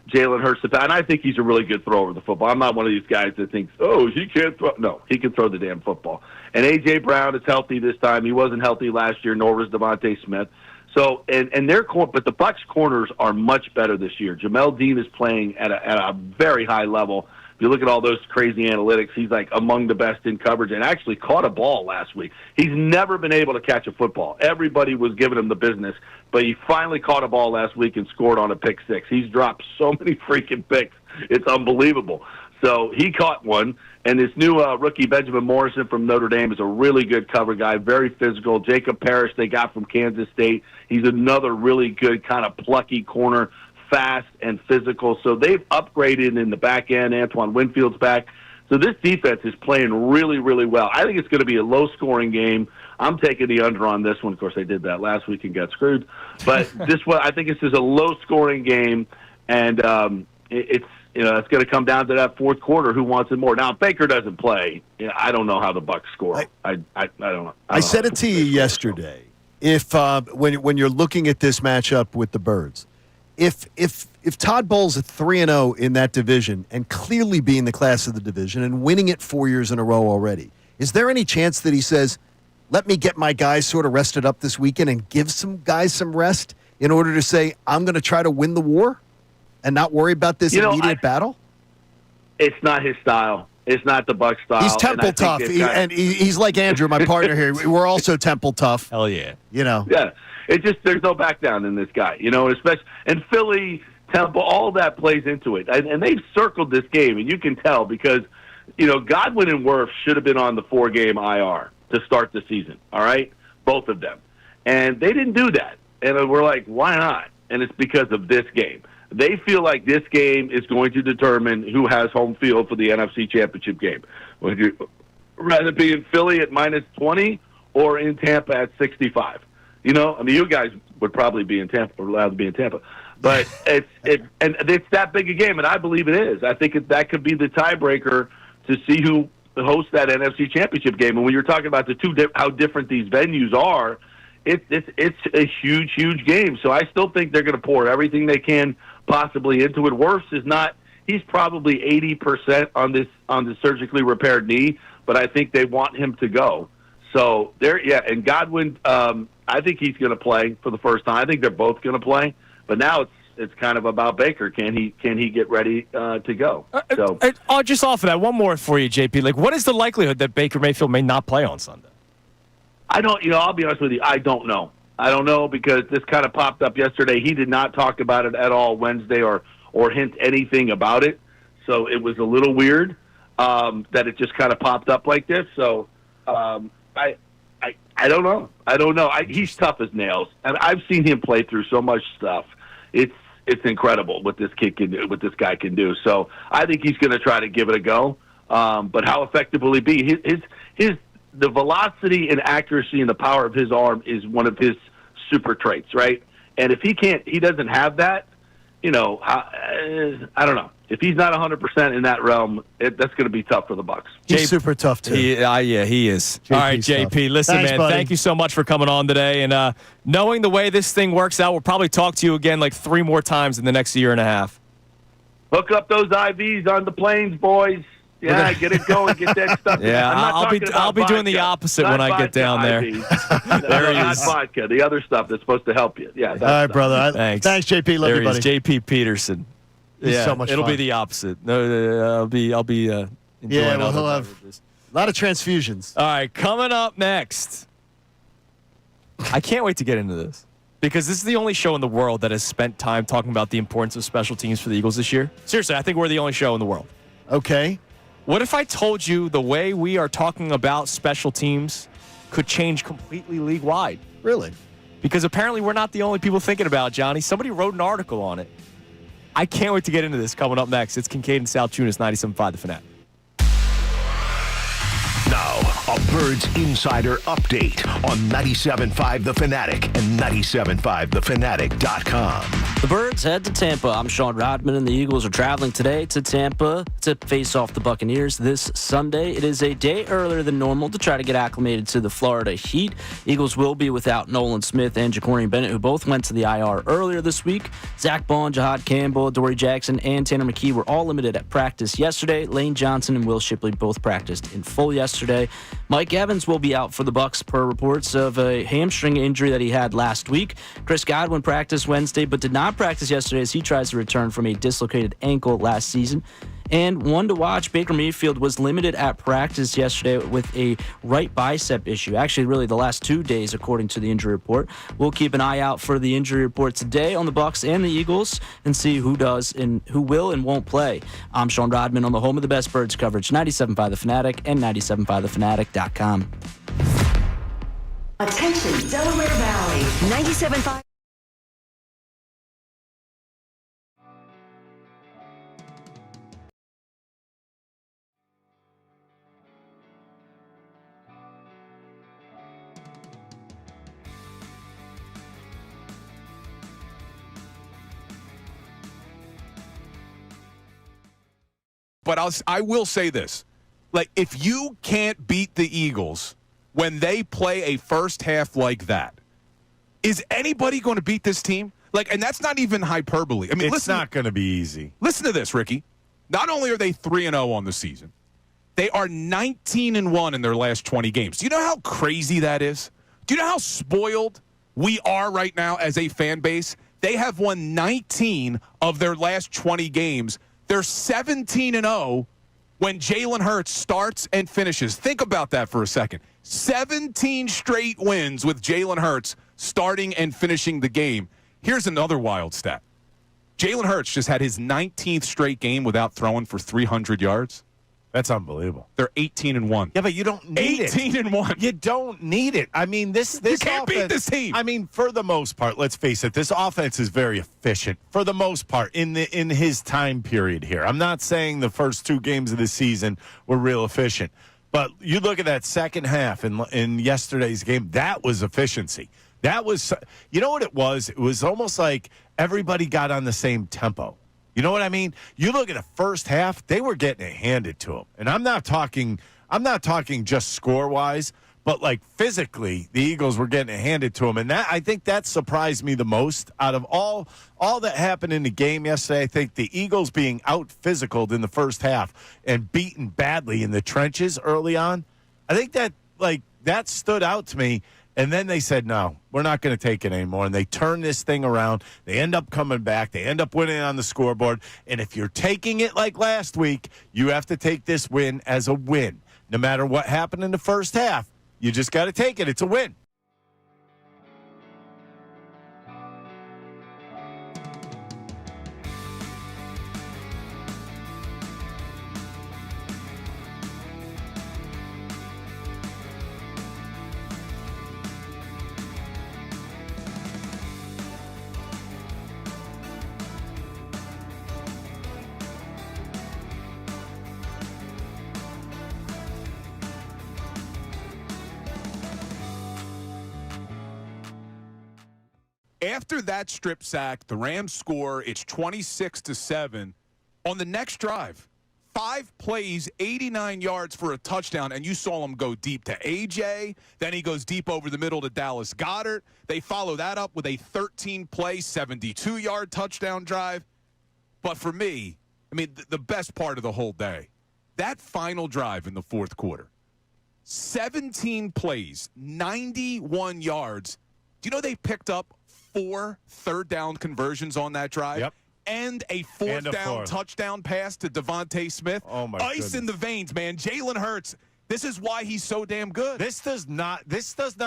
Jalen Hurts to pass. And I think he's a really good thrower of the football. I'm not one of these guys that thinks, he can't throw. No, he can throw the damn football. And A.J. Brown is healthy this time. He wasn't healthy last year, nor was Devontae Smith. So, but the Bucs corners are much better this year. Jamel Dean is playing at a very high level. If you look at all those crazy analytics, he's like among the best in coverage and actually caught a ball last week. He's never been able to catch a football. Everybody was giving him the business, but he finally caught a ball last week and scored on a pick six. He's dropped so many freaking picks. It's unbelievable. So he caught one, and this new rookie, Benjamin Morrison from Notre Dame, is a really good cover guy, very physical. Jacob Parrish they got from Kansas State. He's another really good kind of plucky corner, fast and physical. So they've upgraded in the back end. Antoine Winfield's back. So this defense is playing really, really well. I think it's going to be a low-scoring game. I'm taking the under on this one. Of course, I did that last week and got screwed. But this one, I think it's just a low-scoring game, and it's going to come down to that fourth quarter. Who wants it more? Now, if Baker doesn't play, I don't know how the Bucs score. I don't know. I said it to you yesterday. If when you're looking at this matchup with the Birds, if Todd Bowles at 3-0 in that division and clearly being the class of the division and winning it 4 years in a row already, is there any chance that he says, let me get my guys sort of rested up this weekend and give some guys some rest in order to say, I'm going to try to win the war and not worry about this immediate battle? It's not his style. It's not the Bucs style. He's temple tough, he's like Andrew, my partner here. We're also temple tough. Hell yeah. Yeah. It just, there's no back down in this guy, especially, and Philly, Temple, all that plays into it. And they've circled this game, and you can tell because, Godwin and Wirfs should have been on the 4-game IR to start the season, all right? Both of them. And they didn't do that. And we're like, why not? And it's because of this game. They feel like this game is going to determine who has home field for the NFC Championship game. Would you rather be in Philly at -20 or in Tampa at 65? You guys would probably be in Tampa or allowed to be in Tampa. But it's that big a game, and I believe it is. I think that could be the tiebreaker to see who hosts that NFC Championship game. And when you're talking about how different these venues are, it's a huge, huge game. So I still think they're going to pour everything they can possibly into it. Wirfs is not. He's probably 80% on the surgically repaired knee, but I think they want him to go. So and Godwin, I think he's going to play for the first time. I think they're both going to play, but now it's kind of about Baker. Can he get ready to go? So I'll just offer that one more for you, JP. Like, what is the likelihood that Baker Mayfield may not play on Sunday? I don't. I'll be honest with you. I don't know. I don't know because this kind of popped up yesterday. He did not talk about it at all Wednesday or hint anything about it. So it was a little weird that it just kind of popped up like this. So I don't know. I don't know. He's tough as nails, and I've seen him play through so much stuff. It's incredible what this kid can do, what this guy can do. So I think he's going to try to give it a go. But how effective will he be? The velocity and accuracy and the power of his arm is one of his super traits, right? And if he doesn't have that, I don't know. If he's not 100% in that realm, that's going to be tough for the Bucs. He's super tough, too. He is. JP's All right, JP, tough. listen, Thanks, man, buddy. thank you so much for coming on today. And knowing the way this thing works out, we'll probably talk to you again like 3 more times in the next year and a half. Hook up those IVs on the planes, boys. Yeah, get it going. Get that stuff. Yeah, I'll be doing the opposite when I get down there. There he is. Not vodka. The other stuff that's supposed to help you. Yeah. All right, brother. Thanks. Thanks, JP. Love there you, buddy. Is, JP Peterson. He's so much it'll fun. be the opposite. No, I'll be enjoying. Well, he'll have a lot of transfusions. All right, coming up next. I can't wait to get into this because this is the only show in the world that has spent time talking about the importance of special teams for the Eagles this year. Seriously, I think we're the only show in the world. Okay. What if I told you the way we are talking about special teams could change completely league-wide? Really? Because apparently we're not the only people thinking about it, Johnny. Somebody wrote an article on it. I can't wait to get into this coming up next. It's Kincade and Salciunas, 97.5 The Fanatic. Now, a Birds Insider Update on 97.5 The Fanatic and 97.5thefanatic.com. The Birds head to Tampa. I'm Sean Rodman, and the Eagles are traveling today to Tampa to face off the Buccaneers this Sunday. It is a day earlier than normal to try to get acclimated to the Florida heat. Eagles will be without Nolan Smith and Jacorian Bennett, who both went to the IR earlier this week. Zach Bond, Jahad Campbell, Dory Jackson, and Tanner McKee were all limited at practice yesterday. Lane Johnson and Will Shipley both practiced in full yesterday. Mike Evans will be out for the Bucs per reports of a hamstring injury that he had last week. Chris Godwin practiced Wednesday but did not practice yesterday as he tries to return from a dislocated ankle last season. And one to watch, Baker Mayfield was limited at practice yesterday with a right bicep issue. Actually, really the last 2 days, according to the injury report. We'll keep an eye out for the injury report today on the Bucs and the Eagles and see who does and who will and won't play. I'm Sean Rodman on the home of the best Birds coverage, 97.5 The Fanatic and 97.5thefanatic.com. Attention, Delaware Valley, 97.5. But I will say this. Like, if you can't beat the Eagles when they play a first half like that, is anybody going to beat this team? Like, and that's not even hyperbole. I mean, it's not going to be easy. Listen to this, Ricky. Not only are they 3-0 on the season, they are 19-1 in their last 20 games. Do you know how crazy that is? Do you know how spoiled we are right now as a fan base? They have won 19 of their last 20 games. They're 17-0 when Jalen Hurts starts and finishes. Think about that for a second. 17 straight wins with Jalen Hurts starting and finishing the game. Here's another wild stat. Jalen Hurts just had his 19th straight game without throwing for 300 yards. That's unbelievable. They're 18-1. Yeah, but you don't need 18-1. You don't need it. I mean, this you can't beat this team. I mean, for the most part, let's face it, this offense is very efficient. For the most part, in his time period here. I'm not saying the first 2 games of the season were real efficient, but you look at that second half in yesterday's game. That was efficiency. That was, you know what it was? It was almost like everybody got on the same tempo. You know what I mean? You look at the first half, they were getting it handed to them. And I'm not talking just score-wise, but like physically, the Eagles were getting it handed to them. And that, I think that surprised me the most. Out of all that happened in the game yesterday, I think the Eagles being out-physicaled in the first half and beaten badly in the trenches early on, I think that stood out to me. And then they said, no, we're not going to take it anymore. And they turn this thing around. They end up coming back. They end up winning on the scoreboard. And if you're taking it like last week, you have to take this win as a win. No matter what happened in the first half, you just got to take it. It's a win. After that strip sack, the Rams score. It's 26-7. On the next drive, 5 plays, 89 yards for a touchdown, and you saw him go deep to A.J. Then he goes deep over the middle to Dallas Goedert. They follow that up with a 13-play, 72-yard touchdown drive. But for me, I mean, the best part of the whole day, that final drive in the fourth quarter, 17 plays, 91 yards. Do you know they picked up 4 third-down conversions on that drive? Yep. And a fourth-down touchdown pass to Devontae Smith. Oh, my Ice in the veins, man. Jalen Hurts, this is why he's so damn good. This does not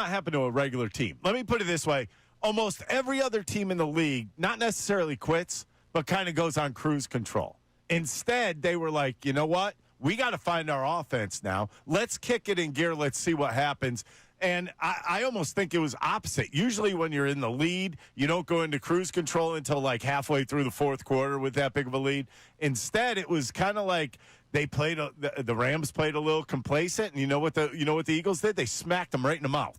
happen to a regular team. Let me put it this way. Almost every other team in the league not necessarily quits, but kind of goes on cruise control. Instead, they were like, you know what? We got to find our offense now. Let's kick it in gear. Let's see what happens. And I almost think it was opposite. Usually when you're in the lead, you don't go into cruise control until like halfway through the fourth quarter with that big of a lead. Instead, it was kind of like they played the Rams played a little complacent, and you know what the Eagles did? They smacked them right in the mouth.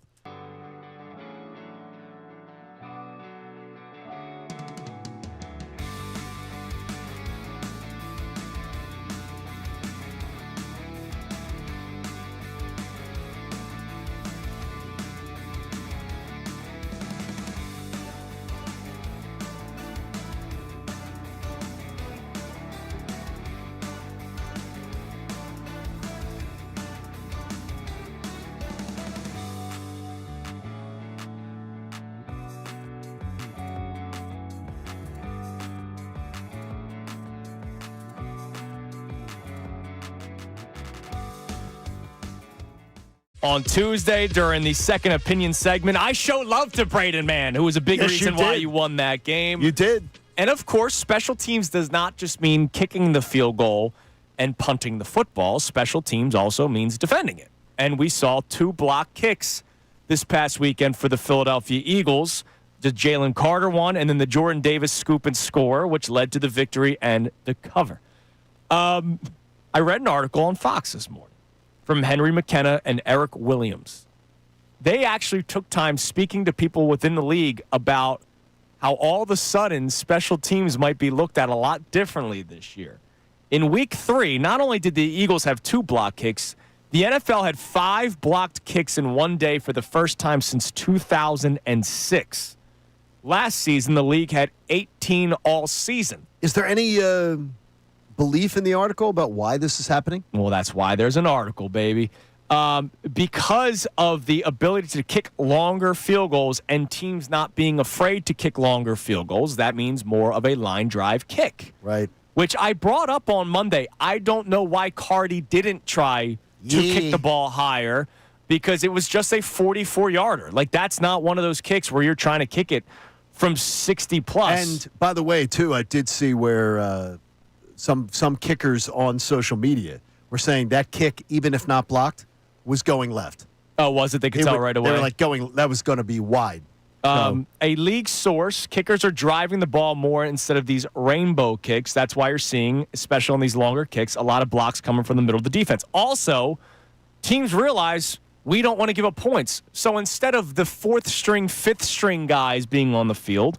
On Tuesday, during the second opinion segment, I show love to Braden Mann, who was a big reason why you won that game. You did. And, of course, special teams does not just mean kicking the field goal and punting the football. Special teams also means defending it. And we saw 2 block kicks this past weekend for the Philadelphia Eagles. The Jalen Carter one and then the Jordan Davis scoop and score, which led to the victory and the cover. I read an article on Fox this morning from Henry McKenna and Eric Williams. They actually took time speaking to people within the league about how all of a sudden special teams might be looked at a lot differently this year. In week 3, not only did the Eagles have 2 block kicks, the NFL had 5 blocked kicks in one day for the first time since 2006. Last season, the league had 18 all season. Is there any belief in the article about why this is happening? Well, that's why there's an article, baby. Because of the ability to kick longer field goals and teams not being afraid to kick longer field goals, that means more of a line drive kick. Right. Which I brought up on Monday. I don't know why Cardi didn't try to kick the ball higher, because it was just a 44-yarder. Like, that's not one of those kicks where you're trying to kick it from 60 plus. And by the way, too, I did see where some kickers on social media were saying that kick, even if not blocked, was going left. Oh, was it? They could tell right away. They were like that was going to be wide. A league source, kickers are driving the ball more instead of these rainbow kicks. That's why you're seeing, especially on these longer kicks, a lot of blocks coming from the middle of the defense. Also, teams realize we don't want to give up points. So instead of the 4th string, 5th string guys being on the field,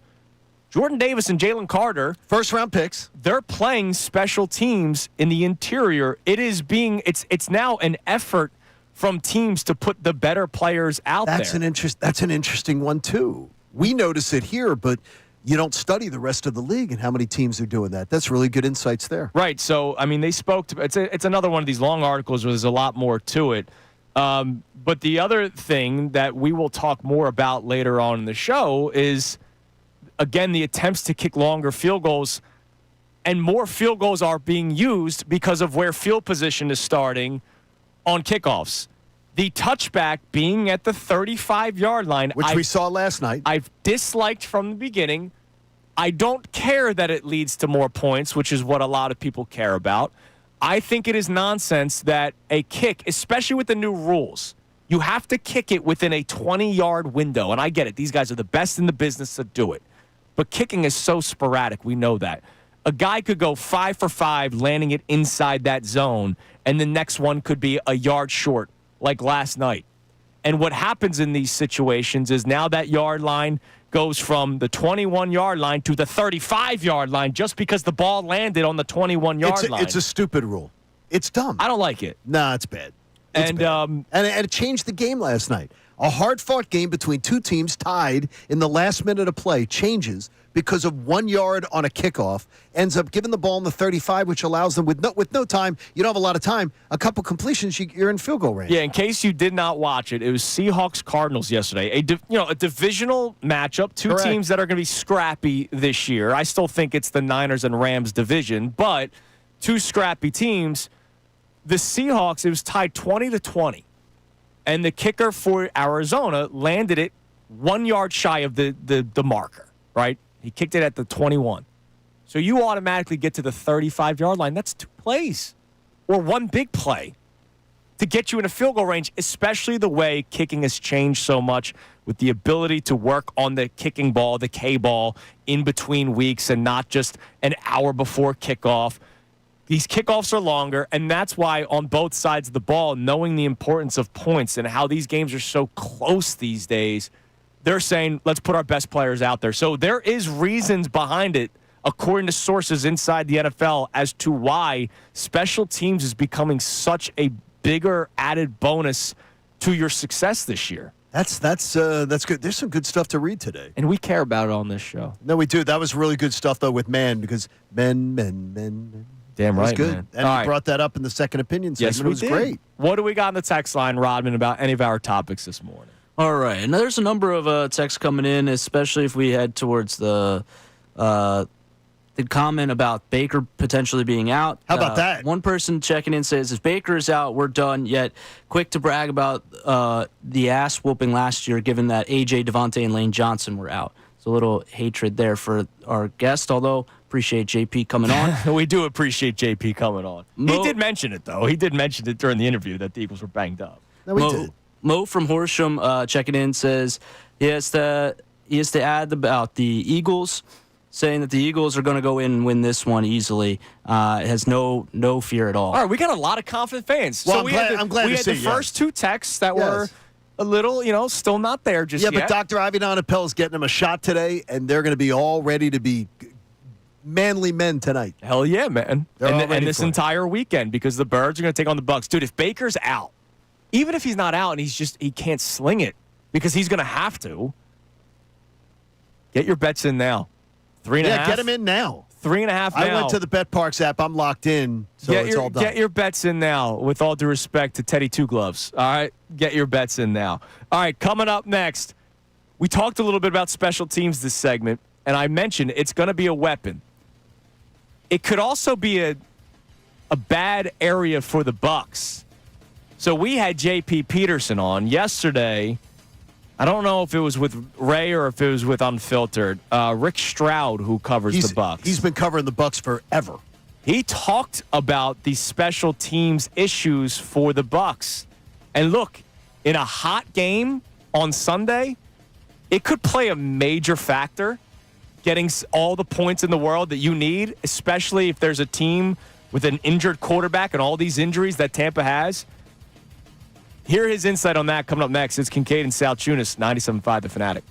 Jordan Davis and Jalen Carter, first-round picks, they're playing special teams in the interior. It's now an effort from teams to put the better players out there. That's an interesting one, too. We notice it here, but you don't study the rest of the league and how many teams are doing that. That's really good insights there. Right. So, I mean, they spoke to it's another one of these long articles where there's a lot more to it. But the other thing that we will talk more about later on in the show is, again, the attempts to kick longer field goals, and more field goals are being used because of where field position is starting on kickoffs. The touchback being at the 35-yard line, which we saw last night, I've disliked from the beginning. I don't care that it leads to more points, which is what a lot of people care about. I think it is nonsense that a kick, especially with the new rules, you have to kick it within a 20-yard window. And I get it. These guys are the best in the business to do it. But kicking is so sporadic. We know that. A guy could go 5 for 5, landing it inside that zone, and the next one could be a yard short, like last night. And what happens in these situations is now that yard line goes from the 21-yard line to the 35-yard line just because the ball landed on the 21-yard line. It's a stupid rule. It's dumb. I don't like it. Nah, it's bad. And it changed the game last night. A hard-fought game between two teams tied in the last minute of play changes because of 1 yard on a kickoff, ends up giving the ball in the 35, which allows them, with no time, you don't have a lot of time, a couple completions, you're in field goal range. Yeah, in case you did not watch it, it was Seahawks-Cardinals yesterday. A divisional matchup, two Correct. teams that are going to be scrappy this year. I still think it's the Niners and Rams division, but two scrappy teams. The Seahawks, it was tied 20-20. And the kicker for Arizona landed it 1 yard shy of the marker, right? He kicked it at the 21. So you automatically get to the 35-yard line. That's 2 plays or one big play to get you in a field goal range, especially the way kicking has changed so much with the ability to work on the kicking ball, the K-ball, in between weeks and not just an hour before kickoff. These kickoffs are longer, and that's why on both sides of the ball, knowing the importance of points and how these games are so close these days, they're saying, let's put our best players out there. So there is reasons behind it, according to sources inside the NFL, as to why special teams is becoming such a bigger added bonus to your success this year. That's good. There's some good stuff to read today. And we care about it on this show. No, we do. That was really good stuff, though, with because men. Damn right, That's good. man. And we brought that up in the second opinion segment. Yes, It was great. What do we got on the text line, Rodman, about any of our topics this morning? All right. And there's a number of texts coming in, especially if we head towards the comment about Baker potentially being out. How about that? One person checking in says, if Baker is out, we're done, yet quick to brag about the ass whooping last year, given that A.J., Devontae, and Lane Johnson were out. So a little hatred there for our guest, although appreciate JP coming on. We do appreciate JP coming on. He did mention it, though. He did mention it during the interview that the Eagles were banged up. No, we did. Mo from Horsham checking in says he has to add about the Eagles, saying that the Eagles are going to go in and win this one easily. Has no fear at all. All right, we got a lot of confident fans. Well, so I'm glad we to had see, the first two texts that were a little, still not there just yet. Yeah, but Dr. Avidan Appel is getting them a shot today, and they're going to be all ready to be manly men tonight. Hell yeah, man. And this entire weekend, because the Birds are going to take on the Bucs. Dude, if Baker's out, even if he's not out and he can't sling it because he's going to have to, get your bets in now. 3.5. Yeah, get him in now. 3.5 now. I went to the BetParks app. I'm locked in, so it's all done. Get your bets in now, with all due respect to Teddy Two Gloves. All right? Get your bets in now. All right, coming up next, we talked a little bit about special teams this segment, and I mentioned it's going to be a weapon. It could also be a bad area for the Bucs. So we had J.P. Peterson on yesterday. I don't know if it was with Ray or if it was with Unfiltered. Rick Stroud, who covers the Bucs. He's been covering the Bucs forever. He talked about the special teams issues for the Bucs. And look, in a hot game on Sunday, it could play a major factor, getting all the points in the world that you need, especially if there's a team with an injured quarterback and all these injuries that Tampa has. Hear his insight on that coming up next. It's Kincade and Salciunas, 97.5 The Fanatic.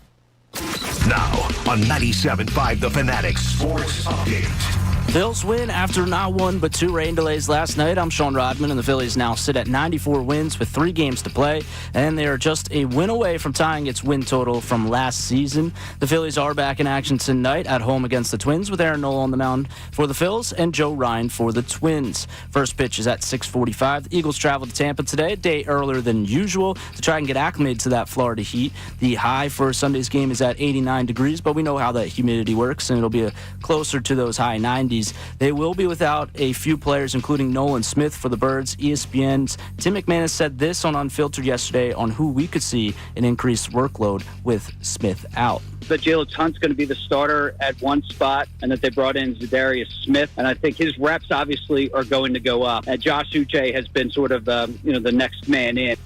Now on 97.5 The Fanatic Sports Update. Phils win after not one but 2 rain delays last night. I'm Sean Rodman, and the Phillies now sit at 94 wins with 3 games to play, and they are just a win away from tying its win total from last season. The Phillies are back in action tonight at home against the Twins with Aaron Nola on the mound for the Phils and Joe Ryan for the Twins. First pitch is at 6:45. The Eagles travel to Tampa today, a day earlier than usual, to try and get acclimated to that Florida heat. The high for Sunday's game is at 89 degrees, but we know how that humidity works, and it'll be closer to those high 90s. They will be without a few players, including Nolan Smith for the Birds. ESPN's Tim McManus said this on Unfiltered yesterday on who we could see an increased workload with Smith out. That Jalen Hunt's going to be the starter at one spot, and that they brought in Zadarius Smith, and I think his reps obviously are going to go up. And Josh Uche has been sort of the next man in.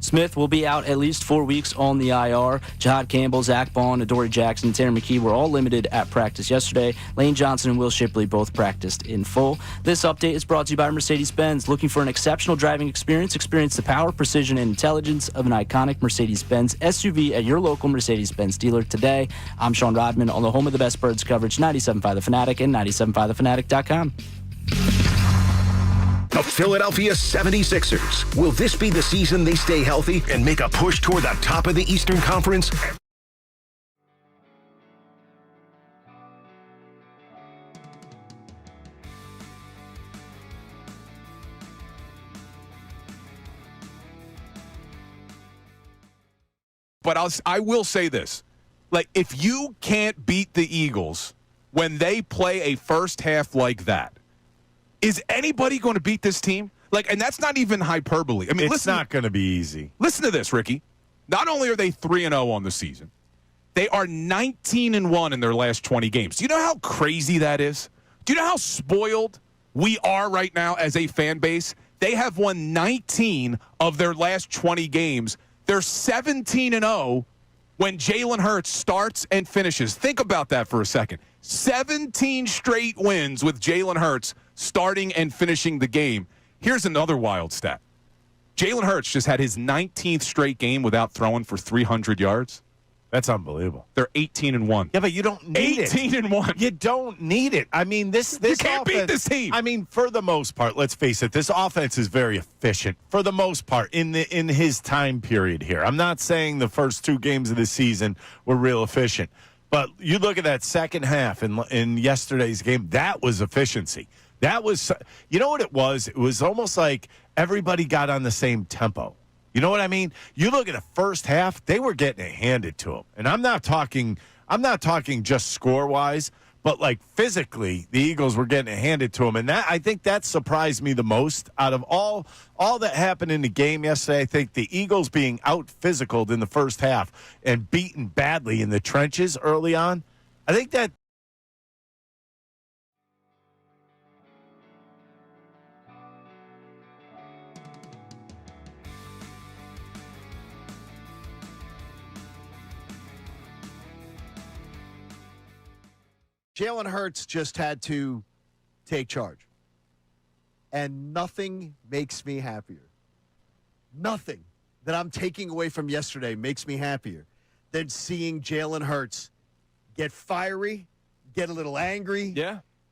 Smith will be out at least 4 weeks on the IR. Jahad Campbell, Zach Bond, Adoree Jackson, and Tanner McKee were all limited at practice yesterday. Lane Johnson and Will Shipley both practiced in full. This update is brought to you by Mercedes-Benz. Looking for an exceptional driving experience? Experience the power, precision, and intelligence of an iconic Mercedes-Benz SUV at your local Mercedes-Benz dealer today. I'm Sean Rodman on the home of the best birds coverage, 97.5 The Fanatic and 97.5thefanatic.com. The Philadelphia 76ers. Will this be the season they stay healthy and make a push toward the top of the Eastern Conference? But I will say this. Like, if you can't beat the Eagles when they play a first half like that, is anybody going to beat this team? Like, and that's not even hyperbole. I mean, it's not going to be easy. Listen to this, Ricky. Not only are they 3-0 on the season, they are 19-1 in their last 20 games. Do you know how crazy that is? Do you know how spoiled we are right now as a fan base? They have won 19 of their last 20 games. They're 17-0 when Jalen Hurts starts and finishes. Think about that for a second. 17 straight wins with Jalen Hurts starting and finishing the game. Here's another wild stat. Jalen Hurts just had his 19th straight game without throwing for 300 yards. That's unbelievable. They're 18-1. Yeah, but you don't need 18-1. You don't need it. I mean, this you can't offense, beat this team. I mean, for the most part, let's face it, this offense is very efficient. For the most part, in his time period here. I'm not saying the first 2 games of the season were real efficient, but you look at that second half in yesterday's game. That was efficiency. That was, you know what it was? It was almost like everybody got on the same tempo. You know what I mean? You look at the first half, they were getting it handed to them. And I'm not talking just score-wise, but like physically, the Eagles were getting it handed to them. And I think that surprised me the most out of all that happened in the game yesterday. I think the Eagles being out-physicaled in the first half and beaten badly in the trenches early on, I think that Jalen Hurts just had to take charge. And nothing makes me happier. Nothing that I'm taking away from yesterday makes me happier than seeing Jalen Hurts get fiery, get a little angry,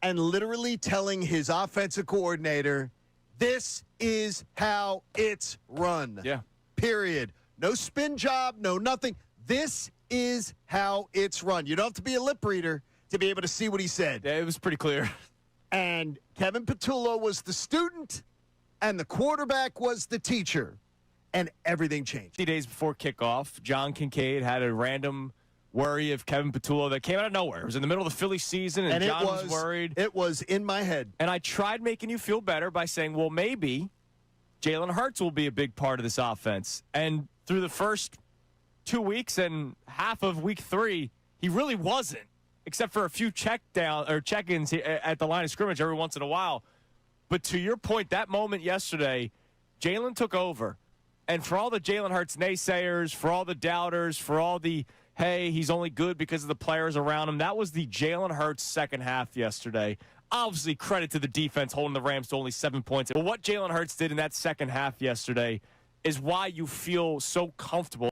and literally telling his offensive coordinator, this is how it's run. Yeah. Period. No spin job, no nothing. This is how it's run. You don't have to be a lip reader to be able to see what he said. Yeah, it was pretty clear. And Kevin Patullo was the student, and the quarterback was the teacher, and everything changed. 3 days before kickoff, John Kincade had a random worry of Kevin Patullo that came out of nowhere. It was in the middle of the Phillies season, and John was worried. It was in my head. And I tried making you feel better by saying, well, maybe Jalen Hurts will be a big part of this offense. And through the first 2 weeks and half of week 3, he really wasn't. Except for a few check-ins at the line of scrimmage every once in a while. But to your point, that moment yesterday, Jalen took over. And for all the Jalen Hurts naysayers, for all the doubters, for all the, hey, he's only good because of the players around him, that was the Jalen Hurts second half yesterday. Obviously, credit to the defense holding the Rams to only 7 points. But what Jalen Hurts did in that second half yesterday is why you feel so comfortable.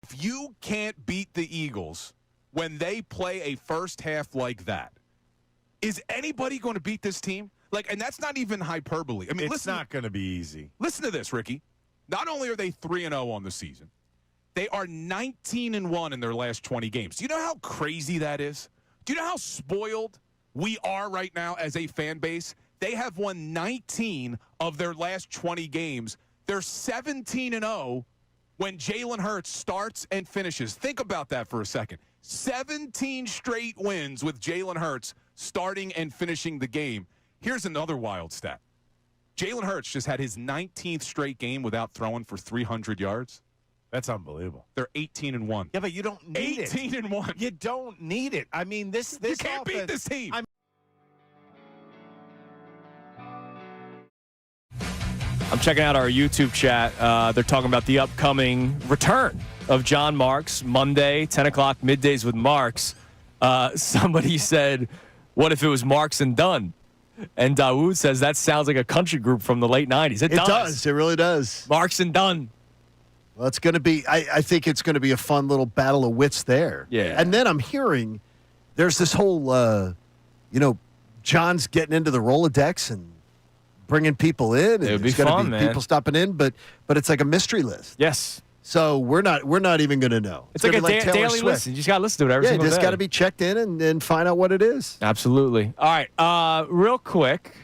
If you can't beat the Eagles when they play a first half like that, is anybody going to beat this team? Like, and that's not even hyperbole. I mean, it's not going to be easy. Listen to this, Ricky. Not only are they 3-0 on the season, they are 19-1 in their last 20 games. Do you know how crazy that is? Do you know how spoiled we are right now as a fan base, they have won 19 of their last 20 games. They're 17-0 when Jalen Hurts starts and finishes. Think about that for a second. 17 straight wins with Jalen Hurts starting and finishing the game. Here's another wild stat. Jalen Hurts just had his 19th straight game without throwing for 300 yards. That's unbelievable. They're 18-1. Yeah, but you don't need 18-1. You don't need it. I mean, this you can't offense, beat this team. I'm checking out our YouTube chat. They're talking about the upcoming return of John Marks, Monday, 10 o'clock, middays with Marks. Somebody said, what if it was Marks and Dunn? And Dawood says, that sounds like a country group from the late 90s. It does. It really does. Marks and Dunn. Well, it's going to be, I think it's going to be a fun little battle of wits there. Yeah. And then I'm hearing there's this whole, John's getting into the Rolodex and bringing people in. And it would be there's gonna fun, man. People stopping in, but it's like a mystery list. Yes. So we're not even going to know. It's like a Taylor daily Swift. listen. You just got to listen to it every single day. Yeah, just got to be checked in and find out what it is. Absolutely. All right, real quick,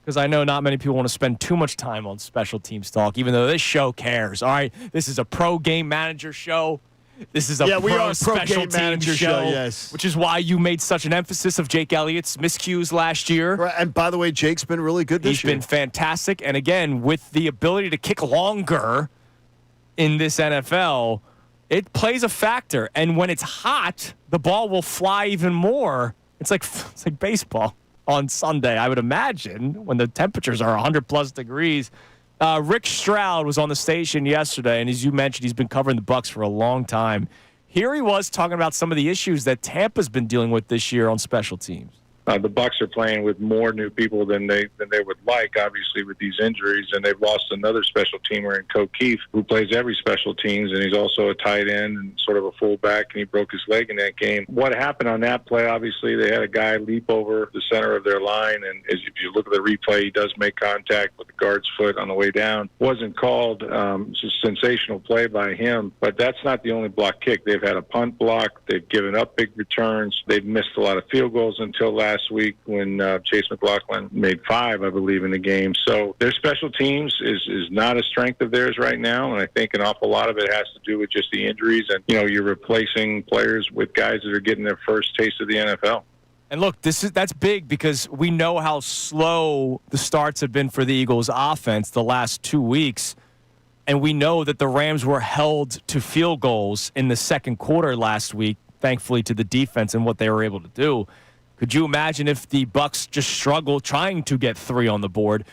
because I know not many people want to spend too much time on special teams talk, even though this show cares. All right, this is a pro game manager show. This is a we are a pro special game team manager show, yes. Which is why you made such an emphasis of Jake Elliott's miscues last year. Right, and by the way, Jake's been really good this year. He's been fantastic. And again, with the ability to kick longer in this NFL, it plays a factor. And when it's hot, the ball will fly even more. It's like baseball on Sunday, I would imagine, when the temperatures are 100-plus degrees. Rick Stroud was on the station yesterday, and as you mentioned, he's been covering the Bucs for a long time. Here he was talking about some of the issues that Tampa's been dealing with this year on special teams. The Bucs are playing with more new people than they would like, obviously, with these injuries, and they've lost another special teamer in Coe Keefe, who plays every special teams, and he's also a tight end and sort of a fullback, and he broke his leg in that game. What happened on that play? Obviously, they had a guy leap over the center of their line, and if you look at the replay, he does make contact with the guard's foot on the way down. Wasn't called. It's a sensational play by him, but that's not the only block kick. They've had a punt block. They've given up big returns. They've missed a lot of field goals until last week when Chase McLaughlin made 5, I believe, in the game. So their special teams is not a strength of theirs right now, and I think an awful lot of it has to do with just the injuries. And, you're replacing players with guys that are getting their first taste of the NFL. And look, that's big because we know how slow the starts have been for the Eagles' offense the last 2 weeks. And we know that the Rams were held to field goals in the second quarter last week, thankfully to the defense and what they were able to do. Could you imagine if the Bucs just struggle trying to get 3 on the board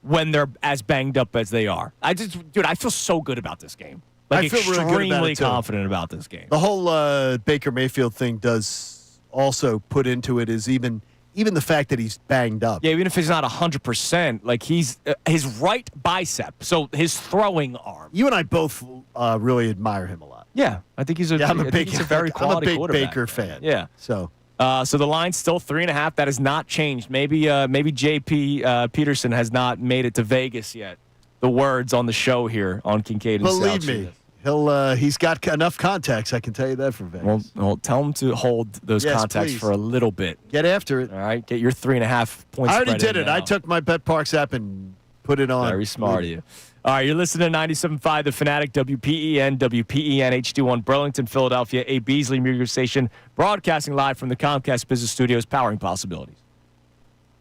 when they're as banged up as they are? I feel so good about this game. I feel really good about it, extremely too. confident about this game. The whole Baker Mayfield thing does also put into it is even the fact that he's banged up. Yeah, even if he's not 100%, like he's his right bicep, so his throwing arm. You and I both really admire him a lot. Yeah, I think he's a very quality I'm a big quarterback. Baker fan. Yeah. So the line's still 3.5. That has not changed. Maybe J.P. Peterson has not made it to Vegas yet. The words on the show here on Kincade and Believe Salciunas. me, he's got enough contacts. I can tell you that for Vegas. Well, tell him to hold those contacts please. for a little bit. Get after it. All right, get your 3.5 points. I already spread did in it. now. I took my BetParks app and put it on. Very smart of you. All right, you're listening to 97.5 The Fanatic, WPEN HD1 Burlington, Philadelphia, a Beasley Media Station, broadcasting live from the Comcast Business Studios, powering possibilities.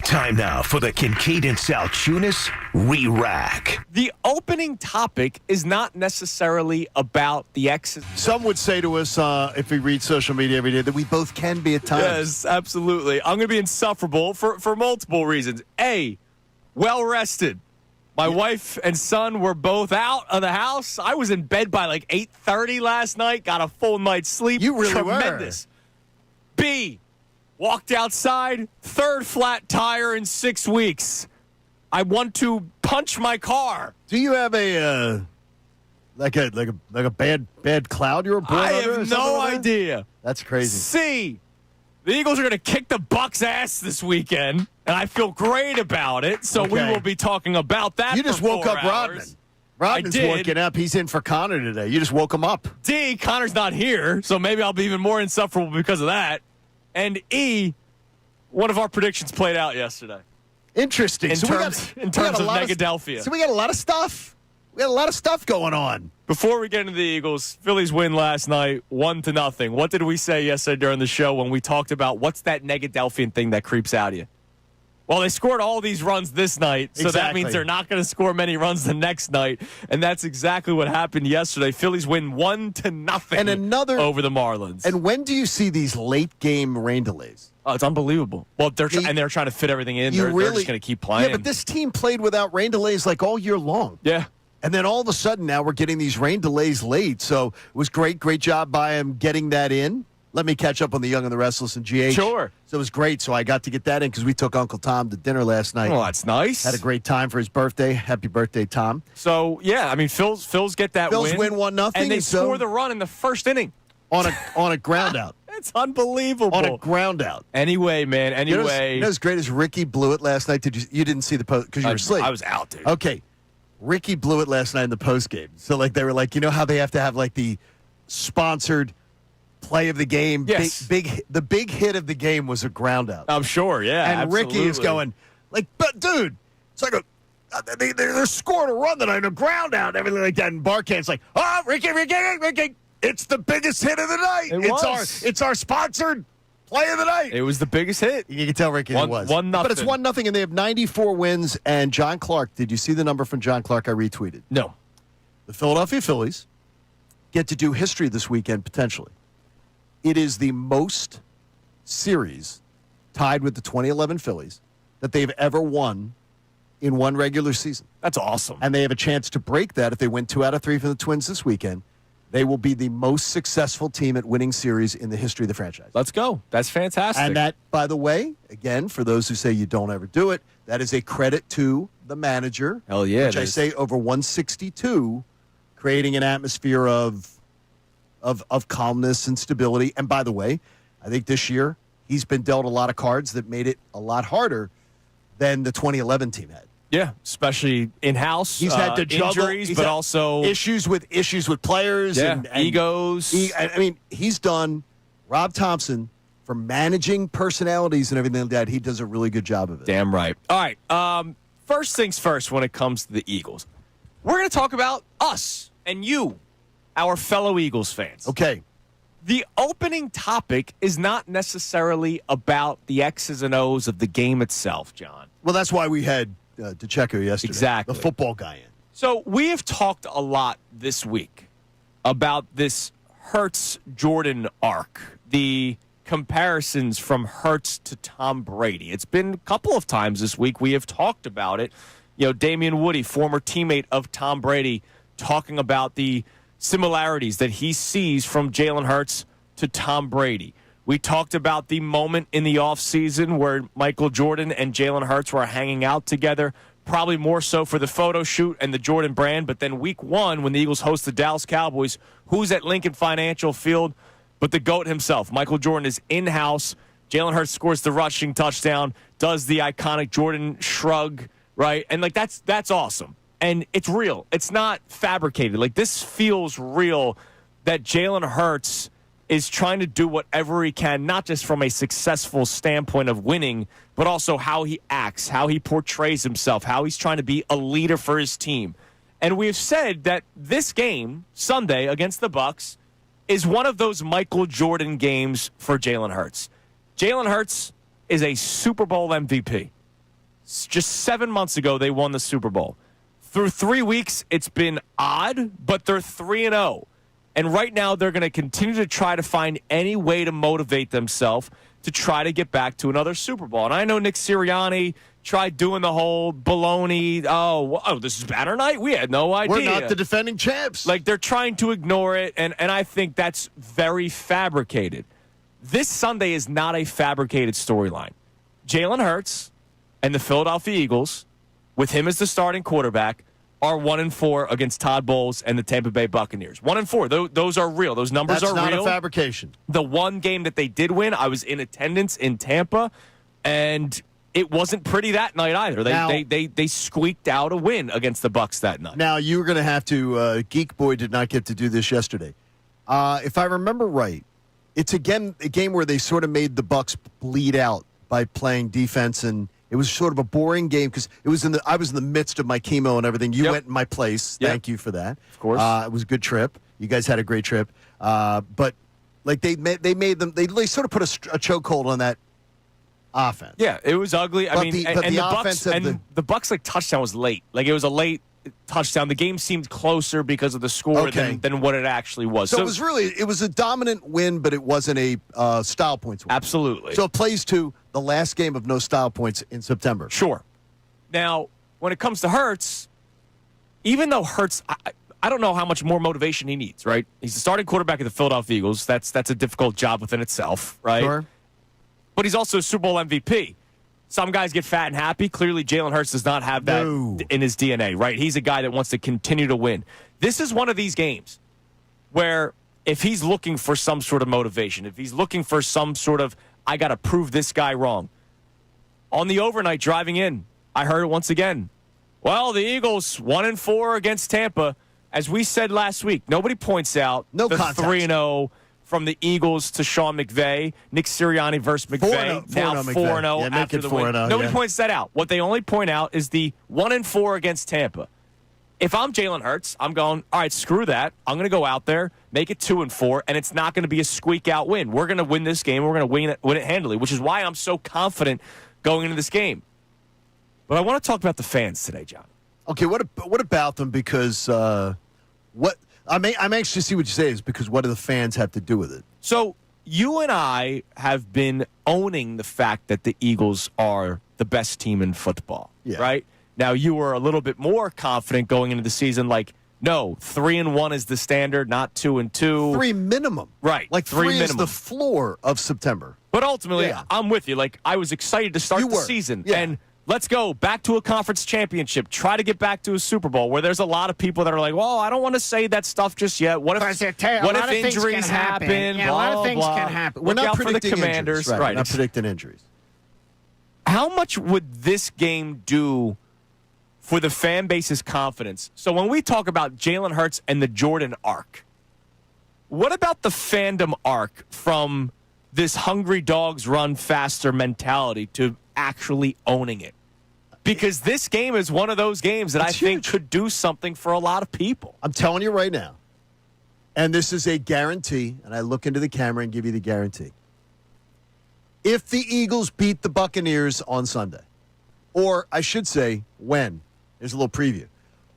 Time now for the Kincade Salciunas Re-Rack. The opening topic is not necessarily about the X's. Some would say to us, if we read social media every day, that we both can be at times. Yes, absolutely. I'm going to be insufferable for multiple reasons. A, well-rested. My wife and son were both out of the house. I was in bed by like 8:30 last night, got a full night's sleep. You really Tremendous. B, walked outside, 3rd flat tire in 6 weeks. I want to punch my car. Do you have a like a bad cloud you were born I under? have no idea. That's crazy. C, the Eagles are going to kick the Bucs' ass this weekend, and I feel great about it. So we will be talking about that. You just woke up Rodman. Rodman's woken up. He's in for Connor today. You just woke him up. D, Connor's not here, so maybe I'll be even more insufferable because of that. And E, One of our predictions played out yesterday. Interesting. In terms of Negadelphia. So we got a lot of stuff. We got a lot of stuff going on. Before we get into the Eagles, Phillies win last night, 1-0. What did we say yesterday during the show when we talked about what's that Negadelphian thing that creeps out of you? Well, they scored all these runs this night, so that means they're not going to score many runs the next night, and that's exactly what happened yesterday. Phillies win 1-0 over the Marlins. And when do you see these late game rain delays? Oh, it's unbelievable. Well, they're trying to fit everything in. They're just going to keep playing. Yeah, but this team played without rain delays like all year long. Yeah. And then all of a sudden now we're getting these rain delays late. So it was great job by him getting that in. Let me catch up on the Young and the Restless and GH. Sure. So it was great. So I got to get that in because we took Uncle Tom to dinner last night. Oh, that's nice. Had a great time for his birthday. Happy birthday, Tom. So, yeah, I mean, Phil's get that win. Phil's win 1-0. And they score the run in the first inning. On a ground out. It's unbelievable. On a ground out. Anyway, man, anyway. You know as great as Ricky blew it last night? You didn't see the post because you were asleep. I was out, dude. Okay. Ricky blew it last night in the post game. So they were like, you know how they have to have the sponsored play of the game? Yes. The big hit of the game was a ground out. I'm sure, yeah. And absolutely. Ricky is going, but dude, it's like they're scoring a run that I know ground out and everything like that. And Barkant's like, oh, Ricky, it's the biggest hit of the night. It's our sponsored play of the night. It was the biggest hit. You can tell Ricky it was. 1-0. But it's 1-0, and they have 94 wins. And John Clark, did you see the number from John Clark I retweeted? No. The Philadelphia Phillies get to do history this weekend, potentially. It is the most series tied with the 2011 Phillies that they've ever won in one regular season. That's awesome. And they have a chance to break that if they win 2 out of 3 for the Twins this weekend. They will be the most successful team at winning series in the history of the franchise. Let's go. That's fantastic. And that, by the way, again, for those who say you don't ever do it, that is a credit to the manager. Hell yeah. Which I say over 162, creating an atmosphere of calmness and stability. And by the way, I think this year he's been dealt a lot of cards that made it a lot harder than the 2011 team had. Yeah, especially in-house. He's had to juggle injuries, but also issues with players and egos. I mean, he's done Rob Thompson for managing personalities and everything like that. He does a really good job of it. Damn right. All right. First things first when it comes to the Eagles. We're going to talk about us and you, our fellow Eagles fans. Okay. The opening topic is not necessarily about the X's and O's of the game itself, John. Well, that's why we had DeCecco yesterday. Exactly. The football guy in. So we have talked a lot this week about this Hurts-Jordan arc, the comparisons from Hurts to Tom Brady. It's been a couple of times this week we have talked about it. You know, Damian Woody, former teammate of Tom Brady, talking about the similarities that he sees from Jalen Hurts to Tom Brady. We talked about the moment in the offseason where Michael Jordan and Jalen Hurts were hanging out together, probably more so for the photo shoot and the Jordan brand. But then week 1, when the Eagles host the Dallas Cowboys, who's at Lincoln Financial Field but the GOAT himself? Michael Jordan is in-house. Jalen Hurts scores the rushing touchdown, does the iconic Jordan shrug, right? And, that's awesome. And it's real. It's not fabricated. This feels real that Jalen Hurts is trying to do whatever he can, not just from a successful standpoint of winning, but also how he acts, how he portrays himself, how he's trying to be a leader for his team. And we've said that this game, Sunday, against the Bucs, is one of those Michael Jordan games for Jalen Hurts. Jalen Hurts is a Super Bowl MVP. Just 7 months ago, they won the Super Bowl. Through 3 weeks, it's been odd, but they're 3-0. And right now, they're going to continue to try to find any way to motivate themselves to try to get back to another Super Bowl. And I know Nick Sirianni tried doing the whole baloney, this is banner night? We had no idea. We're not the defending champs. They're trying to ignore it, and I think that's very fabricated. This Sunday is not a fabricated storyline. Jalen Hurts and the Philadelphia Eagles, with him as the starting quarterback, are 1-4 against Todd Bowles and the Tampa Bay Buccaneers. 1-4. Those are real. Those numbers are real. That's not a fabrication. The one game that they did win, I was in attendance in Tampa, and it wasn't pretty that night either. They squeaked out a win against the Bucs that night. Now, you were going to have to Geek Boy did not get to do this yesterday. If I remember right, it's again a game where they sort of made the Bucs bleed out by playing defense, and it was sort of a boring game because I was in the midst of my chemo and everything. You went in my place. Yep. Thank you for that. Of course. It was a good trip. You guys had a great trip. But like they sort of put a chokehold on that offense. Yeah, it was ugly. The Bucks like touchdown was late. Like it was a late touchdown. The game seemed closer because of the score than what it actually was. So it was a dominant win, but it wasn't a style points win. Absolutely. So it plays to the last game of no style points in September. Sure. Now, when it comes to Hurts, even though Hurts, I don't know how much more motivation he needs, right? He's the starting quarterback of the Philadelphia Eagles. That's a difficult job within itself, right? Sure. But he's also a Super Bowl MVP. Some guys get fat and happy. Clearly, Jalen Hurts does not have that in his DNA, right? He's a guy that wants to continue to win. This is one of these games where if he's looking for some sort of motivation, if he's looking for some sort of, I got to prove this guy wrong. On the overnight driving in, I heard it once again. Well, the Eagles 1-4 against Tampa. As we said last week, nobody points out the 3-0 from the Eagles to Sean McVay, Nick Sirianni versus McVay, now 4-0 after the win. Nobody points that out. What they only point out is the 1-4 against Tampa. If I'm Jalen Hurts, I'm going, all right, screw that. I'm going to go out there, make it 2-4, and it's not going to be a squeak-out win. We're going to win this game. We're going to win it handily, which is why I'm so confident going into this game. But I want to talk about the fans today, John. Okay, what about them? Because I'm anxious to see what you say is because what do the fans have to do with it? So you and I have been owning the fact that the Eagles are the best team in football, right? Now you were a little bit more confident going into the season, like, no, 3-1 is the standard, not 2-2. 3 minimum, right? Like 3 is the floor of September. But ultimately, I'm with you. Like I was excited to start the season, and let's go back to a conference championship. Try to get back to a Super Bowl where there's a lot of people that are like, well, I don't want to say that stuff just yet. What if injuries happen? Yeah, a lot of things can happen. We're not predicting predicting the Commanders. Injuries, right? We're not predicting injuries. How much would this game do for the fan base's confidence? So when we talk about Jalen Hurts and the Jordan arc, what about the Fandom arc from this hungry dogs run faster mentality to actually owning it? Because this game is one of those games that I think could do something for a lot of people. I'm telling you right now, and this is a guarantee, and I look into the camera and give you the guarantee. If the Eagles beat the Buccaneers on Sunday, or I should say when, there's a little preview.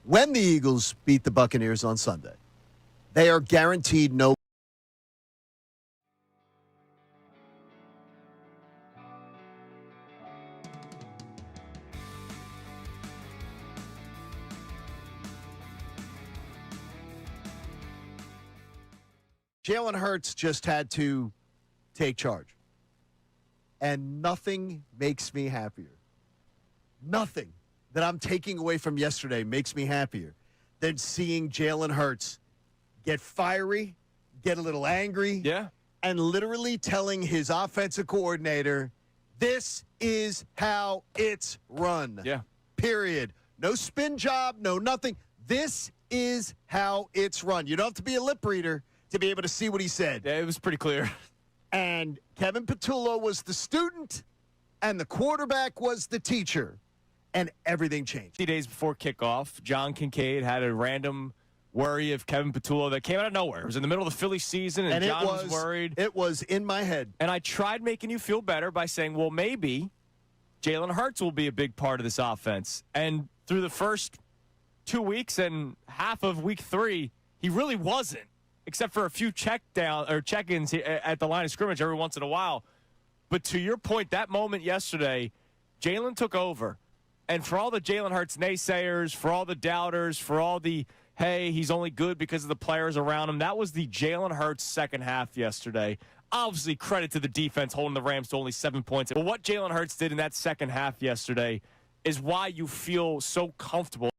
When the Eagles beat the Buccaneers on Sunday, they are guaranteed no. Jalen Hurts just had to take charge. And nothing makes me happier. Nothing that I'm taking away from yesterday makes me happier than seeing Jalen Hurts get fiery, get a little angry, and literally telling his offensive coordinator, this is how it's run. Yeah. Period. No spin job, no nothing. This is how it's run. You don't have to be a lip reader to be able to see what he said. Yeah, it was pretty clear. And Kevin Patullo was the student, and the quarterback was the teacher, and everything changed. 2 days before kickoff, John Kincade had a random worry of Kevin Patullo that came out of nowhere. It was in the middle of the Phillies season, and John was worried. It was in my head. And I tried making you feel better by saying, well, maybe Jalen Hurts will be a big part of this offense. And through the first 2 weeks and half of week 3, he really wasn't. Except for a few check-ins at the line of scrimmage every once in a while. But to your point, that moment yesterday, Jalen took over. And for all the Jalen Hurts naysayers, for all the doubters, for all the, hey, he's only good because of the players around him, that was the Jalen Hurts second half yesterday. Obviously, credit to the defense holding the Rams to only 7 points. But what Jalen Hurts did in that second half yesterday is why you feel so comfortable.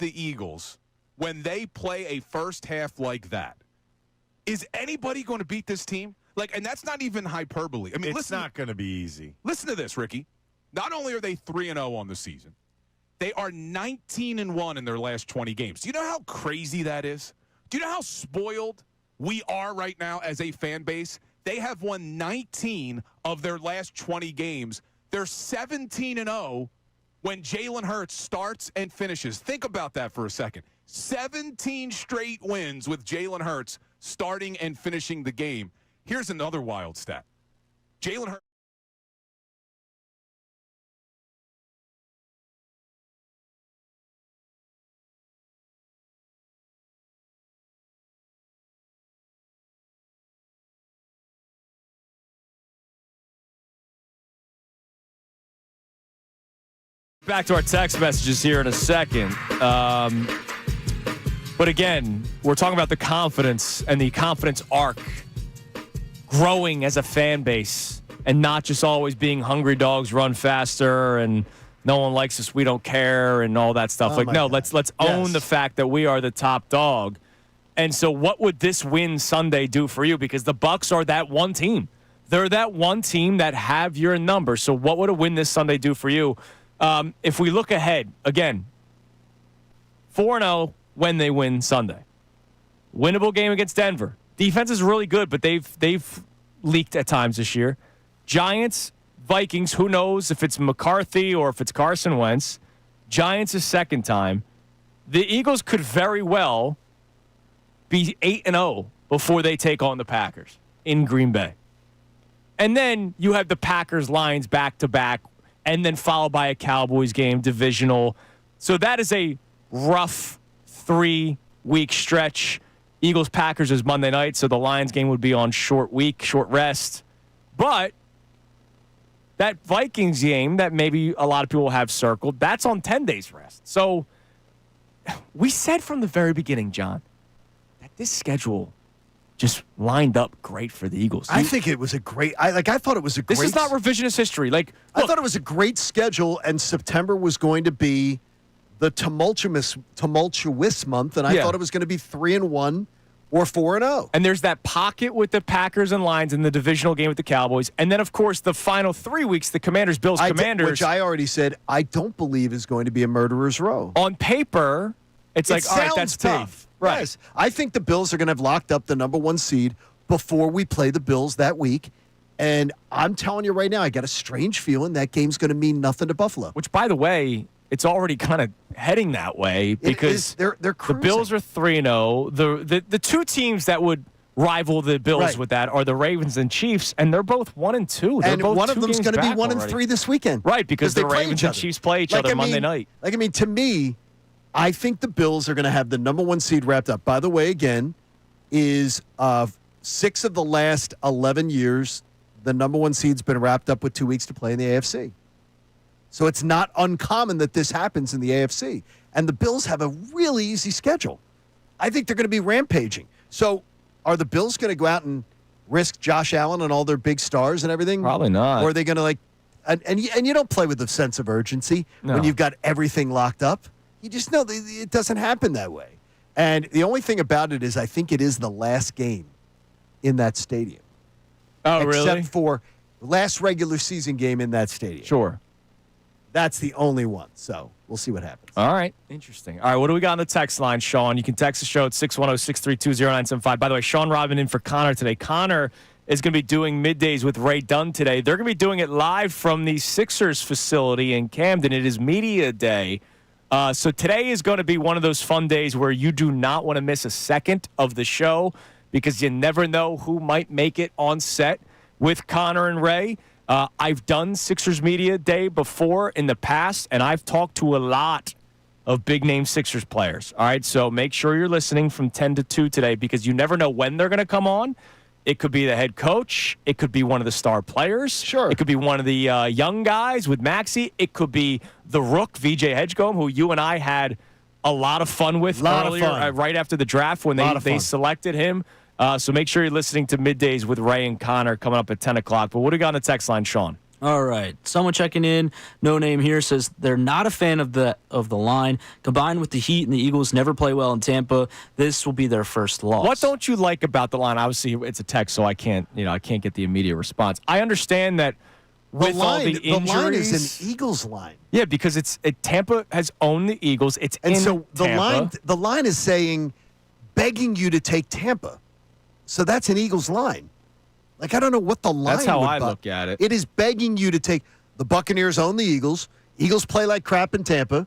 the Eagles when they play a first half like that. Is anybody going to beat this team? And that's not even hyperbole. I mean, it's not going to be easy. Listen to this, Ricky. Not only are they 3-0 on the season, they are 19-1 in their last 20 games. Do you know how crazy that is? Do you know how spoiled we are right now as a fan base? They have won 19 of their last 20 games. They're 17-0 when Jalen Hurts starts and finishes. Think about that for a second. 17 straight wins with Jalen Hurts starting and finishing the game. Here's another wild stat. Jalen Hurts. Back to our text messages here in a second. But again, we're talking about the confidence and the confidence arc growing as a fan base and not just always being hungry dogs run faster and no one likes us, we don't care and all that stuff. Let's own the fact that we are the top dog. And so what would this win Sunday do for you? Because the Bucs are that one team. They're that one team that have your number. So what would a win this Sunday do for you? If we look ahead, again, 4-0 when they win Sunday. Winnable game against Denver. Defense is really good, but they've leaked at times this year. Giants, Vikings, who knows if it's McCarthy or if it's Carson Wentz. Giants is second time. The Eagles could very well be 8-0 before they take on the Packers in Green Bay. And then you have the Packers-Lions back-to-back, and then followed by a Cowboys game, divisional. So that is a rough 3-week stretch. Eagles-Packers is Monday night, so the Lions game would be on short rest. But that Vikings game that maybe a lot of people will have circled, that's on 10 days rest. So we said from the very beginning, John, that this schedule just lined up great for the Eagles. I think it was a great. I thought it was a great. This is not revisionist history. I thought it was a great schedule, and September was going to be the tumultuous month, and I thought it was going to be 3-1 or 4-0. And there's that pocket with the Packers and Lions in the divisional game with the Cowboys, and then of course the final 3 weeks, the Commanders, Bills, Commanders, which I already said I don't believe is going to be a murderer's row. On paper, it's all right, that's tough. Right. Yes. I think the Bills are going to have locked up the number 1 seed before we play the Bills that week. And I'm telling you right now, I got a strange feeling that game's going to mean nothing to Buffalo. Which, by the way, it's already kind of heading that way because they're the Bills are 3-0. The two teams that would rival the Bills with that are the Ravens and Chiefs, and they're both 1-2. They're and both one of them's going to be 1-3 this weekend. Right, because the Ravens and Chiefs play each other Monday night. To me, I think the Bills are going to have the number 1 seed wrapped up. By the way, again, is 6 of the last 11 years, the number 1 seed's been wrapped up with 2 weeks to play in the AFC. So it's not uncommon that this happens in the AFC. And the Bills have a really easy schedule. I think they're going to be rampaging. So are the Bills going to go out and risk Josh Allen and all their big stars and everything? Probably not. Or are they going to and you don't play with a sense of urgency when you've got everything locked up. You just know it doesn't happen that way. And the only thing about it is I think it is the last game in that stadium. Oh, really? Except for the last regular season game in that stadium. Sure. That's the only one. So we'll see what happens. All right. Interesting. All right. What do we got on the text line, Sean? You can text the show at 610-632-0975. By the way, Sean Rodman in for Connor today. Connor is going to be doing middays with Ray Dunn today. They're going to be doing it live from the Sixers facility in Camden. It is media day. So today is going to be one of those fun days where you do not want to miss a second of the show because you never know who might make it on set with Connor and Ray. I've done Sixers Media Day before in the past, and I've talked to a lot of big-name Sixers players. All right, so make sure you're listening from 10 to 2 today because you never know when they're going to come on. It could be the head coach. It could be one of the star players. Sure. It could be one of the young guys with Maxey. It could be the Rook, VJ Hedgecomb, who you and I had a lot of fun with earlier, right after the draft when they selected him. So make sure you're listening to Middays with Ray and Connor coming up at 10 o'clock. But what do we got on the text line, Sean? All right. Someone checking in, no name here, says they're not a fan of the line. Combined with the Heat and the Eagles never play well in Tampa, this will be their first loss. What don't you like about the line? Obviously, it's a text, so I can't get the immediate response. I understand that with all the injuries, the line is an Eagles line. Yeah, because Tampa has owned the Eagles. It's and in so Tampa. the line is begging you to take Tampa. So that's an Eagles line. Like, I don't know what the line That's how would I look at it. It is begging you to take the Buccaneers own the Eagles. Eagles play like crap in Tampa.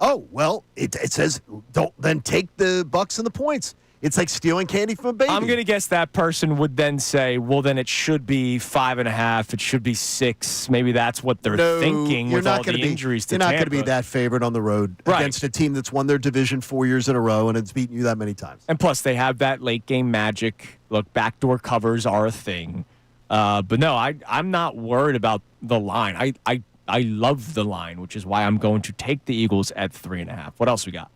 Oh, well, it says don't then take the Bucs and the points. It's like stealing candy from a baby. I'm going to guess that person would then say, well, then it should be 5.5. It should be 6. Maybe that's what they're thinking with all the injuries to You're not Tampa. going to be that favored on the road against a team that's won their division 4 years in a row and it's beaten you that many times. And plus, they have that late game magic. Look, backdoor covers are a thing. But no, I'm not worried about the line. I love the line, which is why I'm going to take the Eagles at 3.5. What else we got?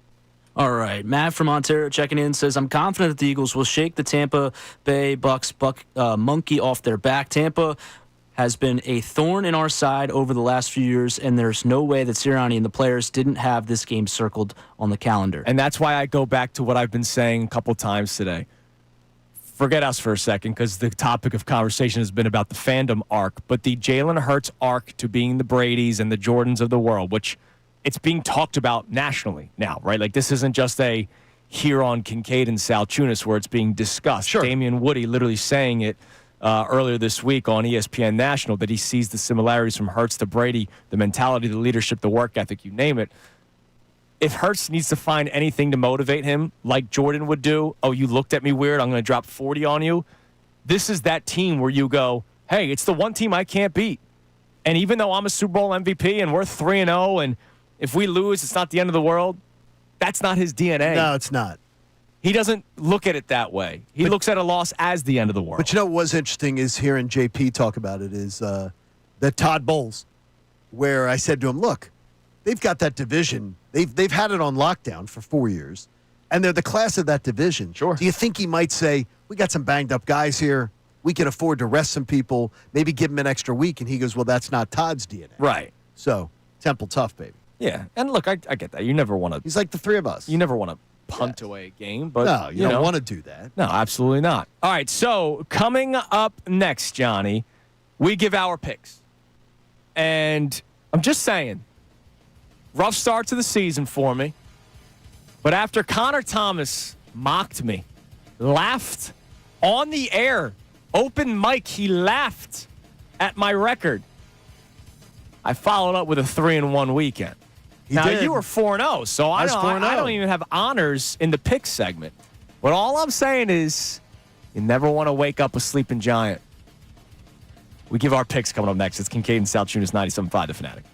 All right. Matt from Ontario checking in says, I'm confident that the Eagles will shake the Tampa Bay Bucks monkey off their back. Tampa has been a thorn in our side over the last few years, and there's no way that Sirianni and the players didn't have this game circled on the calendar. And that's why I go back to what I've been saying a couple times today. Forget us for a second, because the topic of conversation has been about the Fandom arc, but the Jalen Hurts arc to being the Bradys and the Jordans of the world, which it's being talked about nationally now, right? Like, this isn't just a here on Kincade and Salciunas where it's being discussed. Sure. Damian Woody literally saying it earlier this week on ESPN National that he sees the similarities from Hurts to Brady, the mentality, the leadership, the work ethic, you name it. If Hurts needs to find anything to motivate him, like Jordan would do, oh, you looked at me weird, I'm going to drop 40 on you. This is that team where you go, hey, it's the one team I can't beat. And even though I'm a Super Bowl MVP and we're 3-0 and if we lose, it's not the end of the world. That's not his DNA. No, it's not. He doesn't look at it that way. He looks at a loss as the end of the world. But you know what was interesting is hearing JP talk about it is that Todd Bowles, where I said to him, look, they've got that division. They've had it on lockdown for 4 years, and they're the class of that division. Sure. Do you think he might say, we got some banged up guys here. We can afford to rest some people, maybe give them an extra week? And he goes, well, that's not Todd's DNA. Right. So, Temple tough, baby. Yeah, and look, I get that. You never want to. He's like the three of us. You never want to punt away a game, but no, you don't want to do that. No, absolutely not. All right, so coming up next, Johnny, we give our picks, and I'm just saying, rough start to the season for me, but after Connor Thomas mocked me, laughed on the air, open mic, he laughed at my record. I followed up with a 3-1 weekend. Now, you were 4-0, so I don't even have honors in the pick segment. But all I'm saying is you never want to wake up a sleeping giant. We give our picks coming up next. It's Kincade and Salciunas, 97.5 The Fanatic.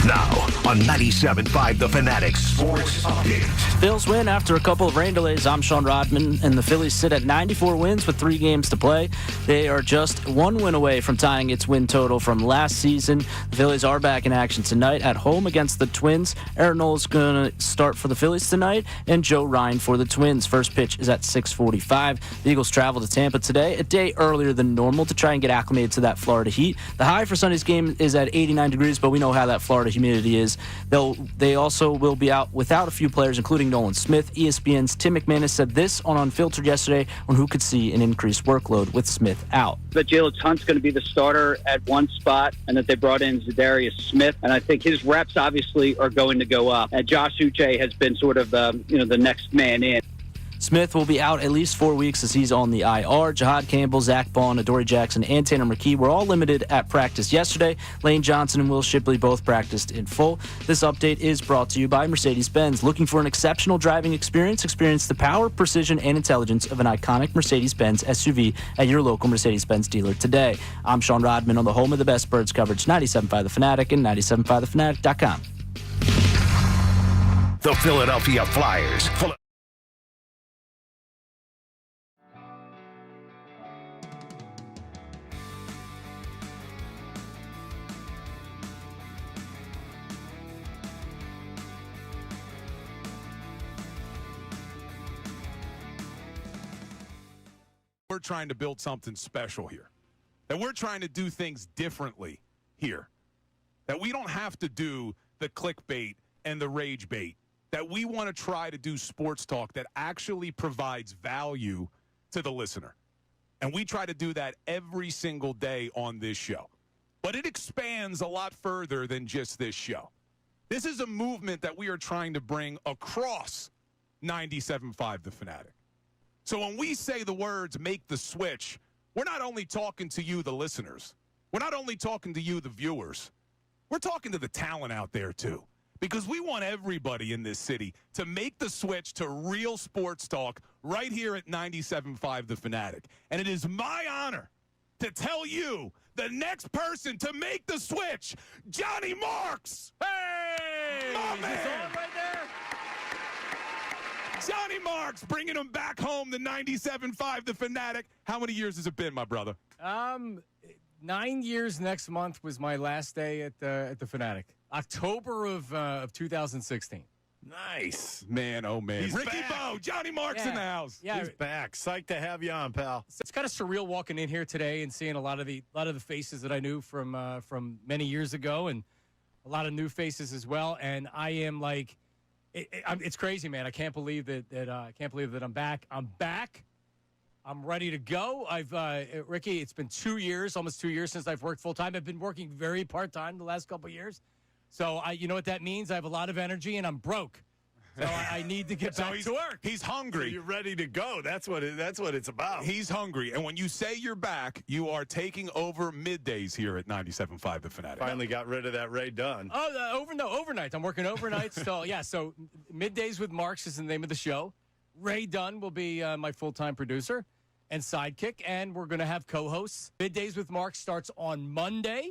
Now on 97.5 The Fanatic Sports Update. Phils win after a couple of rain delays. I'm Sean Rodman, and the Phillies sit at 94 wins with 3 games to play. They are just 1 win away from tying its win total from last season. The Phillies are back in action tonight at home against the Twins. Aaron Nole's going to start for the Phillies tonight, and Joe Ryan for the Twins. First pitch is at 6:45. The Eagles travel to Tampa today, a day earlier than normal, to try and get acclimated to that Florida heat. The high for Sunday's game is at 89 degrees, but we know how that Florida humidity is. They also will be out without a few players, including Nolan Smith. ESPN's Tim McManus said this on Unfiltered yesterday on who could see an increased workload with Smith out. That Jalen Hunt's going to be the starter at one spot, and that they brought in Zadarius Smith, and I think his reps obviously are going to go up. And Josh Uche has been sort of the next man in. Smith will be out at least 4 weeks as he's on the IR. Jahad Campbell, Zach Bond, Adoree Jackson, and Tanner McKee were all limited at practice yesterday. Lane Johnson and Will Shipley both practiced in full. This update is brought to you by Mercedes-Benz. Looking for an exceptional driving experience? Experience the power, precision, and intelligence of an iconic Mercedes-Benz SUV at your local Mercedes-Benz dealer today. I'm Sean Rodman on the home of the best birds coverage, 97.5 The Fanatic and 97.5thefanatic.com. The Philadelphia Flyers. We're trying to build something special here. That we're trying to do things differently here. That we don't have to do the clickbait and the rage bait. That we want to try to do sports talk that actually provides value to the listener. And we try to do that every single day on this show. But it expands a lot further than just this show. This is a movement that we are trying to bring across 97.5 The Fanatic. So when we say the words make the switch, we're not only talking to you, the listeners. We're not only talking to you, the viewers. We're talking to the talent out there, too. Because we want everybody in this city to make the switch to real sports talk right here at 97.5 The Fanatic. And it is my honor to tell you the next person to make the switch, Johnny Marks. Hey! My man! Right there? Johnny Marks bringing him back home to 97.5 The Fanatic. How many years has it been, my brother? 9 years next month was my last day at the Fanatic. October of 2016. Nice. Man, oh, man. He's Ricky back. Bo, Johnny Marks in the house. Yeah, He's back. Psyched to have you on, pal. it's kind of surreal walking in here today and seeing a lot of the faces that I knew from many years ago, and a lot of new faces as well. And I am like, it's crazy, man. I can't believe that I'm back. I'm back. I'm ready to go. Ricky, it's been 2 years, almost 2 years since I've worked full time. I've been working very part time the last couple of years. So you know what that means? I have a lot of energy and I'm broke. So I need to get back to work. He's hungry. So you're ready to go. That's what it's about. He's hungry. And when you say you're back, you are taking over middays here at 97.5 The Fanatic. Finally got rid of that Ray Dunn. Oh, overnight. I'm working overnight. So Middays with Marks is the name of the show. Ray Dunn will be my full-time producer and sidekick, and we're going to have co-hosts. Middays with Marks starts on Monday.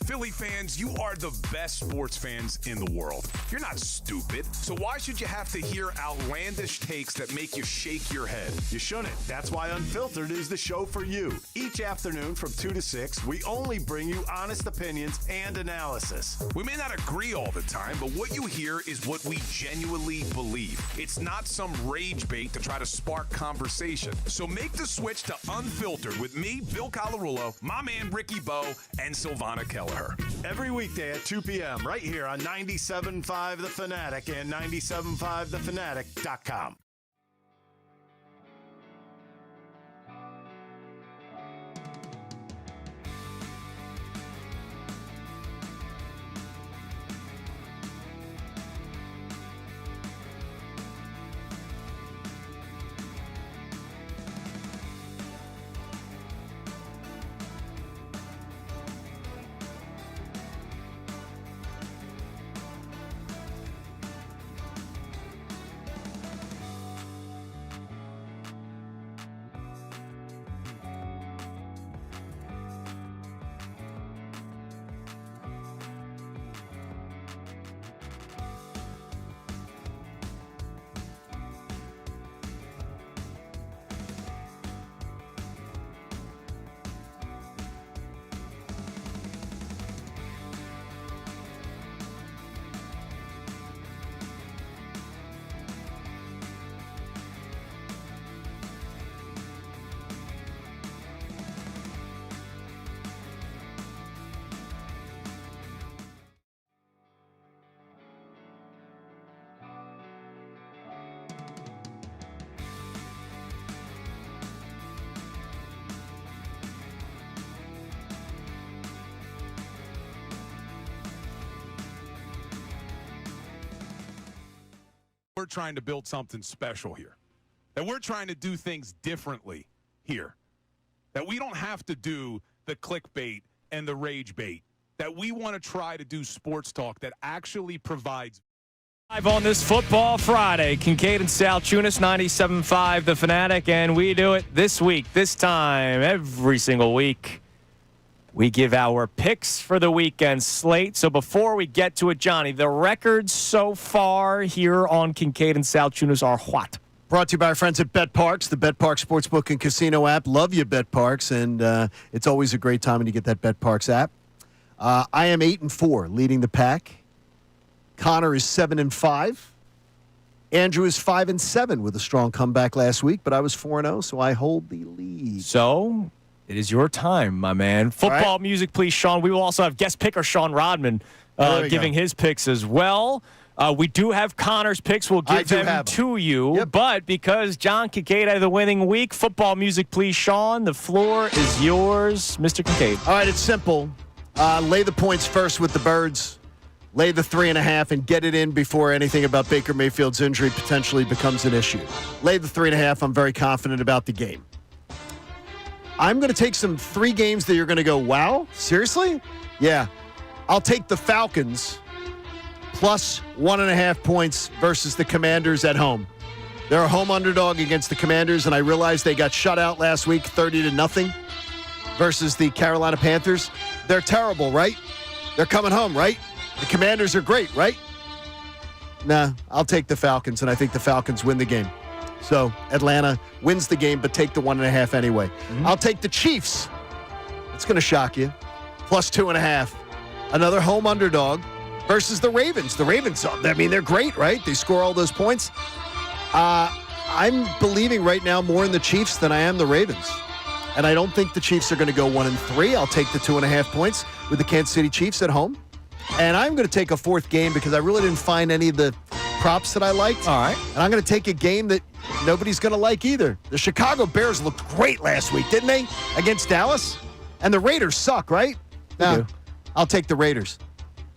Philly fans, you are the best sports fans in the world. You're not stupid, so why should you have to hear outlandish takes that make you shake your head? You shouldn't. That's why Unfiltered is the show for you. Each afternoon from 2 to 6, we only bring you honest opinions and analysis. We may not agree all the time, but what you hear is what we genuinely believe. It's not some rage bait to try to spark conversation. So make the switch to Unfiltered with me, Bill Colarulo, my man Ricky Bo, and Silvana Kelleher. Every weekday at 2 p.m. right here on 97.5 The Fanatic and 97.5thefanatic.com. We're trying to build something special here. That we're trying to do things differently here. That we don't have to do the clickbait and the rage bait. That we want to try to do sports talk that actually provides. Live on this Football Friday, Kincade and Salciunas, 97.5 The Fanatic, and we do it this week, this time, every single week we give our picks for the weekend slate. So before we get to it, Johnny, the records so far here on Kincade and Salciunas are what? Brought to you by our friends at Bet Parks, the Bet Parks Sportsbook and Casino app. Love you, Bet Parks, and it's always a great time when you get that Bet Parks app. I am 8-4, leading the pack. Connor is 7-5. Andrew is 5-7 with a strong comeback last week, but I was 4-0, so I hold the lead. So it is your time, my man. Football music, please, Sean. We will also have guest picker Sean Rodman giving his picks as well. We do have Connor's picks. We'll give them to you. Yep. But because John Kincade had the winning week, football music, please, Sean. The floor is yours, Mr. Kincade. All right, it's simple. Lay the points first with the Birds. Lay the 3.5 and get it in before anything about Baker Mayfield's injury potentially becomes an issue. Lay the 3.5. I'm very confident about the game. I'm going to take some 3 games that you're going to go, wow, seriously? Yeah. I'll take the Falcons plus 1.5 points versus the Commanders at home. They're a home underdog against the Commanders, and I realize they got shut out last week 30-0 versus the Carolina Panthers. They're terrible, right? They're coming home, right? The Commanders are great, right? Nah, I'll take the Falcons, and I think the Falcons win the game. So Atlanta wins the game, but take the 1.5 anyway. Mm-hmm. I'll take the Chiefs. It's going to shock you. Plus 2.5. Another home underdog versus the Ravens. The Ravens, I mean, they're great, right? They score all those points. I'm believing right now more in the Chiefs than I am the Ravens. And I don't think the Chiefs are going to go 1-3. I'll take the 2.5 points with the Kansas City Chiefs at home. And I'm going to take a 4th game because I really didn't find any of the props that I liked. All right. And I'm going to take a game that nobody's going to like either. The Chicago Bears looked great last week, didn't they? Against Dallas. And the Raiders suck, right? No. I'll take the Raiders.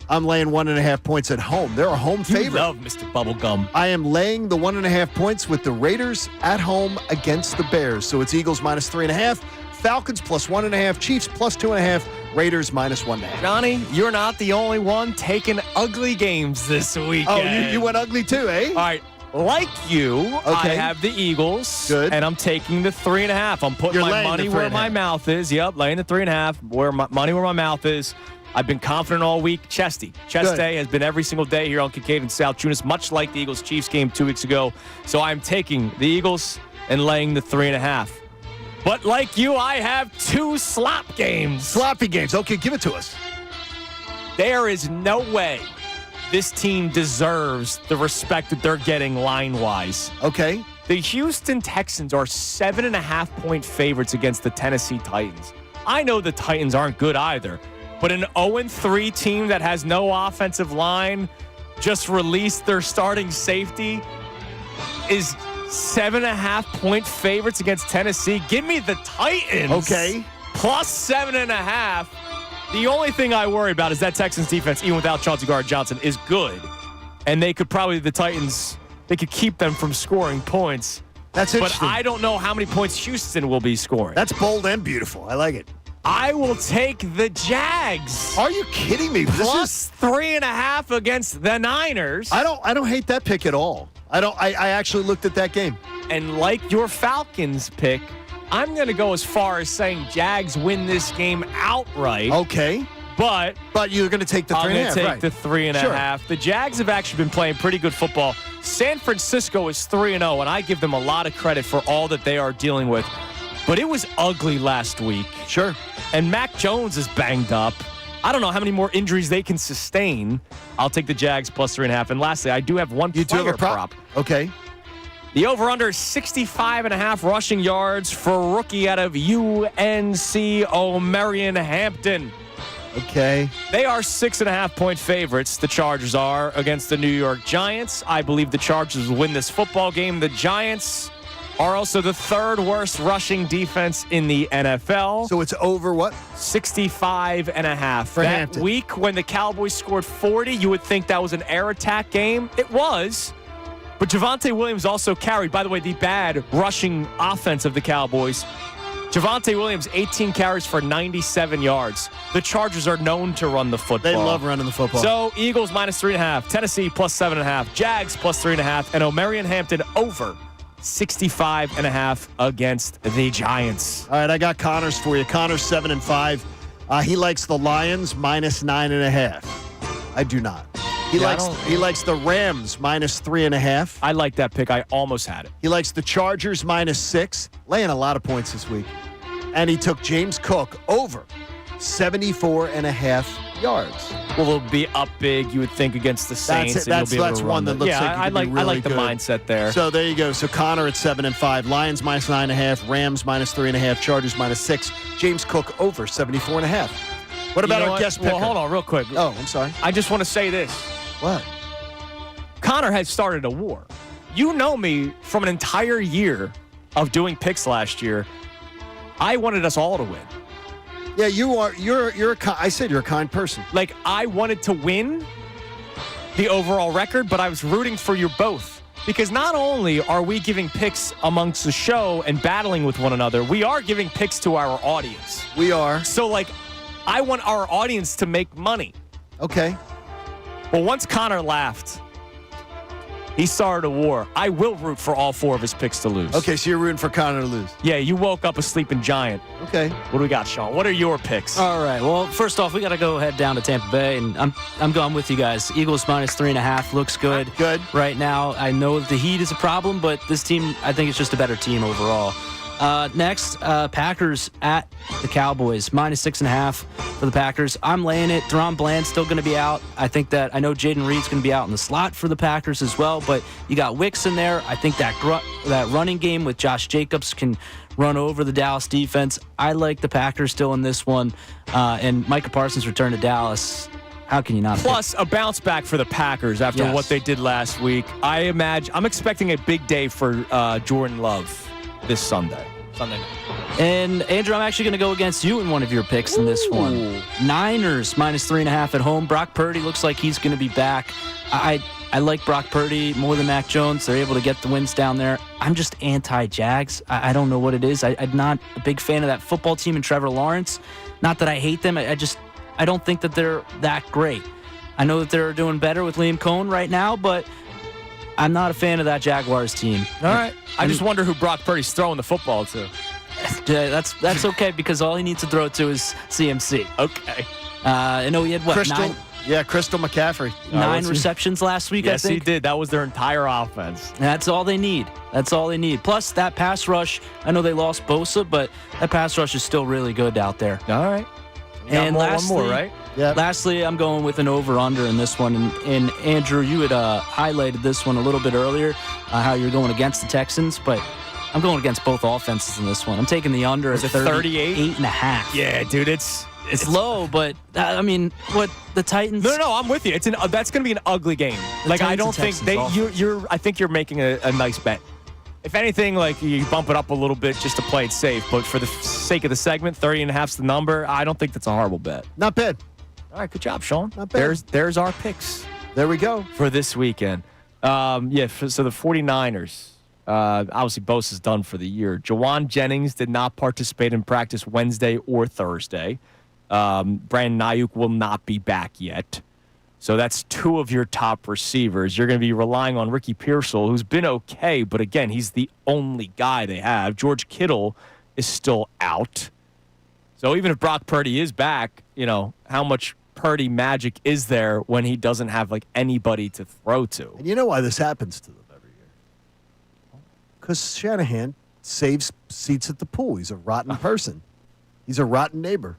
I'm laying 1.5 points at home. They're a home favorite. You love Mr. Bubblegum. I am laying the 1.5 points with the Raiders at home against the Bears. So it's Eagles minus 3.5. Falcons plus 1.5, Chiefs plus 2.5, Raiders minus 1.5. Johnny, you're not the only one taking ugly games this weekend. Oh, you went ugly too, eh? All right. Like you, I have the Eagles. Good. And I'm taking the 3.5. I'm putting my money where my mouth is. Yep, laying the 3.5, money where my mouth is. I've been confident all week. Chest day has been every single day here on Kincade and Salciunas, much like the Eagles-Chiefs game 2 weeks ago. So I'm taking the Eagles and laying the 3.5. But like you, I have 2 slop games. Sloppy games. Okay, give it to us. There is no way this team deserves the respect that they're getting line-wise. Okay. The Houston Texans are 7.5-point favorites against the Tennessee Titans. I know the Titans aren't good either, but an 0-3 team that has no offensive line just released their starting safety is 7.5-point favorites against Tennessee. Give me the Titans. Okay. Plus 7.5. The only thing I worry about is that Texans defense, even without Chauncey Gardner-Johnson, is good. And the Titans, they could keep them from scoring points. That's interesting. But I don't know how many points Houston will be scoring. That's bold and beautiful. I like it. I will take the Jags. Are you kidding me? Plus 3.5 against the Niners. I don't hate that pick at all. I actually looked at that game. And like your Falcons pick, I'm going to go as far as saying Jags win this game outright. Okay. But you're going to take the 3.5. I'm going to take the 3.5. Sure. The Jags have actually been playing pretty good football. San Francisco is 3-0, and I give them a lot of credit for all that they are dealing with. But it was ugly last week. Sure. And Mac Jones is banged up. I don't know how many more injuries they can sustain. I'll take the Jags plus 3.5. And lastly, I do have one player prop. Okay. The over-under is 65.5 rushing yards for rookie out of UNC O'Marion Hampton. Okay. They are 6.5-point favorites, the Chargers are, against the New York Giants. I believe the Chargers will win this football game. The Giants are also the 3rd worst rushing defense in the NFL. So it's over what? 65.5. For that Hampton. Week when the Cowboys scored 40, you would think that was an air attack game. It was. But Javonte Williams also carried, by the way, the bad rushing offense of the Cowboys. Javonte Williams, 18 carries for 97 yards. The Chargers are known to run the football. They love running the football. So Eagles minus 3.5, Tennessee plus 7.5, Jags plus 3.5, and O'Marion Hampton over 65.5 against the Giants. All right, I got Connors for you. Connors 7-5. He likes the Lions minus 9.5. I do not. He likes the Rams minus 3.5. I like that pick. I almost had it. He likes the Chargers minus 6, laying a lot of points this week. And he took James Cook over 74.5 yards. Well, they'll be up big, you would think, against the Saints. That's one that looks like I like really the good. mindset there. So there you go. So Connor at 7-5, Lions minus 9.5, Rams minus 3.5, Chargers minus 6, James Cook over 74.5. What about our guest picker? Well, hold on real quick. Oh, I'm sorry. I just want to say this. What? Connor has started a war. You know me from an entire year of doing picks last year. I wanted us all to win. Yeah, you are. I said you're a kind person. Like, I wanted to win the overall record, but I was rooting for you both. Because not only are we giving picks amongst the show and battling with one another, we are giving picks to our audience. We are. So, like, I want our audience to make money. Okay. Well, once Connor laughed, he started a war. I will root for all 4 of his picks to lose. Okay, so you're rooting for Connor to lose. Yeah, you woke up a sleeping giant. Okay. What do we got, Sean? What are your picks? All right. Well, first off, we got to go head down to Tampa Bay, and I'm going with you guys. Eagles minus 3.5 looks good. Good. Right now, I know the heat is a problem, but this team, I think it's just a better team overall. Next, Packers at the Cowboys, minus 6.5 for the Packers. I'm laying it. Deron Bland's still going to be out. I know Jaden Reed's going to be out in the slot for the Packers as well, but you got Wicks in there. I think that running game with Josh Jacobs can run over the Dallas defense. I like the Packers still in this one, and Micah Parsons return to Dallas. How can you not? Plus, a bounce back for the Packers after what they did last week. I'm expecting a big day for Jordan Love this Sunday night. And Andrew, I'm actually going to go against you in one of your picks in this one. Niners minus 3.5 at home. Brock Purdy looks like he's going to be back. I like Brock Purdy more than Mac Jones. They're able to get the wins down there. I'm just anti-Jags. I don't know what it is. I'm not a big fan of that football team and Trevor Lawrence. Not that I hate them. I don't think that they're that great. I know that they're doing better with Liam Cohen right now, but I'm not a fan of that Jaguars team. All right. I just wonder who Brock Purdy's throwing the football to. That's okay because all he needs to throw to is CMC. Okay. I know he had Crystal McCaffrey. 9 receptions last week, yes, I think. He did. That was their entire offense. That's all they need. Plus, that pass rush, I know they lost Bosa, but that pass rush is still really good out there. All right. And lastly, one more, right? Yep. Lastly, I'm going with an over-under in this one. And Andrew, you had highlighted this one a little bit earlier, how you're going against the Texans, but I'm going against both offenses in this one. I'm taking the under at 38.5. Yeah, dude, it's low, but I mean, what the Titans? No, I'm with you. That's going to be an ugly game. Like, I don't think I think you're making a nice bet. If anything, like, you bump it up a little bit just to play it safe. But for the sake of the segment, 30.5 is the number. I don't think that's a horrible bet. Not bad. All right, good job, Sean. Not bad. There's our picks. There we go. For this weekend. So the 49ers, obviously Bosa's done for the year. Jawan Jennings did not participate in practice Wednesday or Thursday. Brandon Ayuk will not be back yet. So that's 2 of your top receivers. You're going to be relying on Ricky Pearsall, who's been okay, but again, he's the only guy they have. George Kittle is still out. So even if Brock Purdy is back, how much Purdy magic is there when he doesn't have like anybody to throw to? And you know why this happens to them every year? Because Shanahan saves seats at the pool. He's a rotten person. He's a rotten neighbor.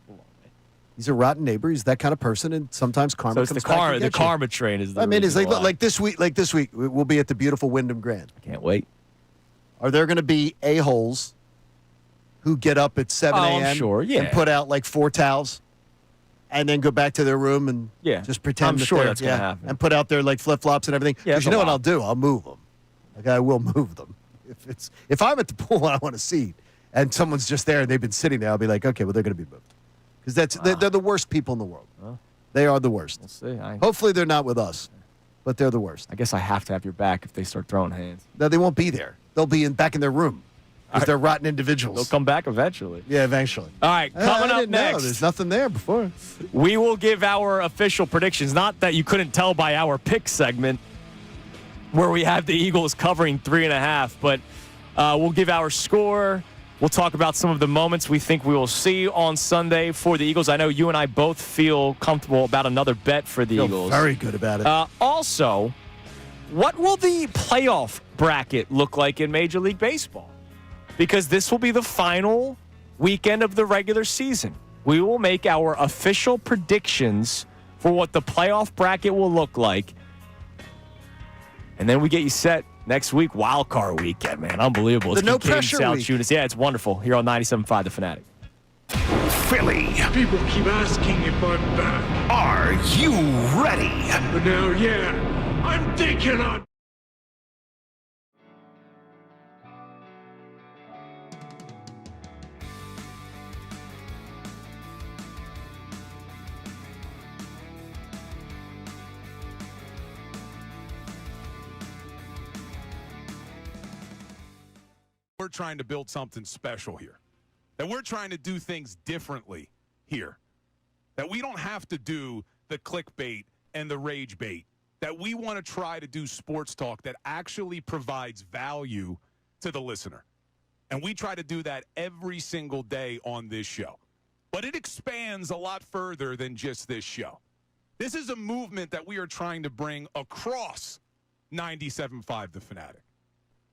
He's a rotten neighbor. He's that kind of person, and sometimes karma comes back. The karma train is. It's like this week. We'll be at the beautiful Wyndham Grand. I can't wait. Are there going to be a-holes who get up at 7 a.m. I'm sure, and put out like 4 towels, and then go back to their room and just pretend? I'm sure that's going to happen. And put out their like flip flops and everything. Because you know what I'll do? I'll move them. Like I will move them. If I'm at the pool and I want a seat, and someone's just there and they've been sitting there, I'll be like, okay, well they're going to be moved. Because they're the worst people in the world. They are the worst. We'll see. Hopefully they're not with us, but they're the worst. I guess I have to have your back if they start throwing hands. No, they won't be there. They'll be back in their room because they're rotten individuals. They'll come back eventually. Yeah, eventually. All right, coming up next. There's nothing there before. We will give our official predictions. Not that you couldn't tell by our pick segment where we have the Eagles covering 3.5, but we'll give our score. We'll talk about some of the moments we think we will see on Sunday for the Eagles. I know you and I both feel comfortable about another bet for the Eagles. Very good about it. Also, what will the playoff bracket look like in Major League Baseball? Because this will be the final weekend of the regular season. We will make our official predictions for what the playoff bracket will look like. And then we get you set next week, wild card weekend, man. Unbelievable. The It's no Kincade pressure week. Salciunas. Yeah, it's wonderful here on 97.5 The Fanatic. Philly, People keep asking if I'm back. are you ready? But now, yeah, I'm thinking on. We're trying to build something special here. That we're trying to do things differently here. That we don't have to do the clickbait and the rage bait. That we want to try to do sports talk that actually provides value to the listener. And we try to do that every single day on this show. But it expands a lot further than just this show. This is a movement that we are trying to bring across 97.5 The Fanatic.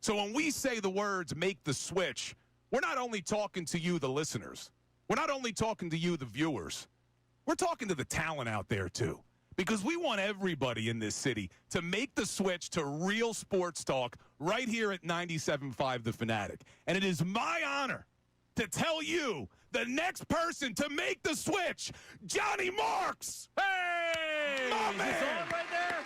So when we say the words make the switch, we're not only talking to you, the listeners. We're not only talking to you, the viewers. We're talking to the talent out there, too. Because we want everybody in this city to make the switch to real sports talk right here at 97.5 The Fanatic. And it is my honor to tell you the next person to make the switch, Johnny Marks. Hey! My man! Right there?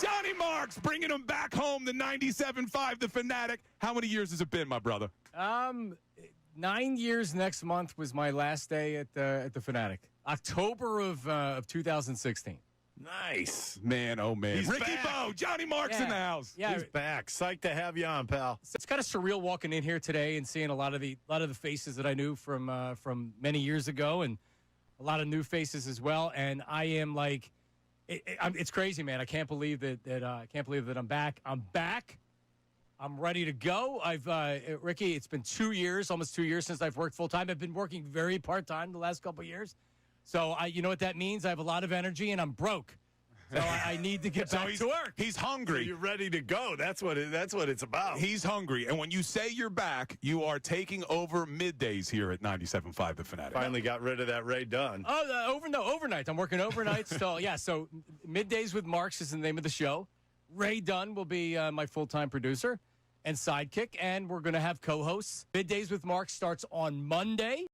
Johnny Marks bringing him back home to 97.5 The Fanatic. How many years has it been, my brother? 9 years next month was my last day at the Fanatic. October of 2016. Nice. Man, oh, man. He's Ricky back. Bo, Johnny Marks in the house. Yeah, He's back. Psyched to have you on, pal. it's kind of surreal walking in here today and seeing a lot of the faces that I knew from many years ago, and a lot of new faces as well. And I am like, it's crazy, man. I can't believe that I'm back. I'm back. I'm ready to go. Ricky, it's been 2 years, almost 2 years since I've worked full time. I've been working very part time the last couple of years. So you know what that means? I have a lot of energy and I'm broke. So I need to get back to work. He's hungry. You're ready to go. That's what it's about. He's hungry. And when you say you're back, you are taking over middays here at 97.5 The Fanatic. Finally got rid of that Ray Dunn. Oh, overnight. I'm working overnight still. Yeah, so Middays with Marks is the name of the show. Ray Dunn will be my full-time producer and sidekick, and we're going to have co-hosts. Middays with Marks starts on Monday.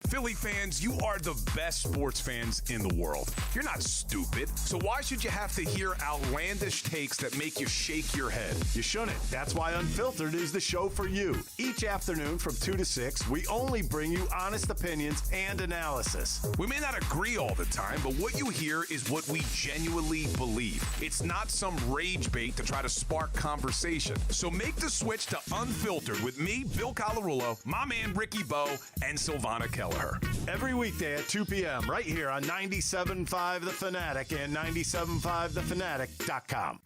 Philly fans, you are the best sports fans in the world. You're not stupid, so why should you have to hear outlandish takes that make you shake your head? You shouldn't. That's why Unfiltered is the show for you. Each afternoon from 2 to 6, we only bring you honest opinions and analysis. We may not agree all the time, but what you hear is what we genuinely believe. It's not some rage bait to try to spark conversation. So make the switch to Unfiltered with me, Bill Colarulo, my man Ricky Bo, and Silvana Kelleher. Every weekday at 2 p.m. right here on 97.5 The Fanatic and 97.5thefanatic.com.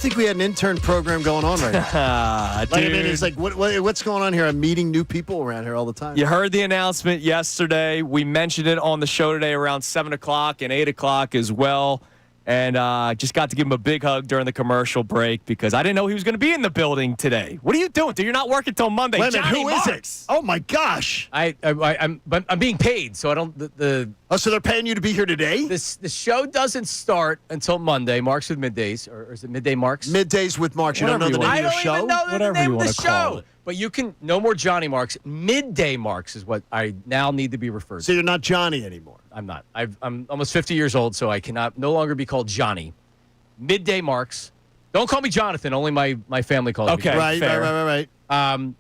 think we had an intern program going on right now. Like, I mean, it's like, what's going on here? I'm meeting new people around here all the time. You heard the announcement yesterday. We mentioned it on the show today around 7 o'clock and 8 o'clock as well. And just got to give him a big hug during the commercial break because I didn't know he was going to be in the building today. What are you doing, dude? You're not working till Monday. Wait a minute, Johnny who is Marks. it? Oh my gosh! I'm being paid, so I don't. Oh, so they're paying you to be here today? The show doesn't start until Monday. Marks with Middays, or is it Midday Marks? Middays with Marks. You don't know the name of the show? I don't even know the Whatever name you of the wanna call show. it. But you can no more Johnny Marks. Midday Marks is what I now need to be referred to. So you're not Johnny anymore. I'm not. I'm almost 50 years old, so I cannot no longer be called Johnny. Midday Marks. Don't call me Jonathan. Only my family calls me. Okay, Right.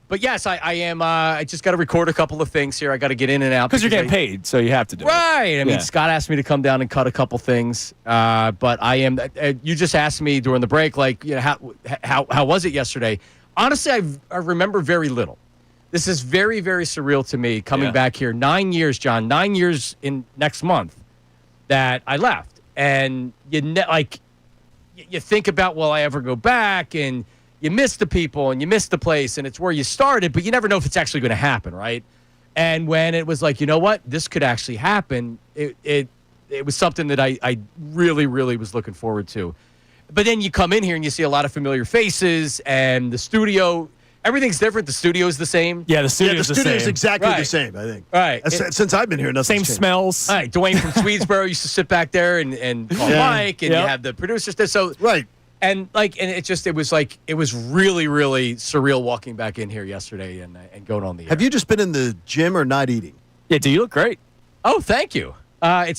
But yes, I am. I just got to record a couple of things here. I got to get in and out Because you're getting paid, so you have to do it. Right. I mean, Yeah. Scott asked me to come down and cut a couple things. But I am. You just asked me during the break, like, you know, how was it yesterday? Honestly, I remember very little. This is very, very surreal to me coming back here. 9 years, John. 9 years in next month that I left, and you think about, will I ever go back? And you miss the people and you miss the place, and it's where you started, but you never know if it's actually going to happen, right? And when it was like, you know what, this could actually happen, it was something that I really, really was looking forward to. But then you come in here and you see a lot of familiar faces, and the studio, everything's different. The studio's the same. Yeah, the studio's the same. exactly Right. the same, I think. Right. Since I've been here, nothing's Same changed. smells. All right, Dwayne from Swedesboro used to sit back there and call Mike, and you have the producers there. So Right. and it was really, really surreal walking back in here yesterday and going on the air. Have you just been in the gym or not eating? Yeah, do you look great? Oh, thank you. I've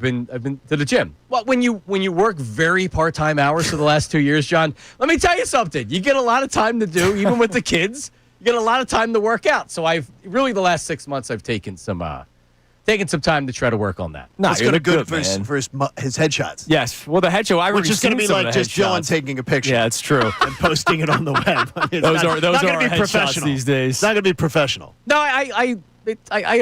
been to the gym. Well, when you work very part-time hours for the last 2 years, John, let me tell you something. You get a lot of time to do, even with the kids. You get a lot of time to work out. So I've really the last 6 months I've taken some time to try to work on that. It's you going to look good good, for his man. headshots. Yes. Well, the headshot, I Which is going to be like just Dylan taking a picture. Yeah, it's true. And posting it on the web. I mean, those are not gonna our be headshots professional these days. It's not going to be professional. No, I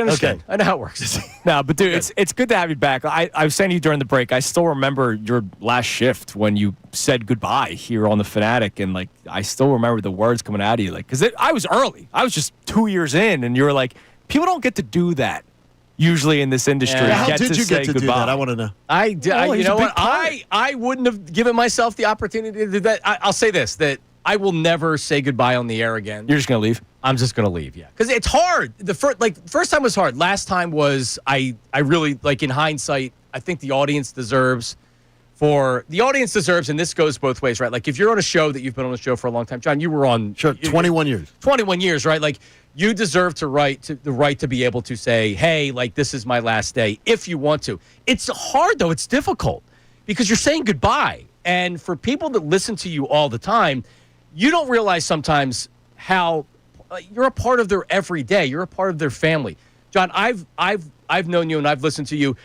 understand. Okay. I know how it works. No, but dude, it's good to have you back. I was saying to you during the break, I still remember your last shift when you said goodbye here on the Fanatic, and like I still remember the words coming out of you, like because I was early. I was just 2 years in, and you were like, people don't get to do that usually in this industry. Yeah, how get did to you say get to goodbye. do that? I want to know. I did. Oh, You he's know a big what? part. I wouldn't have given myself the opportunity to do that. I'll say this, that I will never say goodbye on the air again. You're just gonna leave. I'm just gonna leave, yeah, because it's hard. The first time was hard. Last time was I really like in hindsight. I think the audience deserves, and this goes both ways, right? Like if you're on a show that you've been on a show for a long time, John, you were on 21 years. 21 years, right? Like you deserve the right to be able to say, hey, like this is my last day, if you want to. It's hard though. It's difficult because you're saying goodbye, and for people that listen to you all the time, you don't realize sometimes how you're a part of their everyday. You're a part of their family. John, I've known you and I've listened to you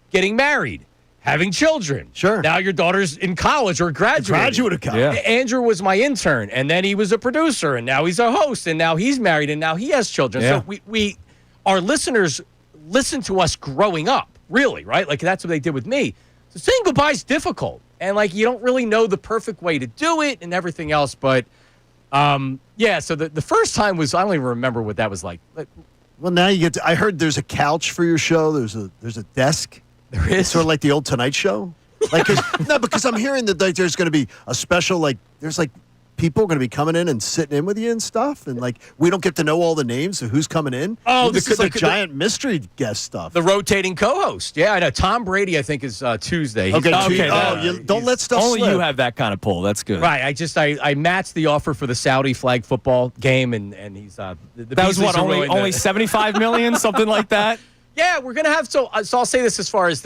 getting married, having children. Sure. Now your daughter's in college or graduating. Graduate of college. Yeah. Andrew was my intern, and then he was a producer, and now he's a host, and now he's married, and now he has children. Yeah. So we our listeners listen to us growing up, really, right? Like that's what they did with me. So saying goodbye is difficult, and like you don't really know the perfect way to do it and everything else, but yeah. So the first time was, I don't even remember what that was like. Well, now you get to, I heard there's a couch for your show. There's a desk. There is sort of like the old Tonight Show. Like, because I'm hearing that like, there's going to be a special, like, there's like people going to be coming in and sitting in with you and stuff. And like, we don't get to know all the names of who's coming in. Oh, this is like giant mystery guest stuff. The rotating co-host. Yeah, I know. Tom Brady, I think, is Tuesday. Okay, He's- don't let stuff Only slip. you have that kind of pull. That's good. Right. I matched the offer for the Saudi flag football game, and he's the That was Beasleys what, are willing only to- 75 million, something like that. Yeah, we're gonna have so I'll say this as far as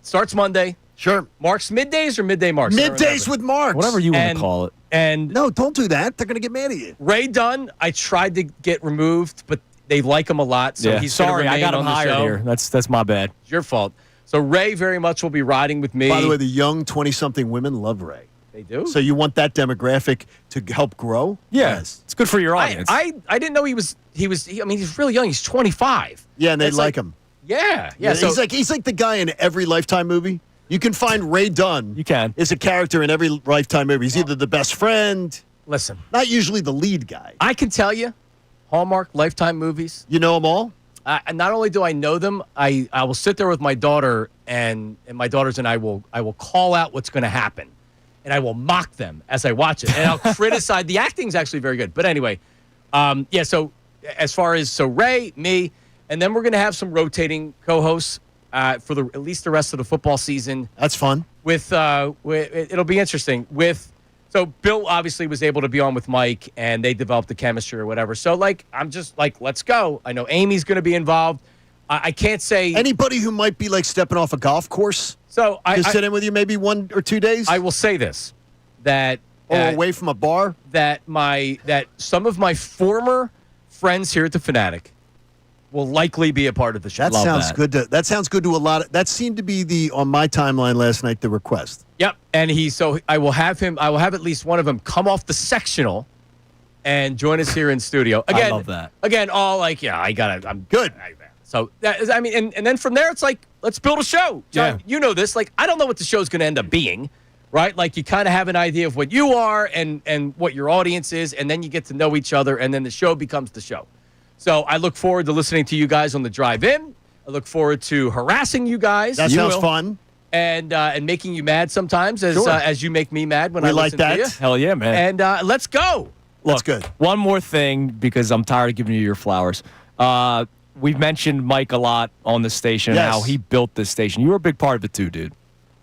starts Monday. Sure. Marks middays or midday marks? Middays with Marks. Whatever you want to call it. And no, don't do that. They're going to get mad at you. Ray Dunn, I tried to get removed, but they like him a lot, so Yeah. he's gonna Sorry, I remain got him on the hired show. here. That's my bad. It's your fault. So Ray very much will be riding with me. By the way, the young 20-something women love Ray. They do. So you want that demographic to help grow? Yes. It's good for your audience. I didn't know he was. I mean, he's really young. He's 25. Yeah, and they It's like him. Yeah. So he's like the guy in every Lifetime movie. You can find Ray Dunn. You can. Is a character in every Lifetime movie. He's either the best friend. Listen, not usually the lead guy. I can tell you, Hallmark Lifetime movies. You know them all? Not only do I know them, I will sit there with my daughter, and my daughters and I will call out what's going to happen, and I will mock them as I watch it, and I'll criticize. The acting's actually very good. But anyway, So as far as Ray, me, and then we're going to have some rotating co-hosts for at least the rest of the football season. That's fun. It'll be interesting. So Bill obviously was able to be on with Mike, and they developed the chemistry or whatever. So, I'm just let's go. I know Amy's going to be involved. I can't say anybody who might be stepping off a golf course. So I sit in with you maybe 1 or 2 days. I will say this, that away from a bar. That some of my former friends here at the Fanatic will likely be a part of the show. That sounds good. That sounds good to a lot. That seemed to be on my timeline last night. The request. Yep, and I will have at least one of them come off the sectional and join us here in studio. Again, I love that. Again, all I'm good. So and then from there it's let's build a show. John, you know this. I don't know what the show's going to end up being, right? You kind of have an idea of what you are and what your audience is, and then you get to know each other, and then the show becomes the show. So I look forward to listening to you guys on the drive in. I look forward to harassing you guys. That sounds fun. And making you mad sometimes as you make me mad when I listen to you. Hell yeah, man. And let's go. That's good. One more thing, because I'm tired of giving you your flowers. We've mentioned Mike a lot on the station and how he built this station. You were a big part of it too, dude.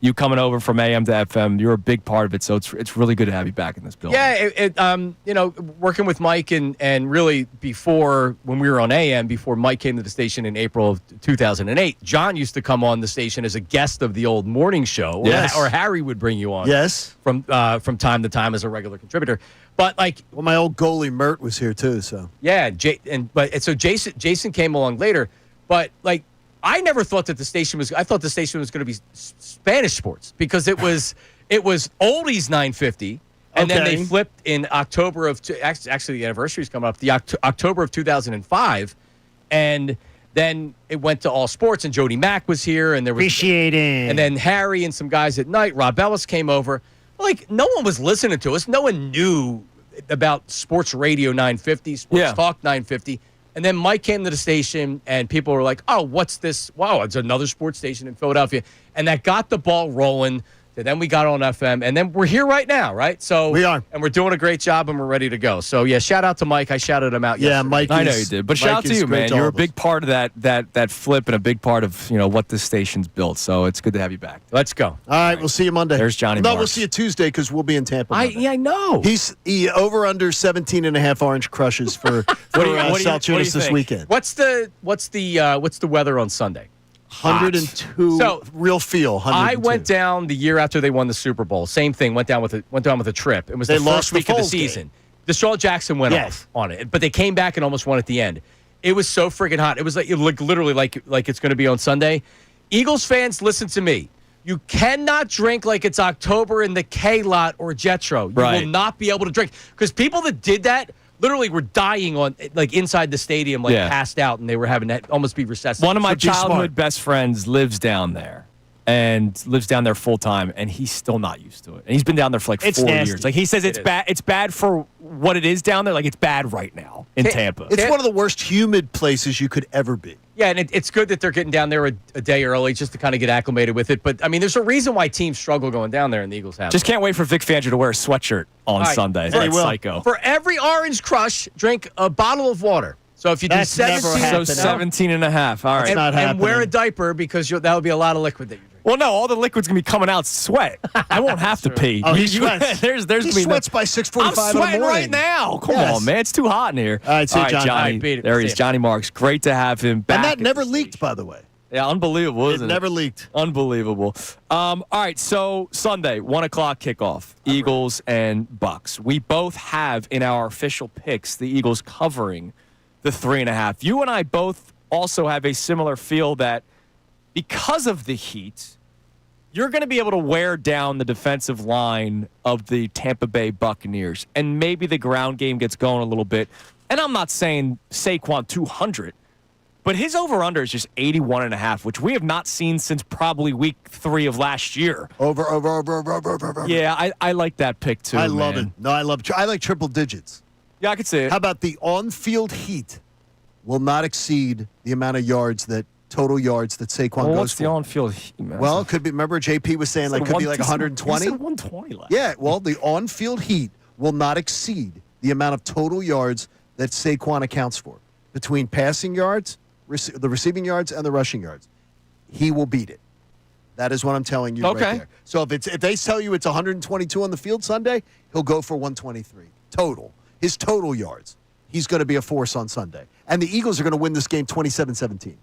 You coming over from AM to FM, you're a big part of it. So it's really good to have you back in this building. Yeah, working with Mike and really before, when we were on AM, before Mike came to the station in April of 2008, John used to come on the station as a guest of the old morning show. Yes. Or Harry would bring you on. Yes. From time to time as a regular contributor. But my old goalie Mert was here too. So yeah, so Jason came along later, but I never thought that the station was. I thought the station was going to be Spanish sports because it was oldies 950, and then they flipped in October of actually the anniversary is coming up, the October of 2005, and then it went to all sports, and Jody Mack was here, and there was appreciating, and then Harry and some guys at night. Rob Ellis came over. No one was listening to us. No one knew about Sports Radio 950, Sports Talk 950. And then Mike came to the station, and people were like, oh, what's this? Wow, it's another sports station in Philadelphia. And that got the ball rolling. And then we got on FM, and then we're here right now, right? So we are. And we're doing a great job, and we're ready to go. So, shout out to Mike. I shouted him out yesterday. Mike. I know you did. But shout out to you, man. You're a big part of that flip and a big part of, what this station's built. So it's good to have you back. Let's go. All right, we'll see you Monday. There's Johnny No, Marks. we'll see you Tuesday because we'll be in Tampa. I know. He's over under 17.5 orange crushes for Salciunas this weekend. What's the weather on Sunday? 102. So real feel. 102. I went down the year after they won the Super Bowl. Same thing. Went down with a trip. It was the first week of the season. Deshaun Jackson went off on it, but they came back and almost won at the end. It was so freaking hot. It was literally like it's going to be on Sunday. Eagles fans, listen to me. You cannot drink like it's October in the K-Lot or Jetro. You will not be able to drink because people that did that literally were dying on inside the stadium, passed out, and they were having to almost be recessive. One of my childhood best friends lives down there full time, and he's still not used to it. And he's been down there for 4 years. He says it's bad. It's bad for what it is down there. It's bad right now in Tampa. It's one of the worst humid places you could ever be. Yeah, and it's good that they're getting down there a day early just to kind of get acclimated with it. But, there's a reason why teams struggle going down there, and the Eagles have. Just can't wait for Vic Fangio to wear a sweatshirt on Sunday. That's psycho. For every orange crush, drink a bottle of water. So if you do 17, 17.5. All right. That's not happening. And wear a diaper because that would be a lot of liquid that you drink. Well, no, all the liquid's going to be coming out sweat. I won't have to pee. Oh, he sweats. He sweats by 6:45 I'm sweating in the morning. right now. Come on, man. It's too hot in here. All right, see you, Johnny. Johnny. Beat it. There he See is, ya. Johnny Marks. Great to have him back. And that never leaked, by the way. Yeah, unbelievable, isn't it? Never leaked. Unbelievable. All right, so Sunday, 1 o'clock kickoff, Eagles and Bucks. We both have in our official picks the Eagles covering the 3.5. You and I both also have a similar feel that because of the heat, you're going to be able to wear down the defensive line of the Tampa Bay Buccaneers, and maybe the ground game gets going a little bit. And I'm not saying Saquon 200, But his over-under is just 81.5, which we have not seen since probably week 3 of last year. Over. Yeah, I like that pick, too, I love man. it. No, I like triple digits. Yeah, I could see it. How about the on-field heat will not exceed the amount of total yards that Saquon goes what's for? The on-field heat, man? Well, it could be. Remember, JP was saying could be like 120. He said 120 last. Yeah. Well, the on-field heat will not exceed the amount of total yards that Saquon accounts for between passing yards, the receiving yards, and the rushing yards. He will beat it. That is what I'm telling you right there. So if they tell you it's 122 on the field Sunday, he'll go for 123 total. His total yards. He's going to be a force on Sunday. And the Eagles are going to win this game 27-17.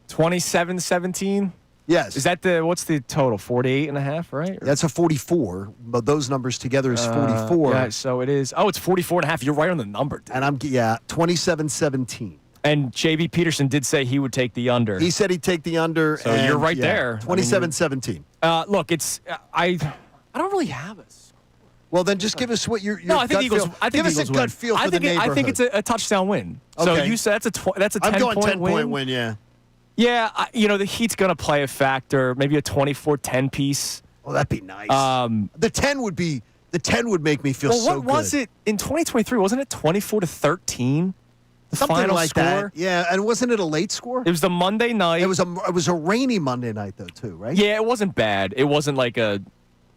27-17? Yes. Is that what's the total? 48.5, right? That's a 44, but those numbers together is 44. Yeah, so it is. Oh, it's 44.5. You're right on the number, dude. And 27-17. And J.B. Peterson did say he would take the under. He said he'd take the under. So you're right there. 27-17. Look, it's I don't really have a score. Well, then just give us what your no, I think gut Eagles. feel. I think give Eagles us a gut feel for the neighborhood. I think it's a touchdown win. Okay. So you said that's a 10-point win. I'm going 10-point win. Yeah. Yeah, the Heat's going to play a factor. Maybe a 24-10 piece. Oh, that'd be nice. The 10 would make me feel so good. What was it in 2023? Wasn't it 24-13? The Something final like score? that. Yeah, and wasn't it a late score? It was the Monday night. It was a rainy Monday night though, too, right? Yeah, it wasn't bad. It wasn't like a.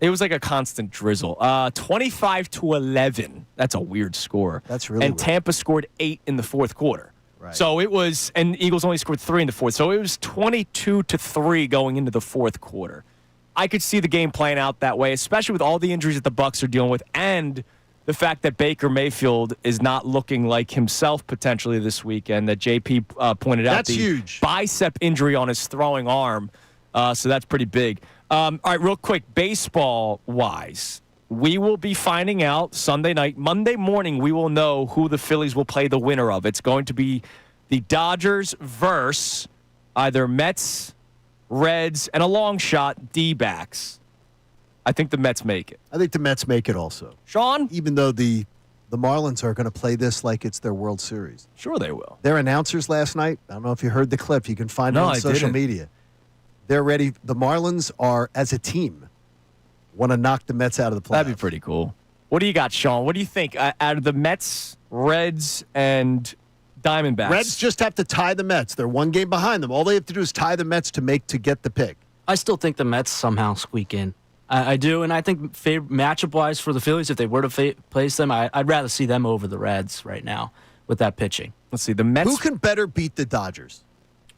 It was like a constant drizzle. 25-11. That's a weird score. That's really and weird. Tampa scored 8 in the fourth quarter. Right. So it was, and Eagles only scored 3 in the fourth. So it was 22-3 going into the fourth quarter. I could see the game playing out that way, especially with all the injuries that the Bucs are dealing with, and the fact that Baker Mayfield is not looking like himself potentially this weekend. That JP pointed out. That's huge. Bicep injury on his throwing arm. So that's pretty big. All right, real quick, baseball-wise, we will be finding out Sunday night. Monday morning, we will know who the Phillies will play the winner of. It's going to be the Dodgers versus either Mets, Reds, and a long shot, D-backs. I think the Mets make it. I think the Mets make it also. Sean? Even though the Marlins are going to play this like it's their World Series. Sure they will. Their announcers last night, I don't know if you heard the clip. You can find it on social media. They're ready. The Marlins are, as a team, want to knock the Mets out of the playoffs. That'd be pretty cool. What do you got, Sean? What do you think out of the Mets, Reds, and Diamondbacks? Reds just have to tie the Mets. They're one game behind them. All they have to do is tie the Mets to get the pick. I still think the Mets somehow squeak in. I do, and I think matchup-wise for the Phillies, if they were to place them, I'd rather see them over the Reds right now with that pitching. Let's see. The Mets. Who can better beat the Dodgers?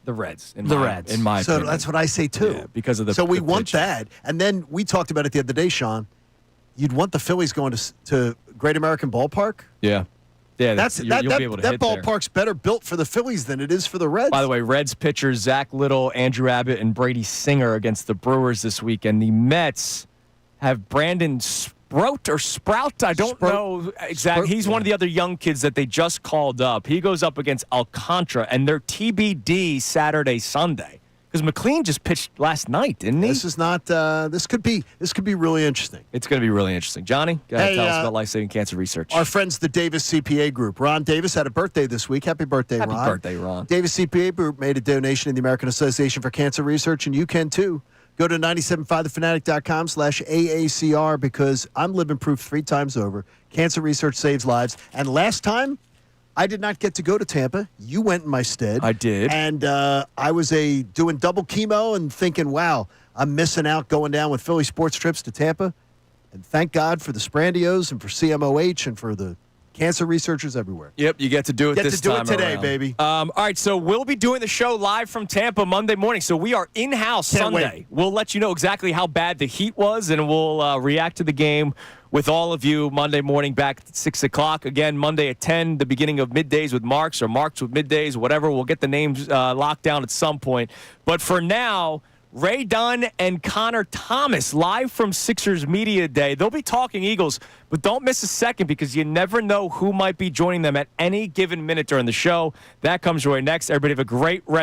The Reds. The Reds. In my opinion. So that's what I say, too. Yeah, because of the So we the want pitching. that. And then we talked about it the other day, Sean. You'd want the Phillies going to Great American Ballpark? Yeah. Yeah, You'll be able to that hit there. ballpark's better built for the Phillies than it is for the Reds. By the way, Reds pitchers Zach Little, Andrew Abbott, and Brady Singer against the Brewers this weekend. The Mets have Brandon Sprout. I don't know exactly. He's one of the other young kids that they just called up. He goes up against Alcantara, and they're TBD Saturday, Sunday. Because McLean just pitched last night, didn't he? This is not. This could be really interesting. It's going to be really interesting. Johnny, go ahead, tell us about life-saving cancer research. Our friends, the Davis CPA Group. Ron Davis had a birthday this week. Happy birthday, Ron. Happy birthday, Ron. Davis CPA Group made a donation to the American Association for Cancer Research, and you can too. Go to 975thefanatic.com/AACR because I'm living proof 3 times over. Cancer research saves lives. And last time, I did not get to go to Tampa. You went in my stead. I did. And I was doing double chemo and thinking, wow, I'm missing out going down with Philly sports trips to Tampa. And thank God for the Sprandios and for CMOH and for the cancer researchers everywhere. Yep, you get to do it this time today, around. baby. All right, so we'll be doing the show live from Tampa Monday morning. So we are in-house Can't Sunday. wait. We'll let you know exactly how bad the heat was, and we'll react to the game with all of you Monday morning back at 6 o'clock. Again, Monday at 10, the beginning of Middays with Marks or Marks with Middays, whatever. We'll get the names locked down at some point. But for now, Ray Dunn and Connor Thomas live from Sixers Media Day. They'll be talking Eagles, but don't miss a second because you never know who might be joining them at any given minute during the show. That comes right next. Everybody have a great rest.